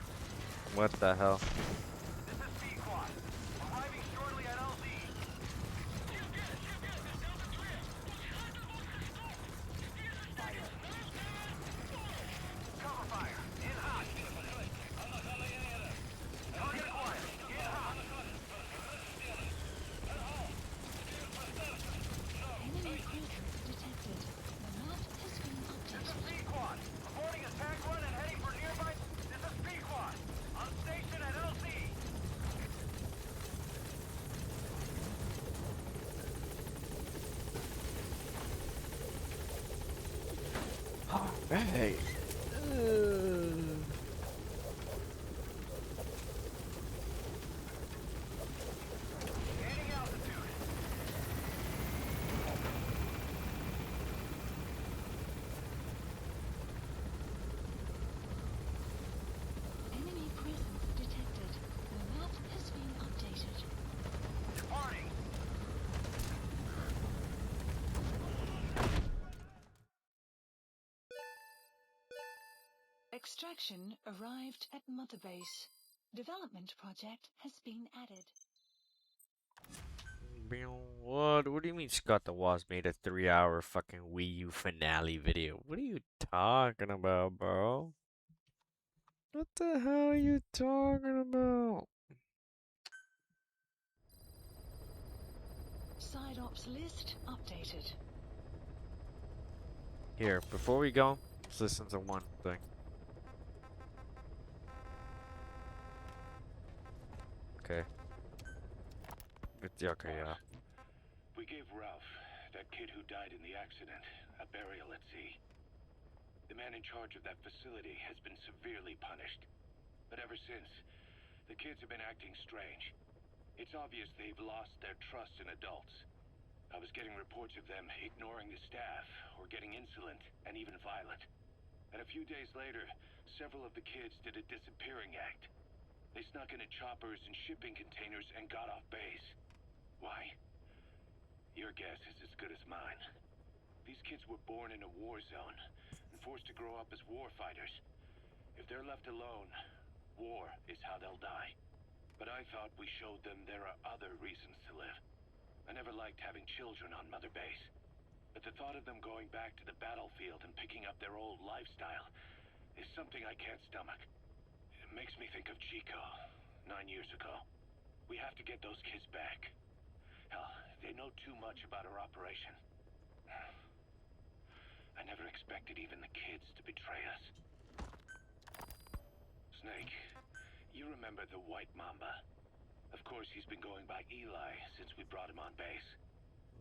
What the hell? This is Pequod. Arriving shortly at LZ. Cover fire. In hot. Target acquired. In hot. Enemy presence detected. The map has been updated. Pequod. Aborting attack run and heading for nearby. This is Pequod. On station at LZ. Hey. Gaining altitude. Enemy presence detected. The map has been updated. Departing. Extraction arrived at Mother Base. Development project has been added. What? What do you mean Scott the Wasp made a 3-hour fucking Wii U finale video? What are you talking about, bro? What the hell are you talking about? Side ops list updated. Here, before we go, let's listen to one thing. Okay. Okay, yeah. We gave Ralph, that kid who died in the accident, a burial at sea. The man in charge of that facility has been severely punished. But ever since, the kids have been acting strange. It's obvious they've lost their trust in adults. I was getting reports of them ignoring the staff, or getting insolent, and even violent. And a few days later, several of the kids did a disappearing act. They snuck into choppers and shipping containers and got off base. Why? Your guess is as good as mine. These kids were born in a war zone and forced to grow up as war fighters. If they're left alone, war is how they'll die. But I thought we showed them there are other reasons to live. I never liked having children on Mother Base. But the thought of them going back to the battlefield and picking up their old lifestyle is something I can't stomach. It makes me think of Chico, 9 years ago. We have to get those kids back. Hell, they know too much about our operation. I never expected even the kids to betray us. Snake, you remember the White Mamba? Of course, he's been going by Eli since we brought him on base.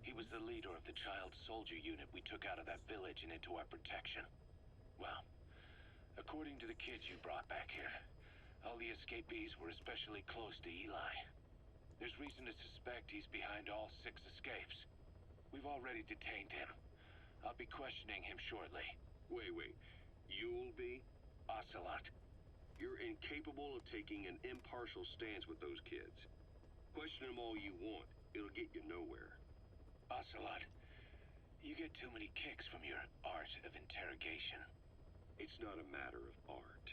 He was the leader of the child soldier unit we took out of that village and into our protection. Well, according to the kids you brought back here, All the escapees were especially close to Eli. There's reason to suspect he's behind all 6 escapes. We've already detained him. I'll be questioning him shortly. Wait. You'll be? Ocelot. You're incapable of taking an impartial stance with those kids. Question them all you want. It'll get you nowhere. Ocelot, you get too many kicks from your art of interrogation. It's not a matter of art.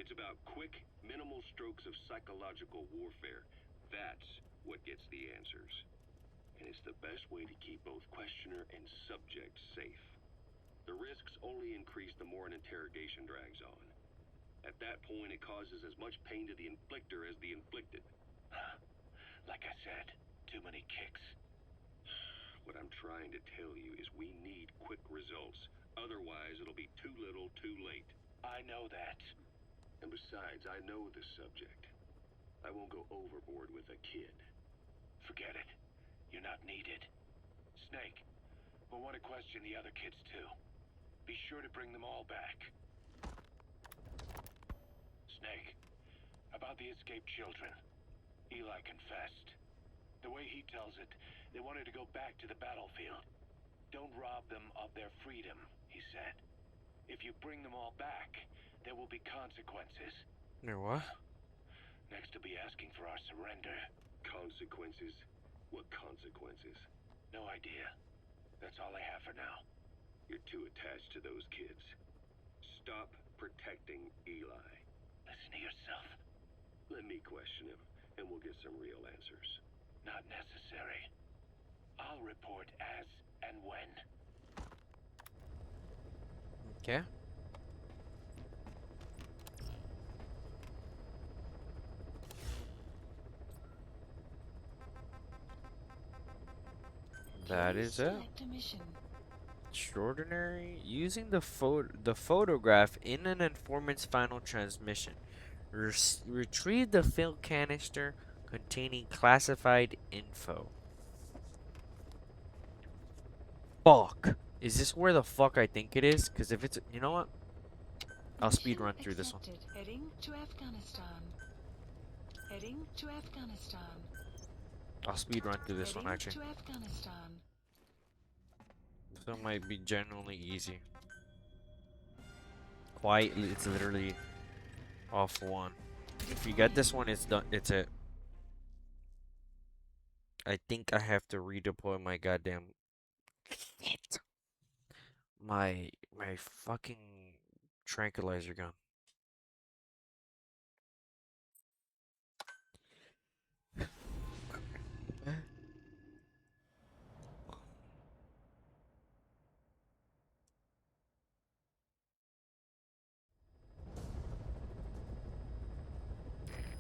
It's about quick, minimal strokes of psychological warfare. That's what gets the answers. And it's the best way to keep both questioner and subject safe. The risks only increase the more an interrogation drags on. At that point, it causes as much pain to the inflictor as the inflicted. Like I said, too many kicks. What I'm trying to tell you is we need quick results. Otherwise, it'll be too little, too late. I know that. And besides, I know the subject. I won't go overboard with a kid. Forget it. You're not needed. Snake, we'll want to question the other kids too. Be sure to bring them all back. Snake, about the escaped children. Eli confessed. The way he tells it, they wanted to go back to the battlefield. Don't rob them of their freedom, he said. If you bring them all back, there will be consequences. No what? Next to be asking for our surrender. Consequences? What consequences? No idea. That's all I have for now. You're too attached to those kids. Stop protecting Eli. Listen to yourself. Let me question him, and we'll get some real answers. Not necessary. I'll report as and when. Okay. That is it. Select a mission. Extraordinary. Using the photograph in an informant's final transmission. Retrieve the film canister containing classified info. Fuck. Is this where the fuck I think it is? Because if it's... You know what? I'll speed run through this one. Accepted. Heading to Afghanistan. Heading to Afghanistan. I'll speed run through this one Heading actually. to Afghanistan. So it might be genuinely easy. Quietly, it's literally off one. If you get this one, it's done. It's it. I think I have to redeploy my goddamn my fucking tranquilizer gun.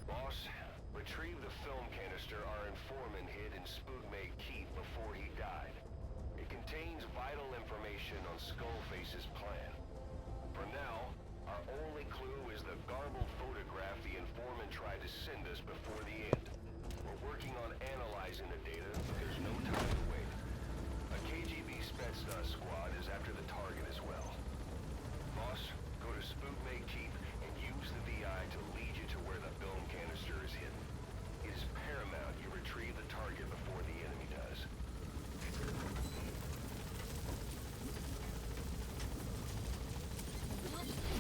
Boss, retrieve the film canister our informant hid in Spookmate Keep before he died. It contains vital information on Skullface's plan. For now, our only clue is the garbled photograph the informant tried to send us before the end. We're working on analyzing the data, but there's no time to wait. A KGB Spetsnaz squad is after the target as well. Boss, go to Spookmate Keep and use the VI to lead you to where the film canister is hidden. It is paramount you retrieve the target before the enemy does.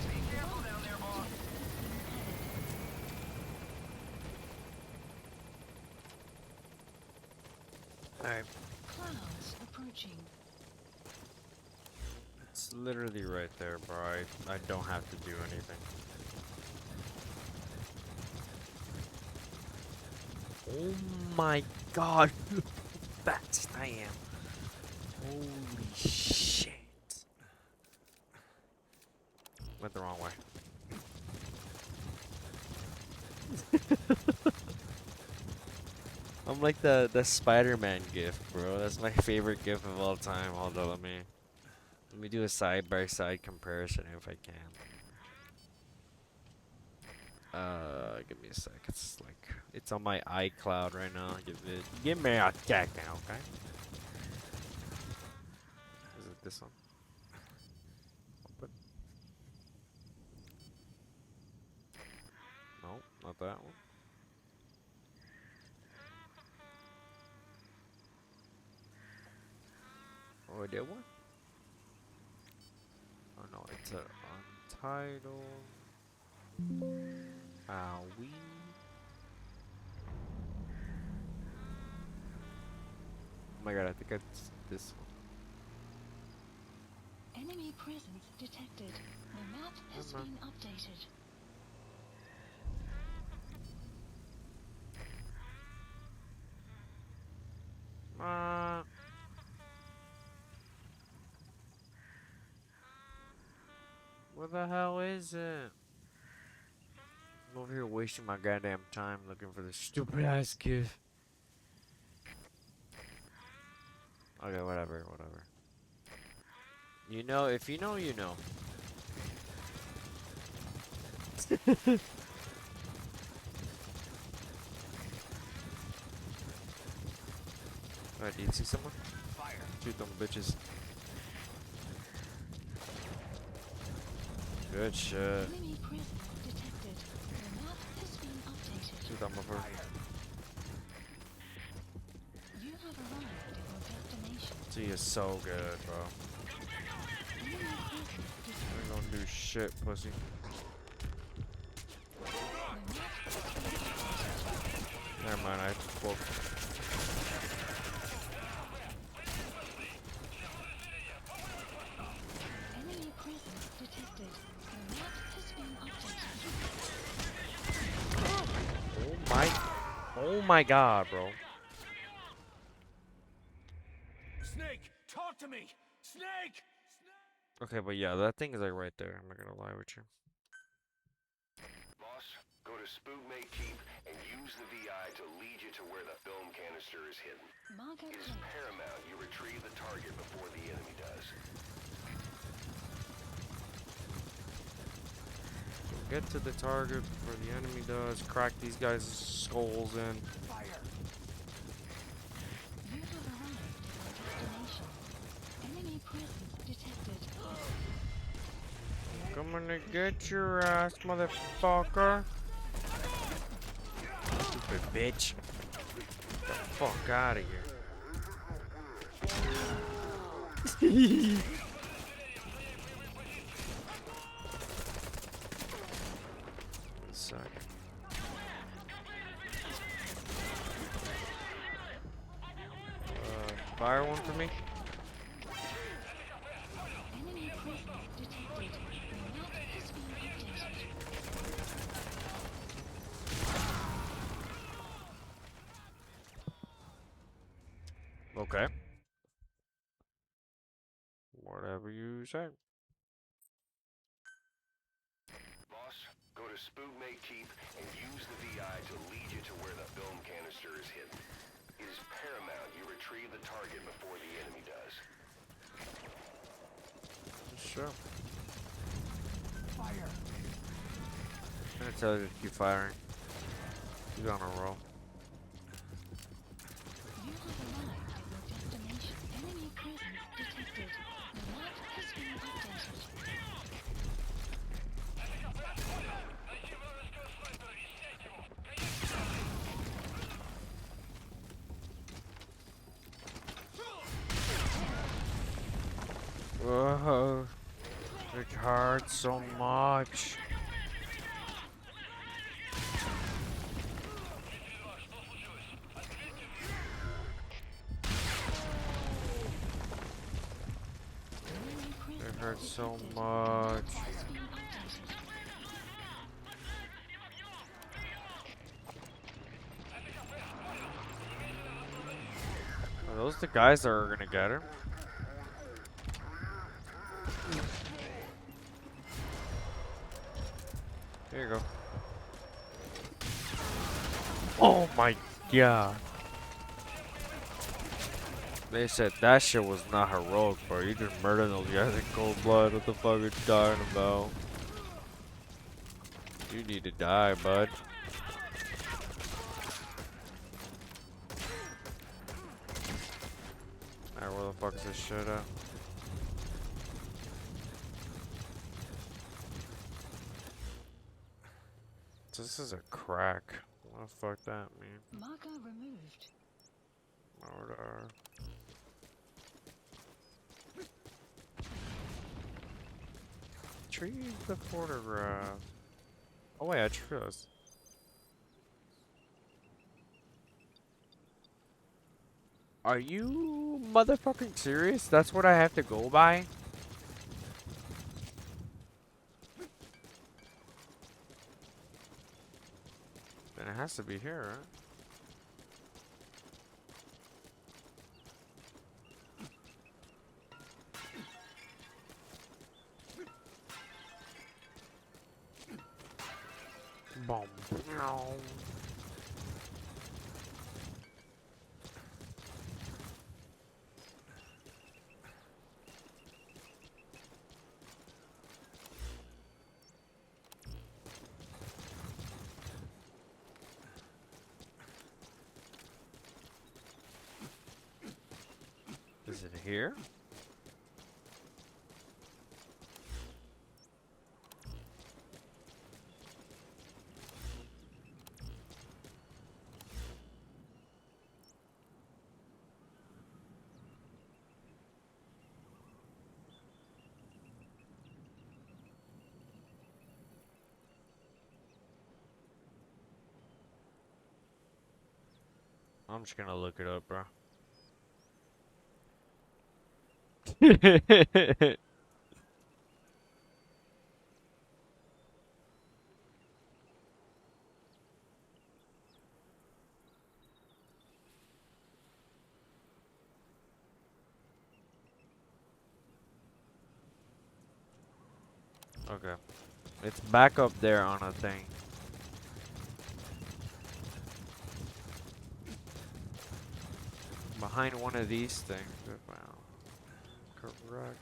Be careful down there, boss. Alright. Clouds approaching. It's literally right there, bro. I don't have to do anything. Oh my god. Look how fast I am. Holy shit. Went the wrong way. I'm like the Spider-Man gif, bro. That's my favorite gif of all time. Hold on, let me do a side-by-side comparison if I can. Give me a sec. It's like it's on my iCloud right now. Give me a sec now, okay? Is it this one? Open. No. Not that one. Or that one? Oh no, it's a untitled. We. Oh my god, I think it's this one. Enemy presence detected. The map has been updated. What the hell is it? I'm over here wasting my goddamn time looking for this stupid ass gift. Okay, whatever. You know, if you know, you know. Alright, do you see someone? Fire. Shoot them bitches. Good shit. Enemy presence detected. The map has been updated. Shoot that motherfucker. You have arrived at your destination. She is so good, bro. Enemy presence detected. I ain't gonna do shit, pussy. The map has been updated. Never mind, I woke. Enemy presence detected. The map has been updated. Oh my god, bro. Snake, talk to me! Snake! Okay, but yeah, that thing is like right there. I'm not gonna lie with you. Boss, go to Spookmate Keep and use the VI to lead you to where the film canister is hidden. Margot It is Place. paramount you retrieve the target before the enemy does. Get to the target before the enemy does. Crack these guys' skulls in. Fire! You have arrived at your destination. Enemy presence detected. Coming to get your ass, motherfucker. Stupid bitch. Get the fuck out of here. One sec. Fire one for me. Enemy presence detected. The map has been updated. Okay. Whatever you say. Boss, go to Spookmate Keep and use the VI to lead you to where the film canister is hidden. It is paramount you retrieve the target before the enemy does. Sure. Fire! I'm gonna tell you to keep firing. You on a roll. You have arrived at your destination. Enemy presence detected. The map has been updated. Whoa. It hurts so much. Enemy presence It hurts so detected. much. Has been updated. Are those the guys that are gonna get her? Here you go. Oh my god. They said that shit was not heroic, bro. You just murdered those guys in cold blood. What the fuck are you talking about? You need to die, bud. Alright, where the fuck is this shit at? Is this this is a crack. What the fuck that mean? Marker removed. Order. Retrieve the photograph. Oh wait, I trust. Are you motherfucking serious? That's what I have to go by? Then it has to be here, right? Boom. Is it here? I'm just gonna look it up, bro. Okay. It's back up there on a thing. Behind one of these things. Correct.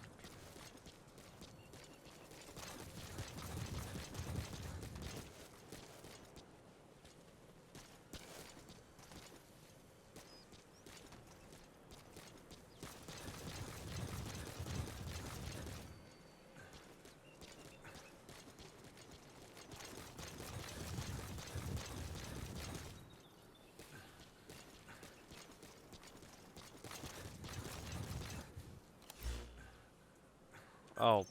Oh.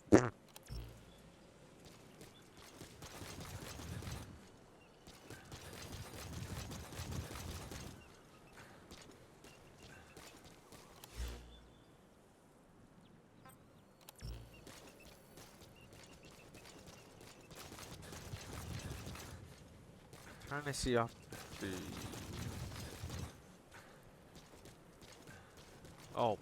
Trying to see off the... Oh.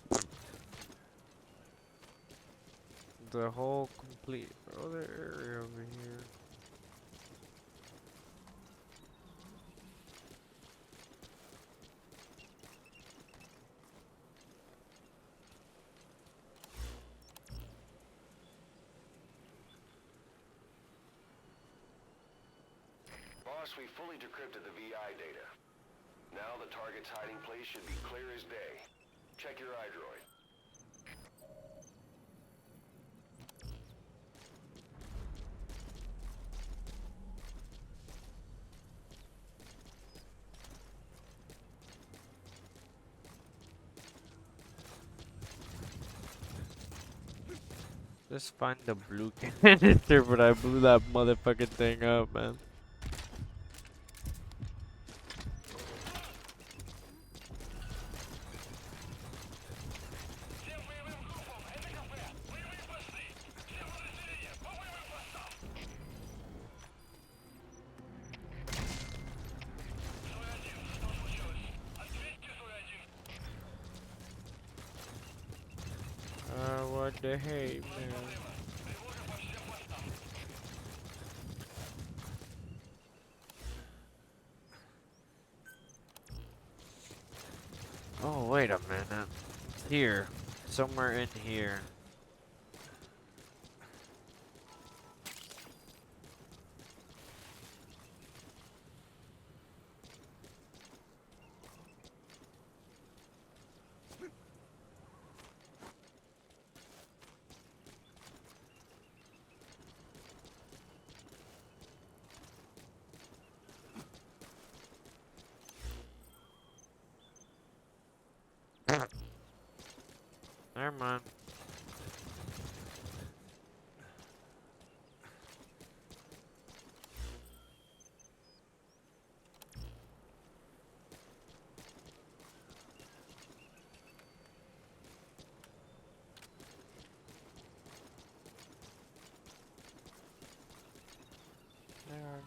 The whole complete other area over here. Boss, we fully decrypted the VI data. Now the target's hiding place should be clear as day. Check your iDroid. Just find the blue canister, but I blew that motherfucking thing up, man. What the hate, man. Oh, wait a minute. Here. Somewhere in here. Never mind.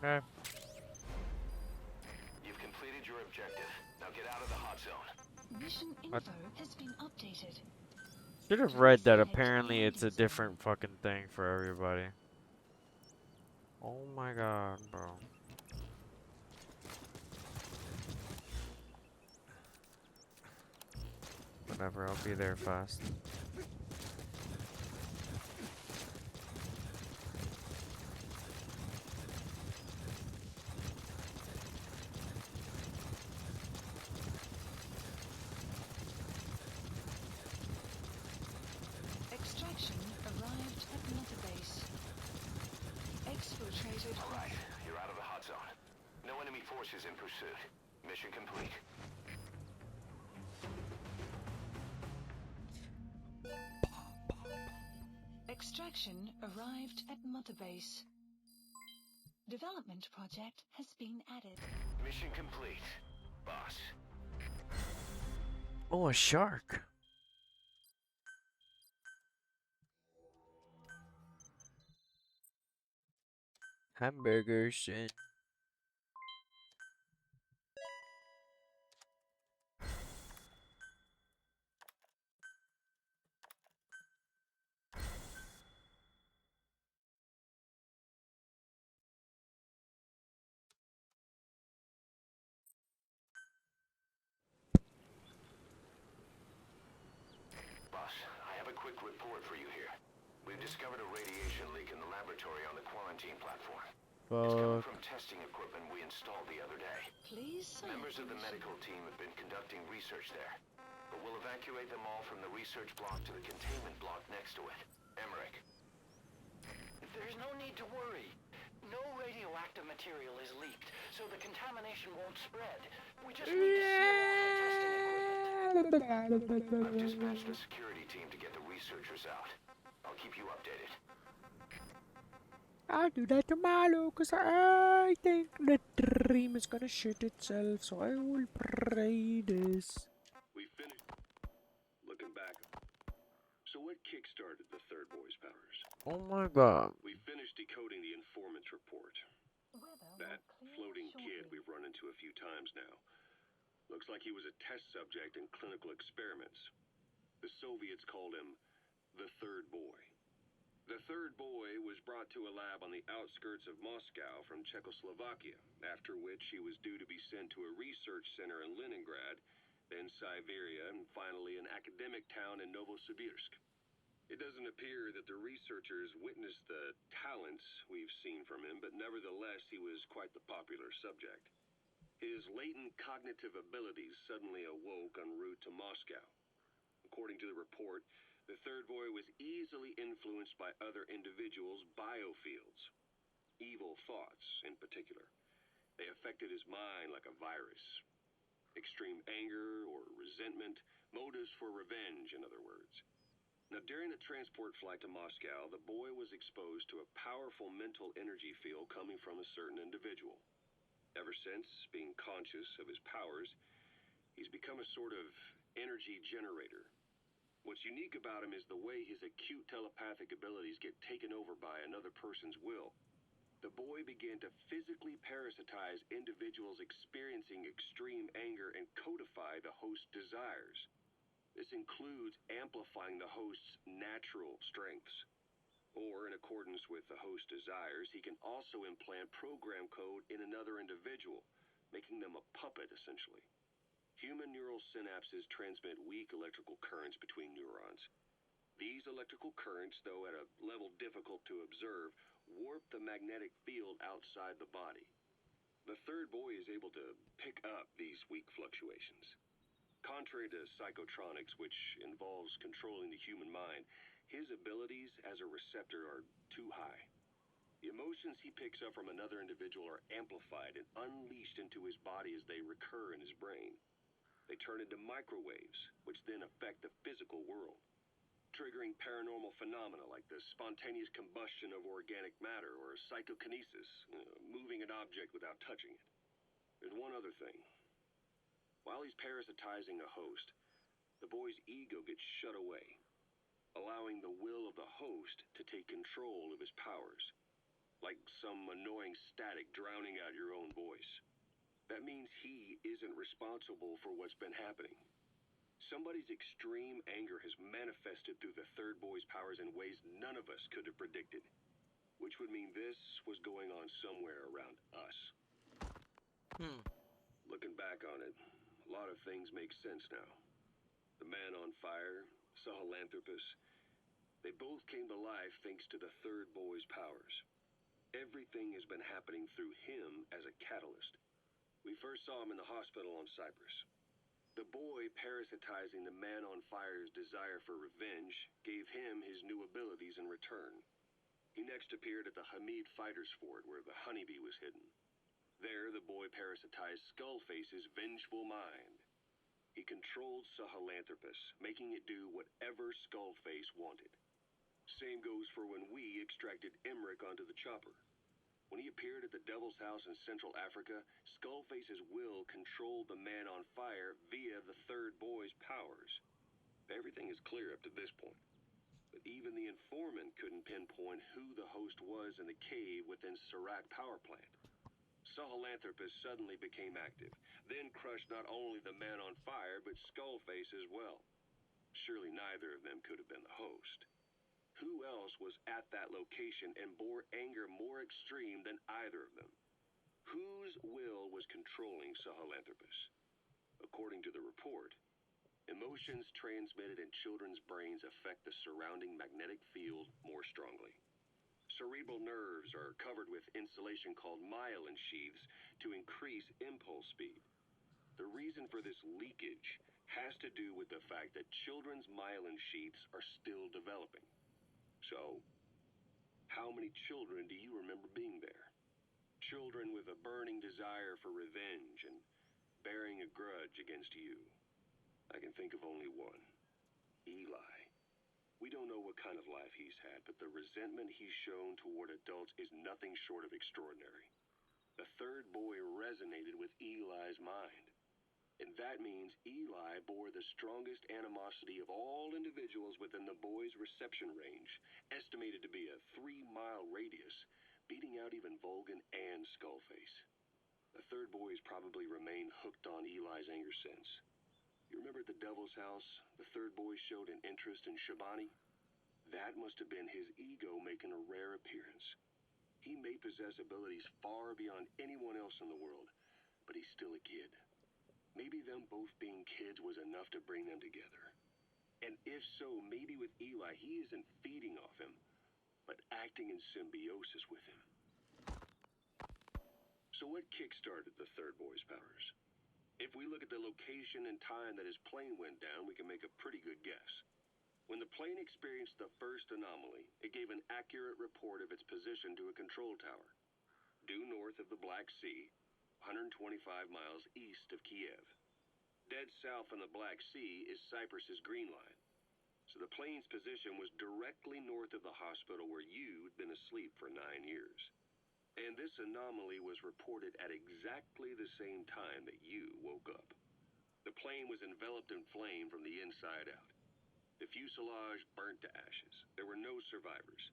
Okay. You've completed your objective. Now get out of the hot zone. Mission What? info has been updated. Should have read that apparently it's a different fucking thing for everybody. Oh my god, bro. Whatever, I'll be there fast. Extraction arrived at Mother Base. Exfiltrated. All right, you're out of the hot zone. No enemy forces in pursuit. Mission complete. Extraction arrived at Mother Base. Development project has been added. Mission complete, boss. Oh, a shark. Hamburgers and Boss, I have a quick report for you here. We've discovered a radiation leak in the laboratory on the quarantine platform. It's coming from testing equipment we installed the other day. Please select Members of the mission. medical team have been conducting research there, but we'll evacuate them all from the research block to the containment block next to it. Emmerich. There's no need to worry. No radioactive material is leaked, so the contamination won't spread. We just need to seal off the testing equipment. I've dispatched a security team to get the researchers out. I'll keep you updated. I'll do that tomorrow, cause I think the dream is gonna shit itself, so I will pray this. We finished. Looking back. So what kickstarted the Third Boy's powers? Oh my god. We finished decoding the informant's report. That floating kid we've run into a few times now. Looks like he was a test subject in clinical experiments. The Soviets called him the Third Boy. The Third Boy was brought to a lab on the outskirts of Moscow from Czechoslovakia, after which he was due to be sent to a research center in Leningrad, then Siberia, and finally an academic town in Novosibirsk. It doesn't appear that the researchers witnessed the talents we've seen from him, but nevertheless he was quite the popular subject. His latent cognitive abilities suddenly awoke en route to Moscow. According to the report, the Third Boy was easily influenced by other individuals' biofields. Evil thoughts, in particular. They affected his mind like a virus. Extreme anger or resentment, motives for revenge, in other words. Now, during the transport flight to Moscow, the boy was exposed to a powerful mental energy field coming from a certain individual. Ever since, being conscious of his powers, he's become a sort of energy generator. What's unique about him is the way his acute telepathic abilities get taken over by another person's will. The boy began to physically parasitize individuals experiencing extreme anger and codify the host's desires. This includes amplifying the host's natural strengths. Or, in accordance with the host's desires, he can also implant program code in another individual, making them a puppet, essentially. Human neural synapses transmit weak electrical currents between neurons. These electrical currents, though at a level difficult to observe, warp the magnetic field outside the body. The Third Boy is able to pick up these weak fluctuations. Contrary to psychotronics, which involves controlling the human mind, his abilities as a receptor are too high. The emotions he picks up from another individual are amplified and unleashed into his body as they recur in his brain. They turn into microwaves, which then affect the physical world. triggering paranormal phenomena like the spontaneous combustion of organic matter or psychokinesis, moving an object without touching it. There's one other thing. While he's parasitizing a host, the boy's ego gets shut away, allowing the will of the host to take control of his powers, like some annoying static drowning out your own voice. That means he isn't responsible for what's been happening. Somebody's extreme anger has manifested through the third boy's powers in ways none of us could have predicted, which would mean this was going on somewhere around us. Looking back on it, a lot of things make sense now. The man on fire, Sahelanthropus, they both came to life thanks to the third boy's powers. Everything has been happening through him as a catalyst. We first saw him in the hospital on Cyprus. The boy parasitizing the man on fire's desire for revenge gave him his new abilities in return. He next appeared at the Hamid Fighters Fort where the honeybee was hidden. There, the boy parasitized Skullface's vengeful mind. He controlled Sahelanthropus, making it do whatever Skullface wanted. Same goes for when we extracted Emmerich onto the chopper. When he appeared at the Devil's House in Central Africa, Skullface's will controlled the man on fire via the third boy's powers. Everything is clear up to this point. But even the informant couldn't pinpoint who the host was in the cave within Serac power plant. Sahelanthropus suddenly became active, then crushed not only the man on fire, but Skullface as well. Surely neither of them could have been the host. Who else was at that location and bore anger more extreme than either of them? Whose will was controlling Sahelanthropus? According to the report, emotions transmitted in children's brains affect the surrounding magnetic field more strongly. Cerebral nerves are covered with insulation called myelin sheaths to increase impulse speed. The reason for this leakage has to do with the fact that children's myelin sheaths are still developing. So, how many children do you remember being there? Children with a burning desire for revenge and bearing a grudge against you. I can think of only one. Eli. We don't know what kind of life he's had, but the resentment he's shown toward adults is nothing short of extraordinary. The third boy resonated with Eli's mind. And that means Eli bore the strongest animosity of all individuals within the boy's reception range, estimated to be a 3-mile radius, beating out even Volgan and Skullface. The third boy has probably remained hooked on Eli's anger since. You remember at the Devil's House, the third boy showed an interest in Shabani? That must have been his ego making a rare appearance. He may possess abilities far beyond anyone else in the world, but he's still a kid. Maybe them both being kids was enough to bring them together. And if so, maybe with Eli, he isn't feeding off him, but acting in symbiosis with him. So what kickstarted the third boy's powers? If we look at the location and time that his plane went down, we can make a pretty good guess. When the plane experienced the first anomaly, it gave an accurate report of its position to a control tower, due north of the Black Sea, 125 miles east of Kiev. Dead south on the Black Sea is Cyprus's Green Line. So the plane's position was directly north of the hospital where you'd been asleep for 9 years. And this anomaly was reported at exactly the same time that you woke up. The plane was enveloped in flame from the inside out. The fuselage burnt to ashes. There were no survivors,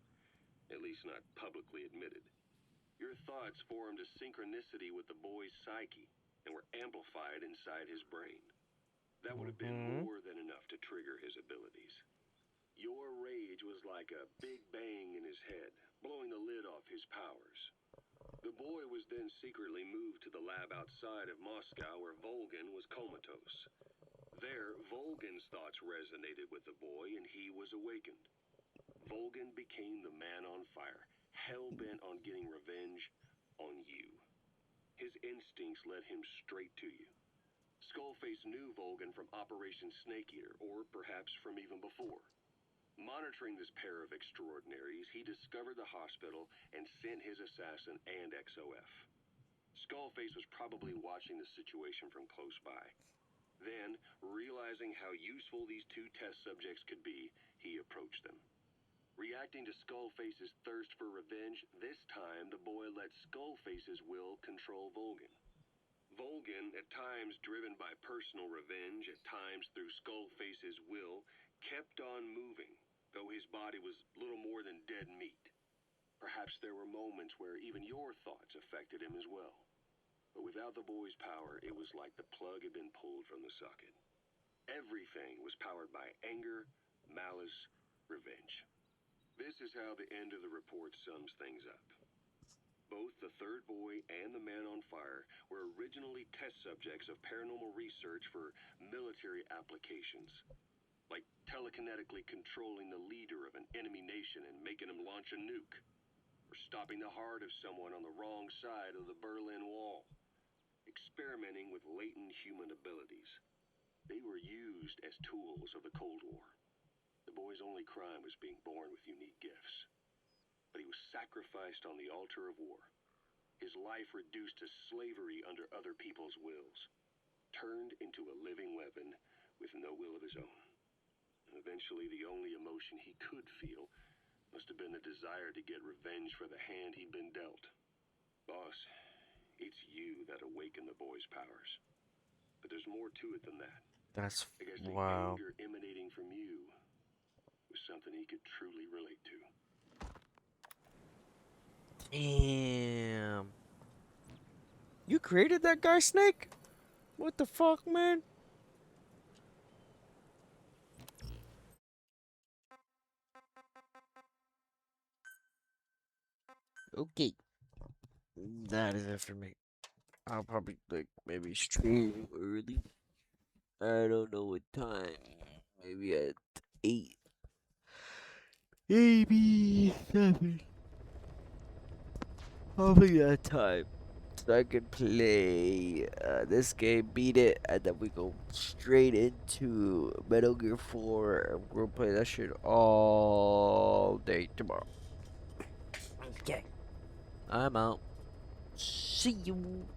at least not publicly admitted. Your thoughts formed a synchronicity with the boy's psyche and were amplified inside his brain. That would have been more than enough to trigger his abilities. Your rage was like a big bang in his head, blowing the lid off his powers. The boy was then secretly moved to the lab outside of Moscow where Volgan was comatose. There, Volgan's thoughts resonated with the boy and he was awakened. Volgan became the man on fire, hell-bent on getting revenge on you. His instincts led him straight to you. Skullface knew Volgan from Operation Snake Eater, or perhaps from even before. Monitoring this pair of extraordinaries, he discovered the hospital and sent his assassin and XOF. Skullface was probably watching the situation from close by. Then, realizing how useful these two test subjects could be, he approached them. Reacting to Skullface's thirst for revenge, this time the boy let Skullface's will control Volgin. Volgin, at times driven by personal revenge, at times through Skullface's will, kept on moving, though his body was little more than dead meat. Perhaps there were moments where even your thoughts affected him as well. But without the boy's power, it was like the plug had been pulled from the socket. Everything was powered by anger, malice, revenge. This is how the end of the report sums things up. Both the third boy and the man on fire were originally test subjects of paranormal research for military applications, like telekinetically controlling the leader of an enemy nation and making him launch a nuke, or stopping the heart of someone on the wrong side of the Berlin Wall, experimenting with latent human abilities. They were used as tools of the Cold War. The boy's only crime was being born with unique gifts. But he was sacrificed on the altar of war. His life reduced to slavery under other people's wills. Turned into a living weapon with no will of his own. And eventually the only emotion he could feel must have been the desire to get revenge for the hand he'd been dealt. Boss, it's you that awakened the boy's powers. But there's more to it than that. That's I guess the wow. anger emanating from you was something he could truly relate to. Damn. You created that guy, Snake? What the fuck, man? Okay. That is it for me. I'll probably, like, maybe stream early. I don't know what time. Maybe at 8. Maybe 7. Probably that time. So I can play this game, beat it, and then we go straight into Metal Gear 4. We're gonna play that shit all day tomorrow. Okay. I'm out. See you.